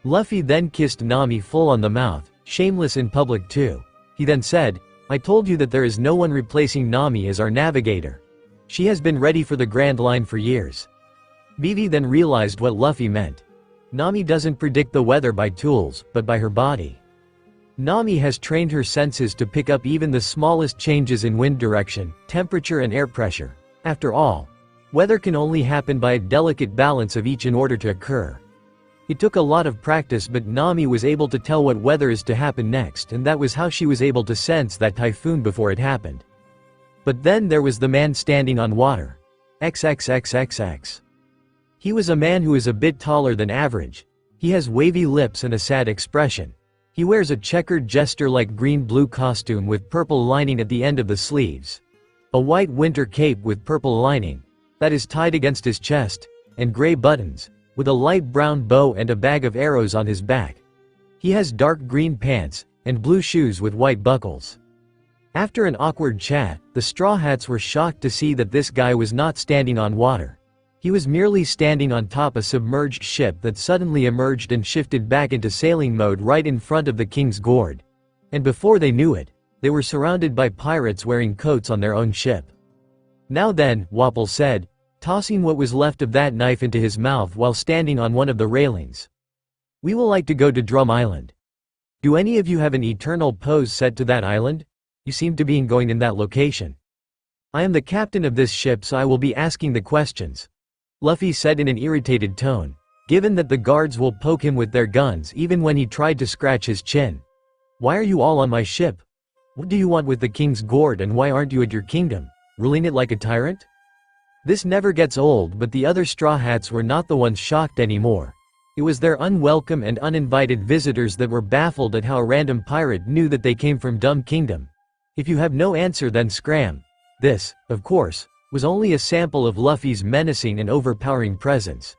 Luffy then kissed Nami full on the mouth, shameless in public too. He then said, I told you that there is no one replacing Nami as our navigator. She has been ready for the Grand Line for years. Vivi then realized what Luffy meant. Nami doesn't predict the weather by tools, but by her body. Nami has trained her senses to pick up even the smallest changes in wind direction, temperature and air pressure. After all, weather can only happen by a delicate balance of each in order to occur. It took a lot of practice, but Nami was able to tell what weather is to happen next, and that was how she was able to sense that typhoon before it happened. But then there was the man standing on water. XXXXX. He was a man who is a bit taller than average. He has wavy lips and a sad expression. He wears a checkered jester-like green-blue costume with purple lining at the end of the sleeves. A white winter cape with purple lining that is tied against his chest, and gray buttons, with a light brown bow and a bag of arrows on his back. He has dark green pants, and blue shoes with white buckles. After an awkward chat, the Straw Hats were shocked to see that this guy was not standing on water. He was merely standing on top a submerged ship that suddenly emerged and shifted back into sailing mode right in front of the king's gourd. And before they knew it, they were surrounded by pirates wearing coats on their own ship. "Now then," Wapol said, tossing what was left of that knife into his mouth while standing on one of the railings. "We will like to go to Drum Island. Do any of you have an eternal pose set to that island? You seem to be going in that location." "I am the captain of this ship, so I will be asking the questions," Luffy said in an irritated tone, given that the guards will poke him with their guns even when he tried to scratch his chin. "Why are you all on my ship? What do you want with the king's gourd, and why aren't you at your kingdom, ruling it like a tyrant?" This never gets old, but the other Straw Hats were not the ones shocked anymore. It was their unwelcome and uninvited visitors that were baffled at how a random pirate knew that they came from Dumb Kingdom. If you have no answer, then scram. This, of course, was only a sample of Luffy's menacing and overpowering presence.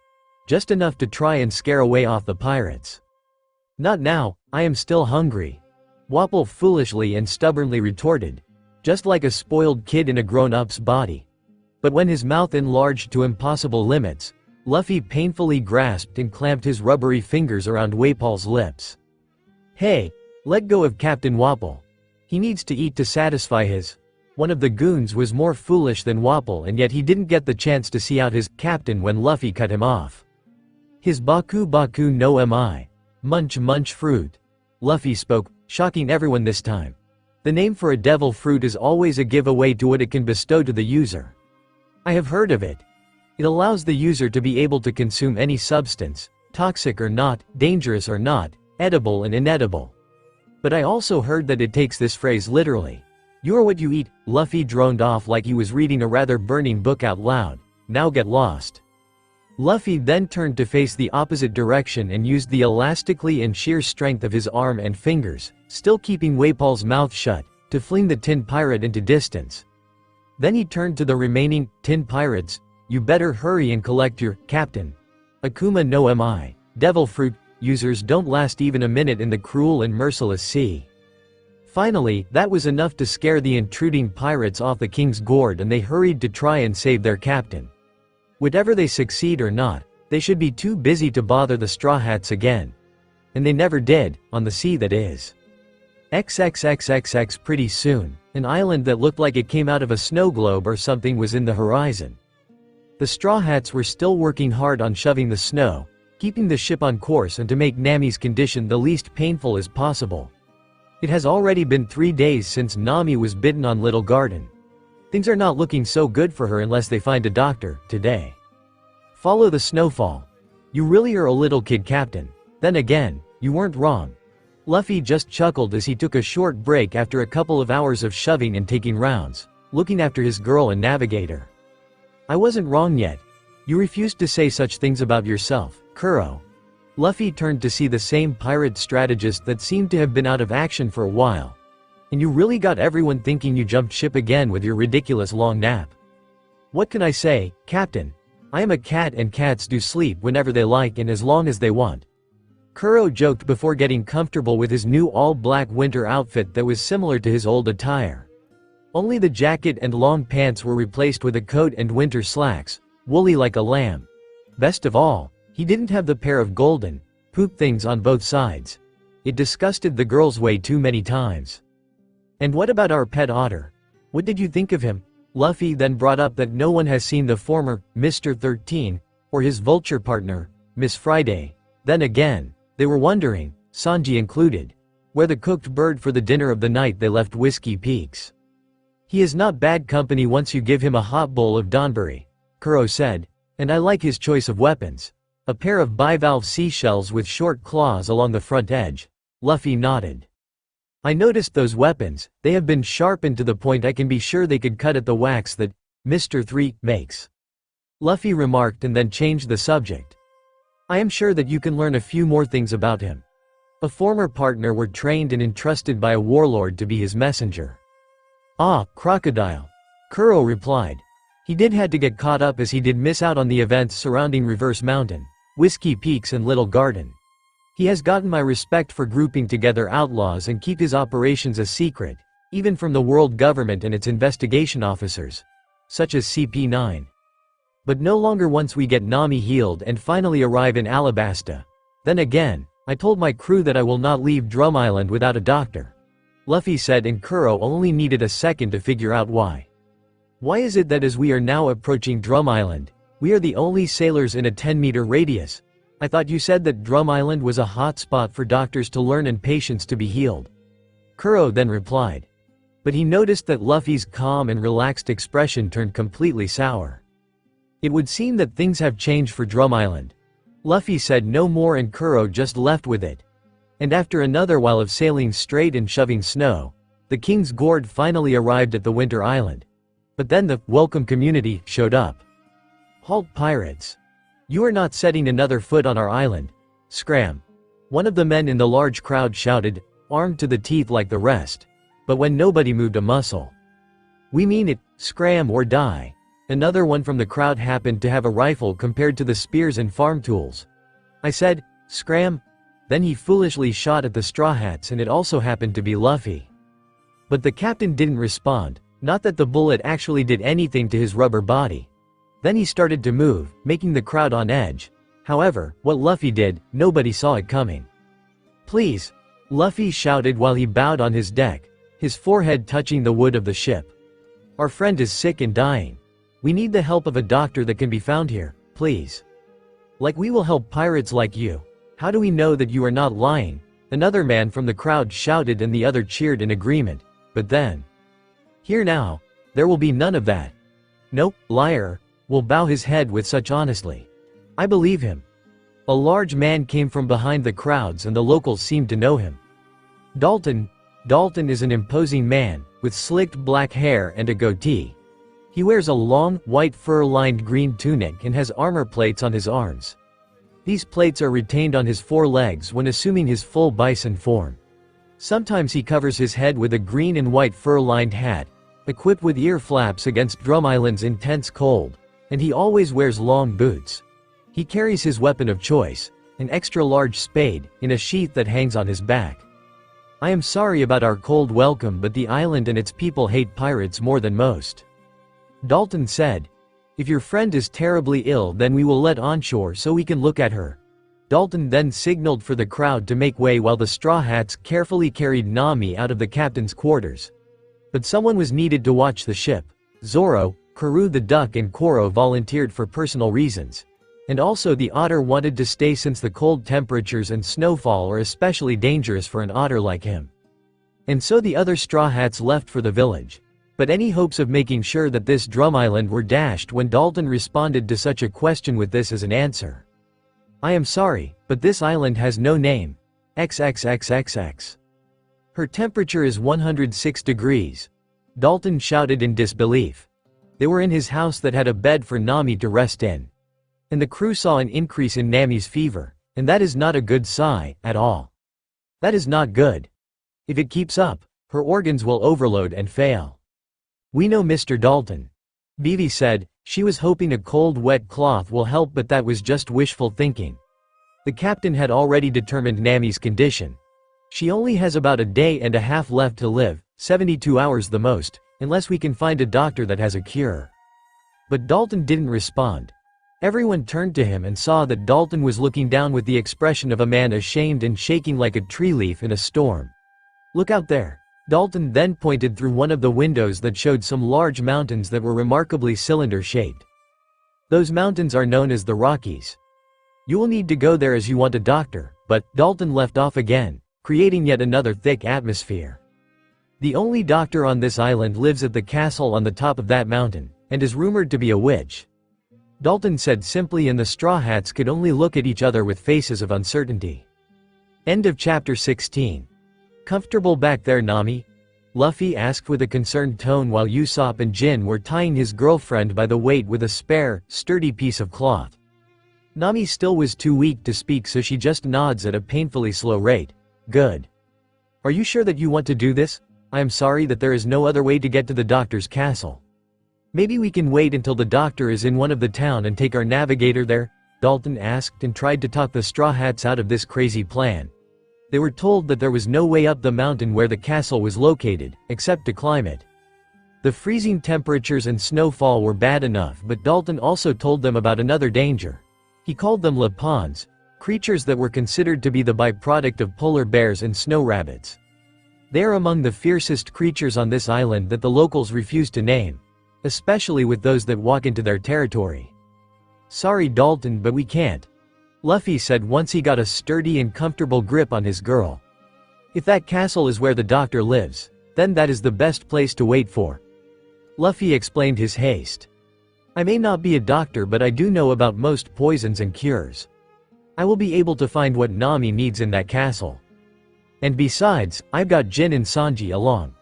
Just enough to try and scare away off the pirates. "Not now, I am still hungry," Wapol foolishly and stubbornly retorted, just like a spoiled kid in a grown-up's body. But when his mouth enlarged to impossible limits, Luffy painfully grasped and clamped his rubbery fingers around Wapol's lips. "Hey, let go of Captain Wapol. He needs to eat to satisfy his—" One of the goons was more foolish than Wapol, and yet he didn't get the chance to see out his captain when Luffy cut him off. "His Baku Baku no Mi. Munch munch fruit," Luffy spoke, shocking everyone this time. The name for a devil fruit is always a giveaway to what it can bestow to the user. "I have heard of it. It allows the user to be able to consume any substance, toxic or not, dangerous or not, edible and inedible. But I also heard that it takes this phrase literally. You are what you eat." Luffy droned off like he was reading a rather burning book out loud. "Now get lost." Luffy then turned to face the opposite direction and used the elastically and sheer strength of his arm and fingers, still keeping Wapol's mouth shut, to fling the tin pirate into distance. Then he turned to the remaining tin pirates. "You better hurry and collect your captain. Akuma no Mi. Devil fruit users don't last even a minute in the cruel and merciless sea." Finally, that was enough to scare the intruding pirates off the king's gourd, and they hurried to try and save their captain. Whatever they succeed or not, they should be too busy to bother the Straw Hats again. And they never did, on the sea that is. XXXXX. Pretty soon, an island that looked like it came out of a snow globe or something was in the horizon. The Straw Hats were still working hard on shoving the snow, keeping the ship on course and to make Nami's condition the least painful as possible. It has already been 3 days since Nami was bitten on Little Garden. Things are not looking so good for her unless they find a doctor today. Follow the snowfall. You really are a little kid, Captain. Then again, you weren't wrong. Luffy just chuckled as he took a short break after a couple of hours of shoving and taking rounds, looking after his girl and navigator. "I wasn't wrong yet. You refused to say such things about yourself, Kuro." Luffy turned to see the same pirate strategist that seemed to have been out of action for a while. "And you really got everyone thinking you jumped ship again with your ridiculous long nap." "What can I say, Captain? I am a cat and cats do sleep whenever they like and as long as they want." Kuro joked before getting comfortable with his new all-black winter outfit that was similar to his old attire. Only the jacket and long pants were replaced with a coat and winter slacks, woolly like a lamb. Best of all, he didn't have the pair of golden poop things on both sides. It disgusted the girls way too many times. "And what about our pet otter? What did you think of him?" Luffy then brought up that no one has seen the former Mr. 13, or his vulture partner, Miss Friday. Then again, they were wondering, Sanji included, where the cooked bird for the dinner of the night they left Whiskey Peaks. "He is not bad company once you give him a hot bowl of Donburi," Kuro said, "and I like his choice of weapons. A pair of bivalve seashells with short claws along the front edge." Luffy nodded. "I noticed those weapons. They have been sharpened to the point I can be sure they could cut at the wax that Mr. 3 makes," Luffy remarked, and then changed the subject. "I am sure that you can learn a few more things about him. A former partner were trained and entrusted by a warlord to be his messenger." "Ah, crocodile," Kuro replied. He had to get caught up as he did miss out on the events surrounding Reverse Mountain, Whiskey Peaks and Little Garden. He has gotten my respect for grouping together outlaws and keep his operations a secret, even from the world government and its investigation officers, such as CP9. But no longer once we get Nami healed and finally arrive in Alabasta. Then again, I told my crew that I will not leave Drum Island without a doctor. Luffy said, and Kuro only needed a second to figure out why. Why is it that as we are now approaching Drum Island, we are the only sailors in a 10-meter radius? I thought you said that Drum Island was a hot spot for doctors to learn and patients to be healed. Kuro then replied. But he noticed that Luffy's calm and relaxed expression turned completely sour. It would seem that things have changed for Drum Island. Luffy said no more and Kuro just left with it. And after another while of sailing straight and shoving snow, the King's Gourd finally arrived at the Winter Island. But then the welcome community showed up. Halt, pirates! You are not setting another foot on our island. Scram! One of the men in the large crowd shouted, armed to the teeth like the rest. But when nobody moved a muscle. We mean it, scram or die. Another one from the crowd happened to have a rifle compared to the spears and farm tools. I said, scram. Then he foolishly shot at the Straw Hats and it also happened to be Luffy. But the captain didn't respond, not that the bullet actually did anything to his rubber body. Then he started to move, making the crowd on edge. However, what Luffy did, nobody saw it coming. Please! Luffy shouted while he bowed on his deck, his forehead touching the wood of the ship. Our friend is sick and dying. We need the help of a doctor that can be found here, please. Like we will help pirates like you. How do we know that you are not lying? Another man from the crowd shouted and the other cheered in agreement. But then. Here now, there will be none of that. Nope, liar, will bow his head with such honesty. I believe him. A large man came from behind the crowds and the locals seemed to know him. Dalton is an imposing man, with slicked black hair and a goatee. He wears a long, white fur-lined green tunic and has armor plates on his arms. These plates are retained on his forelegs when assuming his full bison form. Sometimes he covers his head with a green and white fur-lined hat, equipped with ear flaps against Drum Island's intense cold, and he always wears long boots. He carries his weapon of choice, an extra-large spade, in a sheath that hangs on his back. I am sorry about our cold welcome, but the island and its people hate pirates more than most. Dalton said, if your friend is terribly ill then we will let onshore so we can look at her. Dalton then signaled for the crowd to make way while the Straw Hats carefully carried Nami out of the captain's quarters. But someone was needed to watch the ship. Zoro, Karoo the Duck and Koro volunteered for personal reasons. And also the otter wanted to stay since the cold temperatures and snowfall are especially dangerous for an otter like him. And so the other Straw Hats left for the village. But any hopes of making sure that this Drum Island were dashed when Dalton responded to such a question with this as an answer. I am sorry, but this island has no name. XXXXX. Her temperature is 106 degrees. Dalton shouted in disbelief. They were in his house that had a bed for Nami to rest in. And the crew saw an increase in Nami's fever, and that is not a good sign, at all. That is not good. If it keeps up, her organs will overload and fail. We know Mr. Dalton. Vivi said, she was hoping a cold wet cloth will help but that was just wishful thinking. The captain had already determined Nami's condition. She only has about a day and a half left to live, 72 hours the most, unless we can find a doctor that has a cure. But Dalton didn't respond. Everyone turned to him and saw that Dalton was looking down with the expression of a man ashamed and shaking like a tree leaf in a storm. Look out there. Dalton then pointed through one of the windows that showed some large mountains that were remarkably cylinder-shaped. Those mountains are known as the Rockies. You will need to go there as you want a doctor, but Dalton left off again, creating yet another thick atmosphere. The only doctor on this island lives at the castle on the top of that mountain, and is rumored to be a witch. Dalton said simply, and the Straw Hats could only look at each other with faces of uncertainty. End of chapter 16. Comfortable back there, Nami? Luffy asked with a concerned tone while Usopp and Jin were tying his girlfriend by the waist with a spare, sturdy piece of cloth. Nami still was too weak to speak, so she just nods at a painfully slow rate. Good. Are you sure that you want to do this? I am sorry that there is no other way to get to the doctor's castle. Maybe we can wait until the doctor is in one of the town and take our navigator there? Dalton asked and tried to talk the Straw Hats out of this crazy plan. They were told that there was no way up the mountain where the castle was located, except to climb it. The freezing temperatures and snowfall were bad enough, but Dalton also told them about another danger. He called them lapons, creatures that were considered to be the byproduct of polar bears and snow rabbits. They are among the fiercest creatures on this island that the locals refuse to name, especially with those that walk into their territory. "Sorry Dalton, but we can't," Luffy said once he got a sturdy and comfortable grip on his girl. "If that castle is where the doctor lives, then that is the best place to wait for." Luffy explained his haste. "I may not be a doctor, but I do know about most poisons and cures. I will be able to find what Nami needs in that castle. And besides, I've got Jin and Sanji along."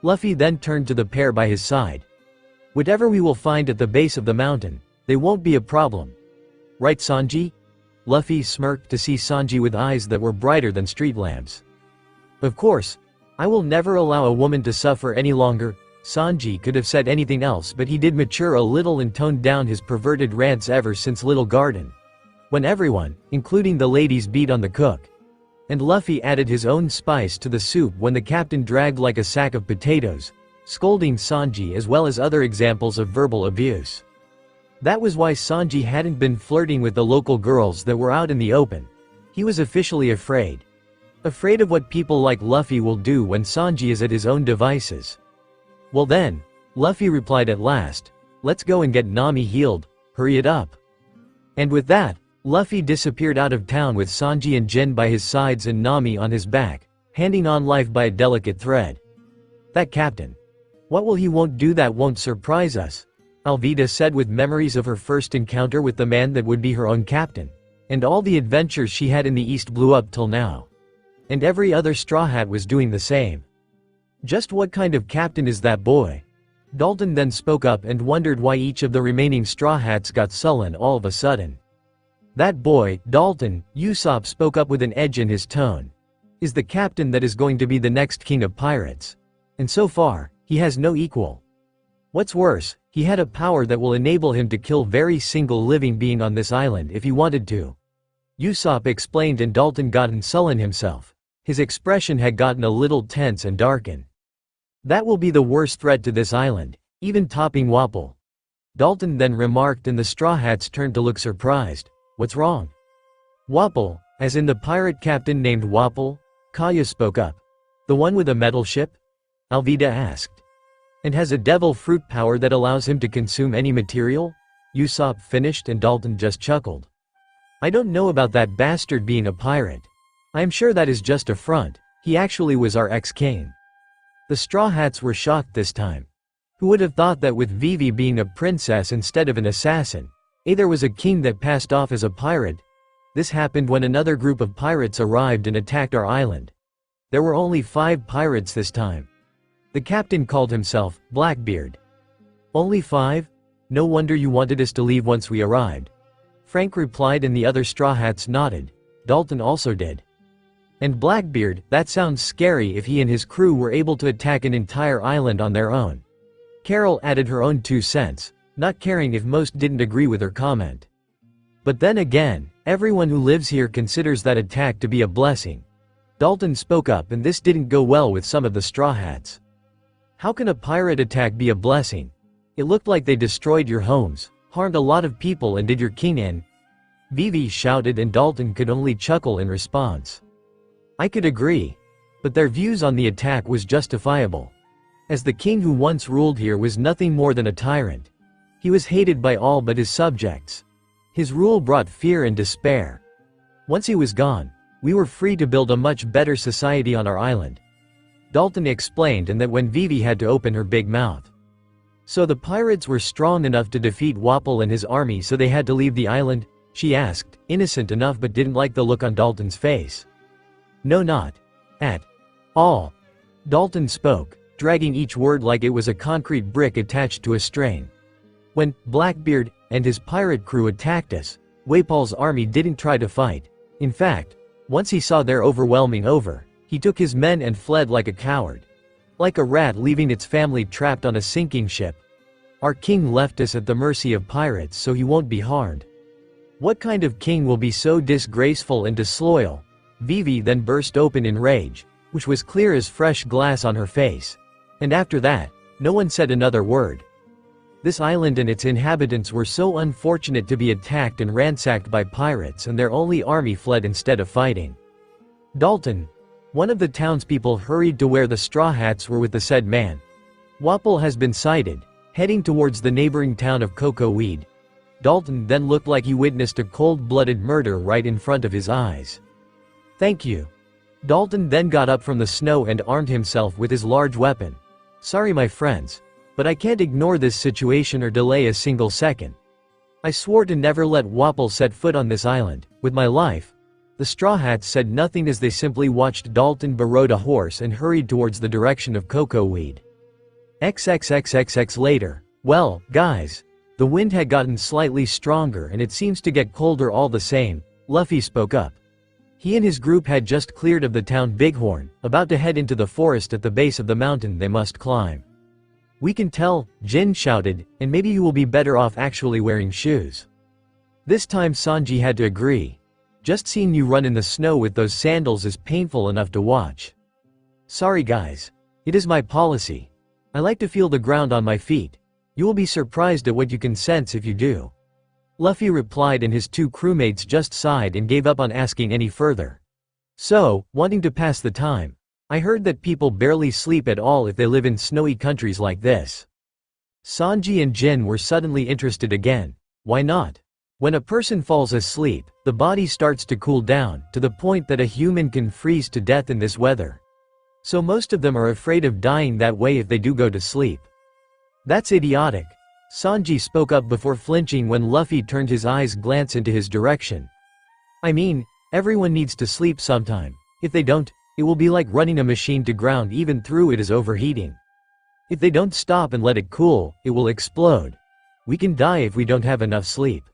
Luffy then turned to the pair by his side. "Whatever we will find at the base of the mountain, they won't be a problem. Right, Sanji?" Luffy smirked to see Sanji with eyes that were brighter than street lamps. "Of course. I will never allow a woman to suffer any longer." Sanji could have said anything else, but he did mature a little and toned down his perverted rants ever since Little Garden, when everyone, including the ladies, beat on the cook. And Luffy added his own spice to the soup when the captain dragged like a sack of potatoes, scolding Sanji, as well as other examples of verbal abuse. That was why Sanji hadn't been flirting with the local girls that were out in the open. He was officially afraid. Afraid of what people like Luffy will do when Sanji is at his own devices. "Well then," Luffy replied at last, "let's go and get Nami healed, hurry it up." And with that, Luffy disappeared out of town with Sanji and Jin by his sides and Nami on his back, handing on life by a delicate thread. "That captain. What will he won't do that won't surprise us?" Alvida said with memories of her first encounter with the man that would be her own captain. And all the adventures she had in the East blew up till now. And every other Straw Hat was doing the same. "Just what kind of captain is that boy?" Dalton then spoke up and wondered why each of the remaining Straw Hats got sullen all of a sudden. "That boy, Dalton," Usopp spoke up with an edge in his tone, "is the captain that is going to be the next king of pirates. And so far, he has no equal. What's worse, he had a power that will enable him to kill every single living being on this island if he wanted to." Usopp explained, and Dalton got sullen himself. His expression had gotten a little tense and darkened. "That will be the worst threat to this island, even topping Wapol." Dalton then remarked, and the Straw Hats turned to look surprised. "What's wrong?" "Wapol, as in the pirate captain named Wapol?" Kaya spoke up. "The one with a metal ship?" Alvida asked. "And has a devil fruit power that allows him to consume any material?" Usopp finished, and Dalton just chuckled. "I don't know about that bastard being a pirate. I am sure that is just a front. He actually was our ex-king." The Straw Hats were shocked this time. Who would have thought that with Vivi being a princess instead of an assassin, there was a king that passed off as a pirate? This happened when another group of pirates arrived and attacked our island. There were only 5 pirates this time. The captain called himself Blackbeard. "Only 5? No wonder you wanted us to leave once we arrived." Frank replied, and the other Straw Hats nodded. Dalton also did. "And Blackbeard, that sounds scary if he and his crew were able to attack an entire island on their own." Carol added her own 2 cents, not caring if most didn't agree with her comment. "But then again, everyone who lives here considers that attack to be a blessing." Dalton spoke up, and this didn't go well with some of the Straw Hats. "How can a pirate attack be a blessing? It looked like they destroyed your homes, harmed a lot of people, and did your king in." Vivi shouted, and Dalton could only chuckle in response. "I could agree. But their views on the attack was justifiable. As the king who once ruled here was nothing more than a tyrant. He was hated by all but his subjects. His rule brought fear and despair. Once he was gone, we were free to build a much better society on our island." Dalton explained, and that when Vivi had to open her big mouth. "So the pirates were strong enough to defeat Wapol and his army, so they had to leave the island?" she asked, innocent enough, but didn't like the look on Dalton's face. "No, not at all." Dalton spoke, dragging each word like it was a concrete brick attached to a string. "When Blackbeard and his pirate crew attacked us, Wapol's army didn't try to fight. In fact, once he saw their overwhelming he took his men and fled like a coward. Like a rat leaving its family trapped on a sinking ship. Our king left us at the mercy of pirates so he won't be harmed." What kind of king will be so disgraceful and disloyal? Vivi then burst open in rage, which was clear as fresh glass on her face. And after that, no one said another word. This island and its inhabitants were so unfortunate to be attacked and ransacked by pirates, and their only army fled instead of fighting. Dalton, one of the townspeople, hurried to where the straw hats were with the said man. Wapol has been sighted, heading towards the neighboring town of Cocoa Weed. Dalton then looked like he witnessed a cold-blooded murder right in front of his eyes. Thank you. Dalton then got up from the snow and armed himself with his large weapon. Sorry my friends, but I can't ignore this situation or delay a single second. I swore to never let Wapol set foot on this island, with my life. The Straw Hats said nothing as they simply watched Dalton borrowed a horse and hurried towards the direction of Cocoa Weed. XXXXX later. Well, guys. The wind had gotten slightly stronger and it seems to get colder all the same, Luffy spoke up. He and his group had just cleared of the town Bighorn, about to head into the forest at the base of the mountain they must climb. We can tell, Jin shouted, and maybe you will be better off actually wearing shoes. This time Sanji had to agree. Just seeing you run in the snow with those sandals is painful enough to watch. Sorry guys. It is my policy. I like to feel the ground on my feet. You will be surprised at what you can sense if you do. Luffy replied, and his two crewmates just sighed and gave up on asking any further. So, wanting to pass the time, I heard that people barely sleep at all if they live in snowy countries like this. Sanji and Jin were suddenly interested again. Why not? When a person falls asleep, the body starts to cool down, to the point that a human can freeze to death in this weather. So most of them are afraid of dying that way if they do go to sleep. That's idiotic. Sanji spoke up before flinching when Luffy turned his eyes glance into his direction. I mean, everyone needs to sleep sometime. If they don't, it will be like running a machine to ground even though it is overheating. If they don't stop and let it cool, it will explode. We can die if we don't have enough sleep.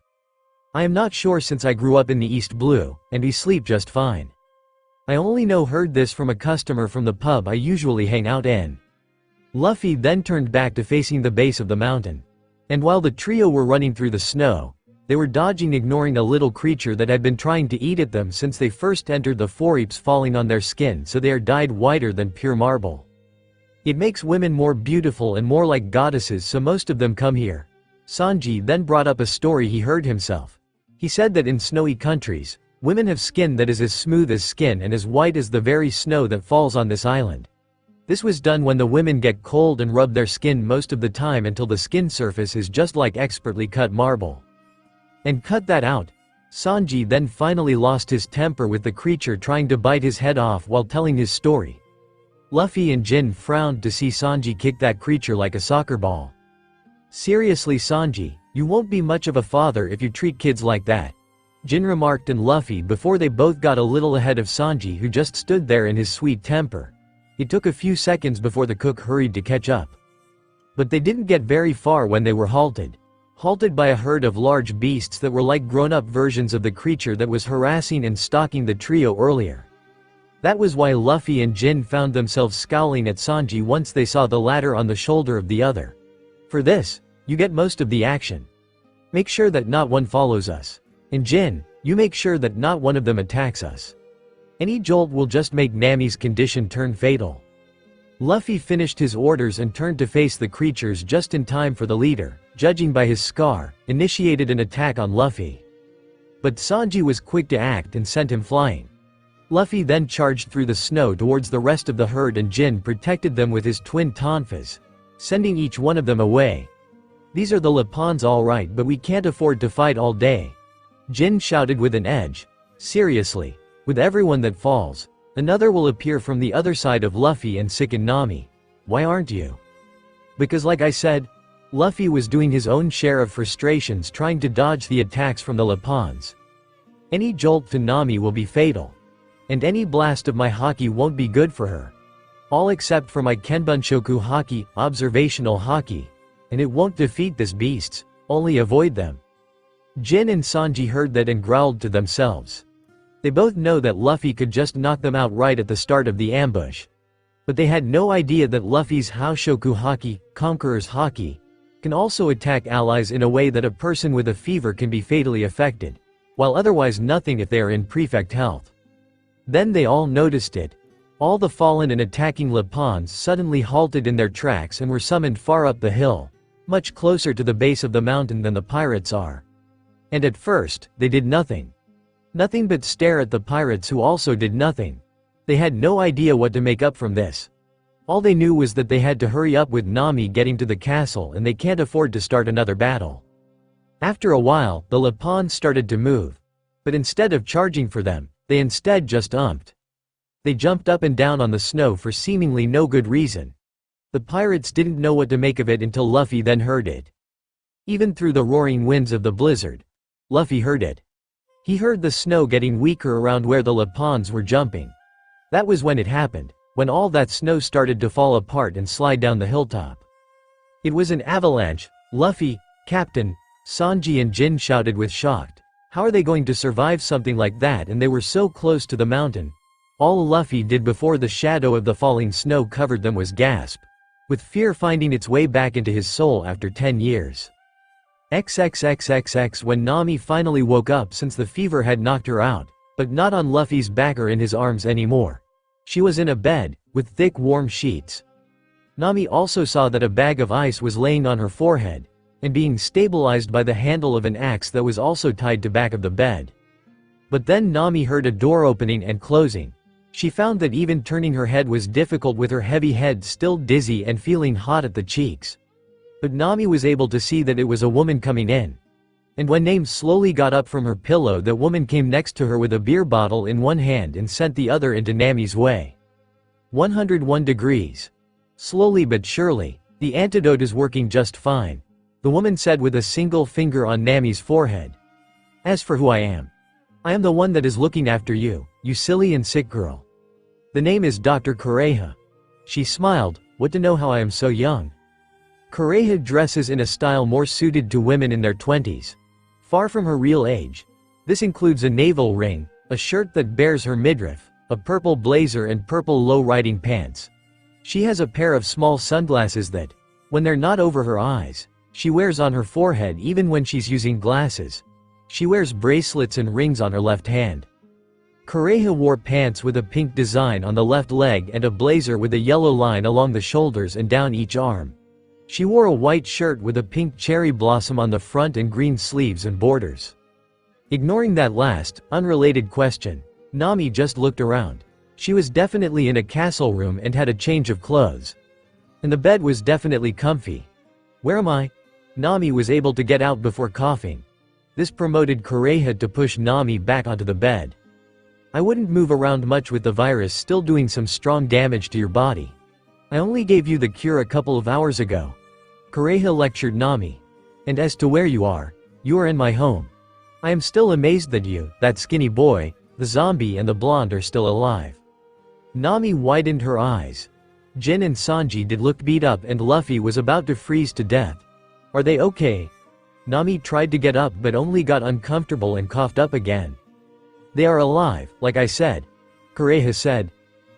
I am not sure since I grew up in the East Blue, and we sleep just fine. I only heard this from a customer from the pub I usually hang out in. Luffy then turned back to facing the base of the mountain. And while the trio were running through the snow, they were dodging, ignoring a little creature that had been trying to eat at them since they first entered the foreps, falling on their skin so they are dyed whiter than pure marble. It makes women more beautiful and more like goddesses, so most of them come here. Sanji then brought up a story he heard himself. He said that in snowy countries, women have skin that is as smooth as skin and as white as the very snow that falls on this island. This was done when the women get cold and rub their skin most of the time until the skin surface is just like expertly cut marble. And cut that out. Sanji then finally lost his temper with the creature trying to bite his head off while telling his story. Luffy and Jin frowned to see Sanji kick that creature like a soccer ball. Seriously Sanji, you won't be much of a father if you treat kids like that, Jin remarked, and Luffy before they both got a little ahead of Sanji, who just stood there in his sweet temper. It took a few seconds before the cook hurried to catch up. But they didn't get very far when they were halted by a herd of large beasts that were like grown-up versions of the creature that was harassing and stalking the trio earlier. That was why Luffy and Jin found themselves scowling at Sanji once they saw the latter on the shoulder of the other. For this, you get most of the action. Make sure that not one follows us. And Jin, you make sure that not one of them attacks us. Any jolt will just make Nami's condition turn fatal. Luffy finished his orders and turned to face the creatures just in time for the leader, judging by his scar, initiated an attack on Luffy. But Sanji was quick to act and sent him flying. Luffy then charged through the snow towards the rest of the herd, and Jin protected them with his twin tonfas, sending each one of them away. These are the Lapons all right, but we can't afford to fight all day, Jin shouted with an edge. Seriously. With everyone that falls, another will appear from the other side of Luffy and sicken Nami. Why aren't you? Because like I said, Luffy was doing his own share of frustrations trying to dodge the attacks from the Lapons. Any jolt to Nami will be fatal. And any blast of my haki won't be good for her. All except for my Kenbunshoku haki, observational haki. And it won't defeat this beasts, only avoid them. Jin and Sanji heard that and growled to themselves. They both know that Luffy could just knock them out right at the start of the ambush. But they had no idea that Luffy's Haoshoku haki, Conqueror's haki, can also attack allies in a way that a person with a fever can be fatally affected. while otherwise nothing if they are in perfect health. Then they all noticed it. All the fallen and attacking Lapons suddenly halted in their tracks and were summoned far up the hill, much closer to the base of the mountain than the pirates are. And at first, they did nothing. Nothing but stare at the pirates, who also did nothing. They had no idea what to make up from this. All they knew was that they had to hurry up with Nami getting to the castle, and they can't afford to start another battle. After a while, the Lapons started to move. But instead of charging for them, they instead just umped. They jumped up and down on the snow for seemingly no good reason. The pirates didn't know what to make of it until Luffy then heard it. Even through the roaring winds of the blizzard, Luffy heard it. He heard the snow getting weaker around where the Lapons were jumping. That was when it happened, when all that snow started to fall apart and slide down the hilltop. It was an avalanche. Luffy, Captain, Sanji and Jin shouted with shocked. How are they going to survive something like that, and they were so close to the mountain? All Luffy did before the shadow of the falling snow covered them was gasp, with fear finding its way back into his soul after 10 years. XXXXX when Nami finally woke up, since the fever had knocked her out, but not on Luffy's back or in his arms anymore. She was in a bed, with thick warm sheets. Nami also saw that a bag of ice was laying on her forehead, and being stabilized by the handle of an axe that was also tied to back of the bed. But then Nami heard a door opening and closing. She found that even turning her head was difficult, with her heavy head still dizzy and feeling hot at the cheeks. But Nami was able to see that it was a woman coming in. And when Nami slowly got up from her pillow, that woman came next to her with a beer bottle in one hand and sent the other into Nami's way. 101 degrees. Slowly but surely, the antidote is working just fine, the woman said with a single finger on Nami's forehead. As for who I am the one that is looking after you, you silly and sick girl. The name is Dr. Kureha. She smiled. What to know how I am so young? Kureha dresses in a style more suited to women in their 20s. Far from her real age. This includes a navel ring, a shirt that bears her midriff, a purple blazer and purple low-riding pants. She has a pair of small sunglasses that, when they're not over her eyes, she wears on her forehead even when she's using glasses. She wears bracelets and rings on her left hand. Kureha wore pants with a pink design on the left leg and a blazer with a yellow line along the shoulders and down each arm. She wore a white shirt with a pink cherry blossom on the front and green sleeves and borders. Ignoring that last, unrelated question, Nami just looked around. She was definitely in a castle room and had a change of clothes. And the bed was definitely comfy. Where am I? Nami was able to get out before coughing. This promoted Kureha to push Nami back onto the bed. I wouldn't move around much with the virus still doing some strong damage to your body. I only gave you the cure a couple of hours ago. Kureha lectured Nami. And as to where you are in my home. I am still amazed that you, that skinny boy, the zombie and the blonde are still alive. Nami widened her eyes. Jin and Sanji did look beat up and Luffy was about to freeze to death. Are they okay? Nami tried to get up but only got uncomfortable and coughed up again. They are alive, like I said, Kureha said.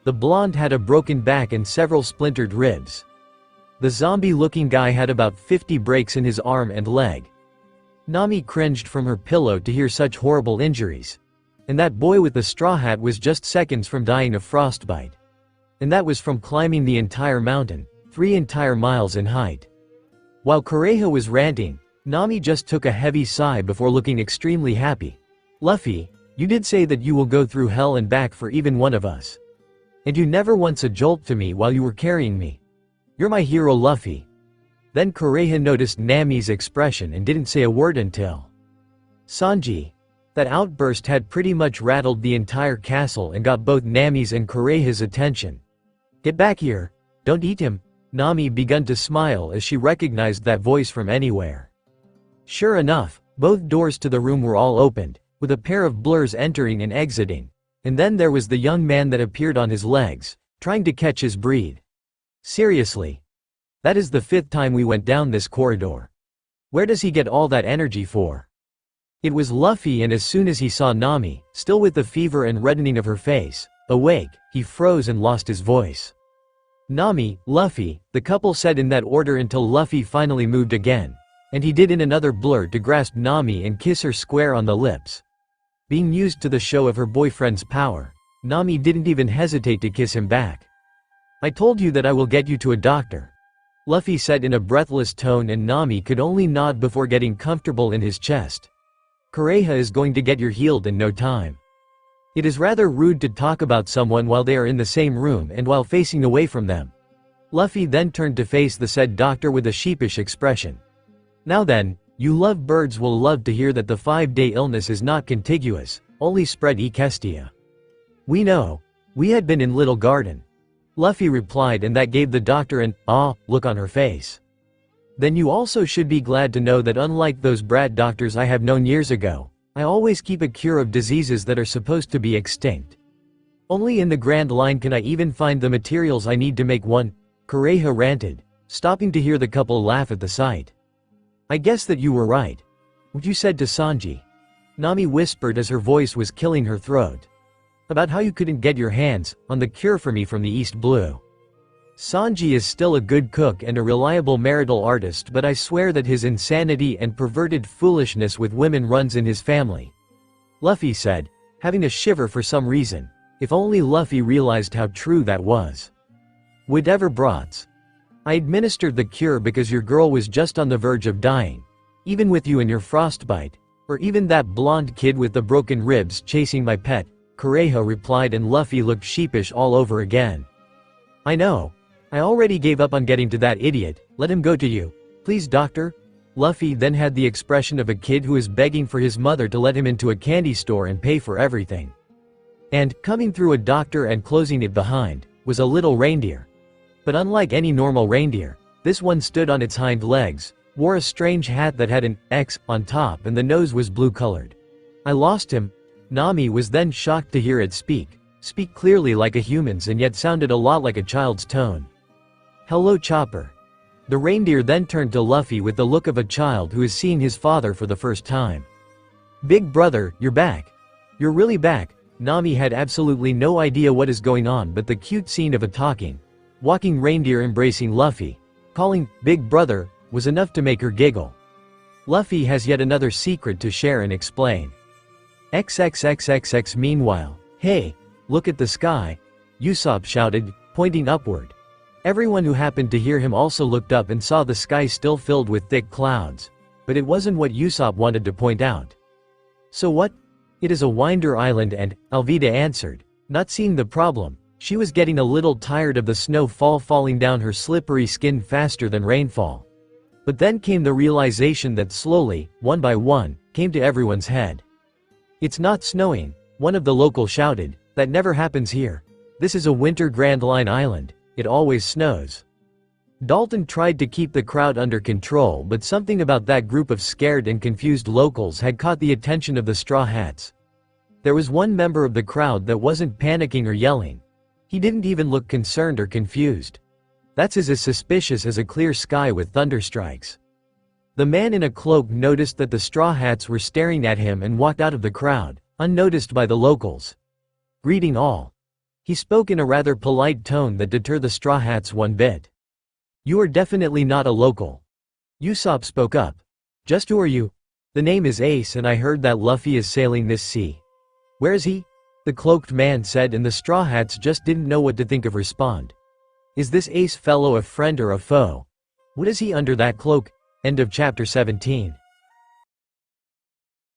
The blonde had a broken back and several splintered ribs. The zombie-looking guy had about 50 breaks in his arm and leg. Nami cringed from her pillow to hear such horrible injuries. And that boy with the straw hat was just seconds from dying of frostbite. And that was from climbing the entire mountain, 3 entire miles in height. While Kureha was ranting, Nami just took a heavy sigh before looking extremely happy. Luffy, you did say that you will go through hell and back for even one of us. And you never once a jolt to me while you were carrying me. You're my hero, Luffy. Then Kureha noticed Nami's expression and didn't say a word until Sanji. That outburst had pretty much rattled the entire castle and got both Nami's and Kureha's attention. Get back here, don't eat him. Nami began to smile as she recognized that voice from anywhere. Sure enough, both doors to the room were all opened, with a pair of blurs entering and exiting. And then there was the young man that appeared on his legs, trying to catch his breath. Seriously. That is the 5th time we went down this corridor. Where does he get all that energy for? It was Luffy, and as soon as he saw Nami, still with the fever and reddening of her face, awake, he froze and lost his voice. Nami, Luffy, the couple said in that order until Luffy finally moved again. And he did in another blur to grasp Nami and kiss her square on the lips. Being used to the show of her boyfriend's power, Nami didn't even hesitate to kiss him back. "I told you that I will get you to a doctor," Luffy said in a breathless tone, and Nami could only nod before getting comfortable in his chest. "Kureha is going to get you healed in no time. It is rather rude to talk about someone while they are in the same room and while facing away from them." Luffy then turned to face the said doctor with a sheepish expression. "Now then, you love birds will love to hear that the 5-day illness is not contiguous, only spread Kestia." "We know. We had been in Little Garden," Luffy replied, and that gave the doctor an "ah" look on her face. "Then you also should be glad to know that unlike those brat doctors I have known years ago, I always keep a cure of diseases that are supposed to be extinct. Only in the Grand Line can I even find the materials I need to make one," Kureha ranted, stopping to hear the couple laugh at the sight. "I guess that you were right. What you said to Sanji," Nami whispered as her voice was killing her throat. "About how you couldn't get your hands on the cure for me from the East Blue. Sanji is still a good cook and a reliable marital artist, but I swear that his insanity and perverted foolishness with women runs in his family," Luffy said, having a shiver for some reason. If only Luffy realized how true that was. "Whatever brats. I administered the cure because your girl was just on the verge of dying. Even with you and your frostbite. Or even that blonde kid with the broken ribs chasing my pet," Kureha replied, and Luffy looked sheepish all over again. "I know. I already gave up on getting to that idiot. Let him go to you. Please, doctor." Luffy then had the expression of a kid who is begging for his mother to let him into a candy store and pay for everything. And, coming through a doctor and closing it behind, was a little reindeer. But unlike any normal reindeer, this one stood on its hind legs, wore a strange hat that had an X on top, and the nose was blue-colored. "I lost him." Nami was then shocked to hear it speak clearly like a human's and yet sounded a lot like a child's tone. "Hello, Chopper." The reindeer then turned to Luffy with the look of a child who is seeing his father for the first time. "Big brother, you're back. You're really back." Nami had absolutely no idea what is going on, but the cute scene of a walking reindeer embracing Luffy, calling "Big brother," was enough to make her giggle. Luffy has yet another secret to share and explain. XXXXX. Meanwhile, "Hey, look at the sky," Usopp shouted, pointing upward. Everyone who happened to hear him also looked up and saw the sky still filled with thick clouds. But it wasn't what Usopp wanted to point out. "So what?" "It is a winder island," and Alvida answered, not seeing the problem. She was getting a little tired of the snow falling down her slippery skin faster than rainfall. But then came the realization that slowly, one by one, came to everyone's head. "It's not snowing," one of the locals shouted. "That never happens here. This is a winter Grand Line island. It always snows." Dalton tried to keep the crowd under control, but something about that group of scared and confused locals had caught the attention of the Straw Hats. There was one member of the crowd that wasn't panicking or yelling. He didn't even look concerned or confused. That's as suspicious as a clear sky with thunderstrikes. The man in a cloak noticed that the Straw Hats were staring at him and walked out of the crowd, unnoticed by the locals. "Greeting all." He spoke in a rather polite tone that deterred the Straw Hats one bit. "You are definitely not a local." Usopp spoke up. "Just who are you?" "The name is Ace, and I heard that Luffy is sailing this sea." "Where is he?" the cloaked man said, and the Straw Hats just didn't know what to think of respond. Is this Ace fellow a friend or a foe? What is he under that cloak? End of chapter 17.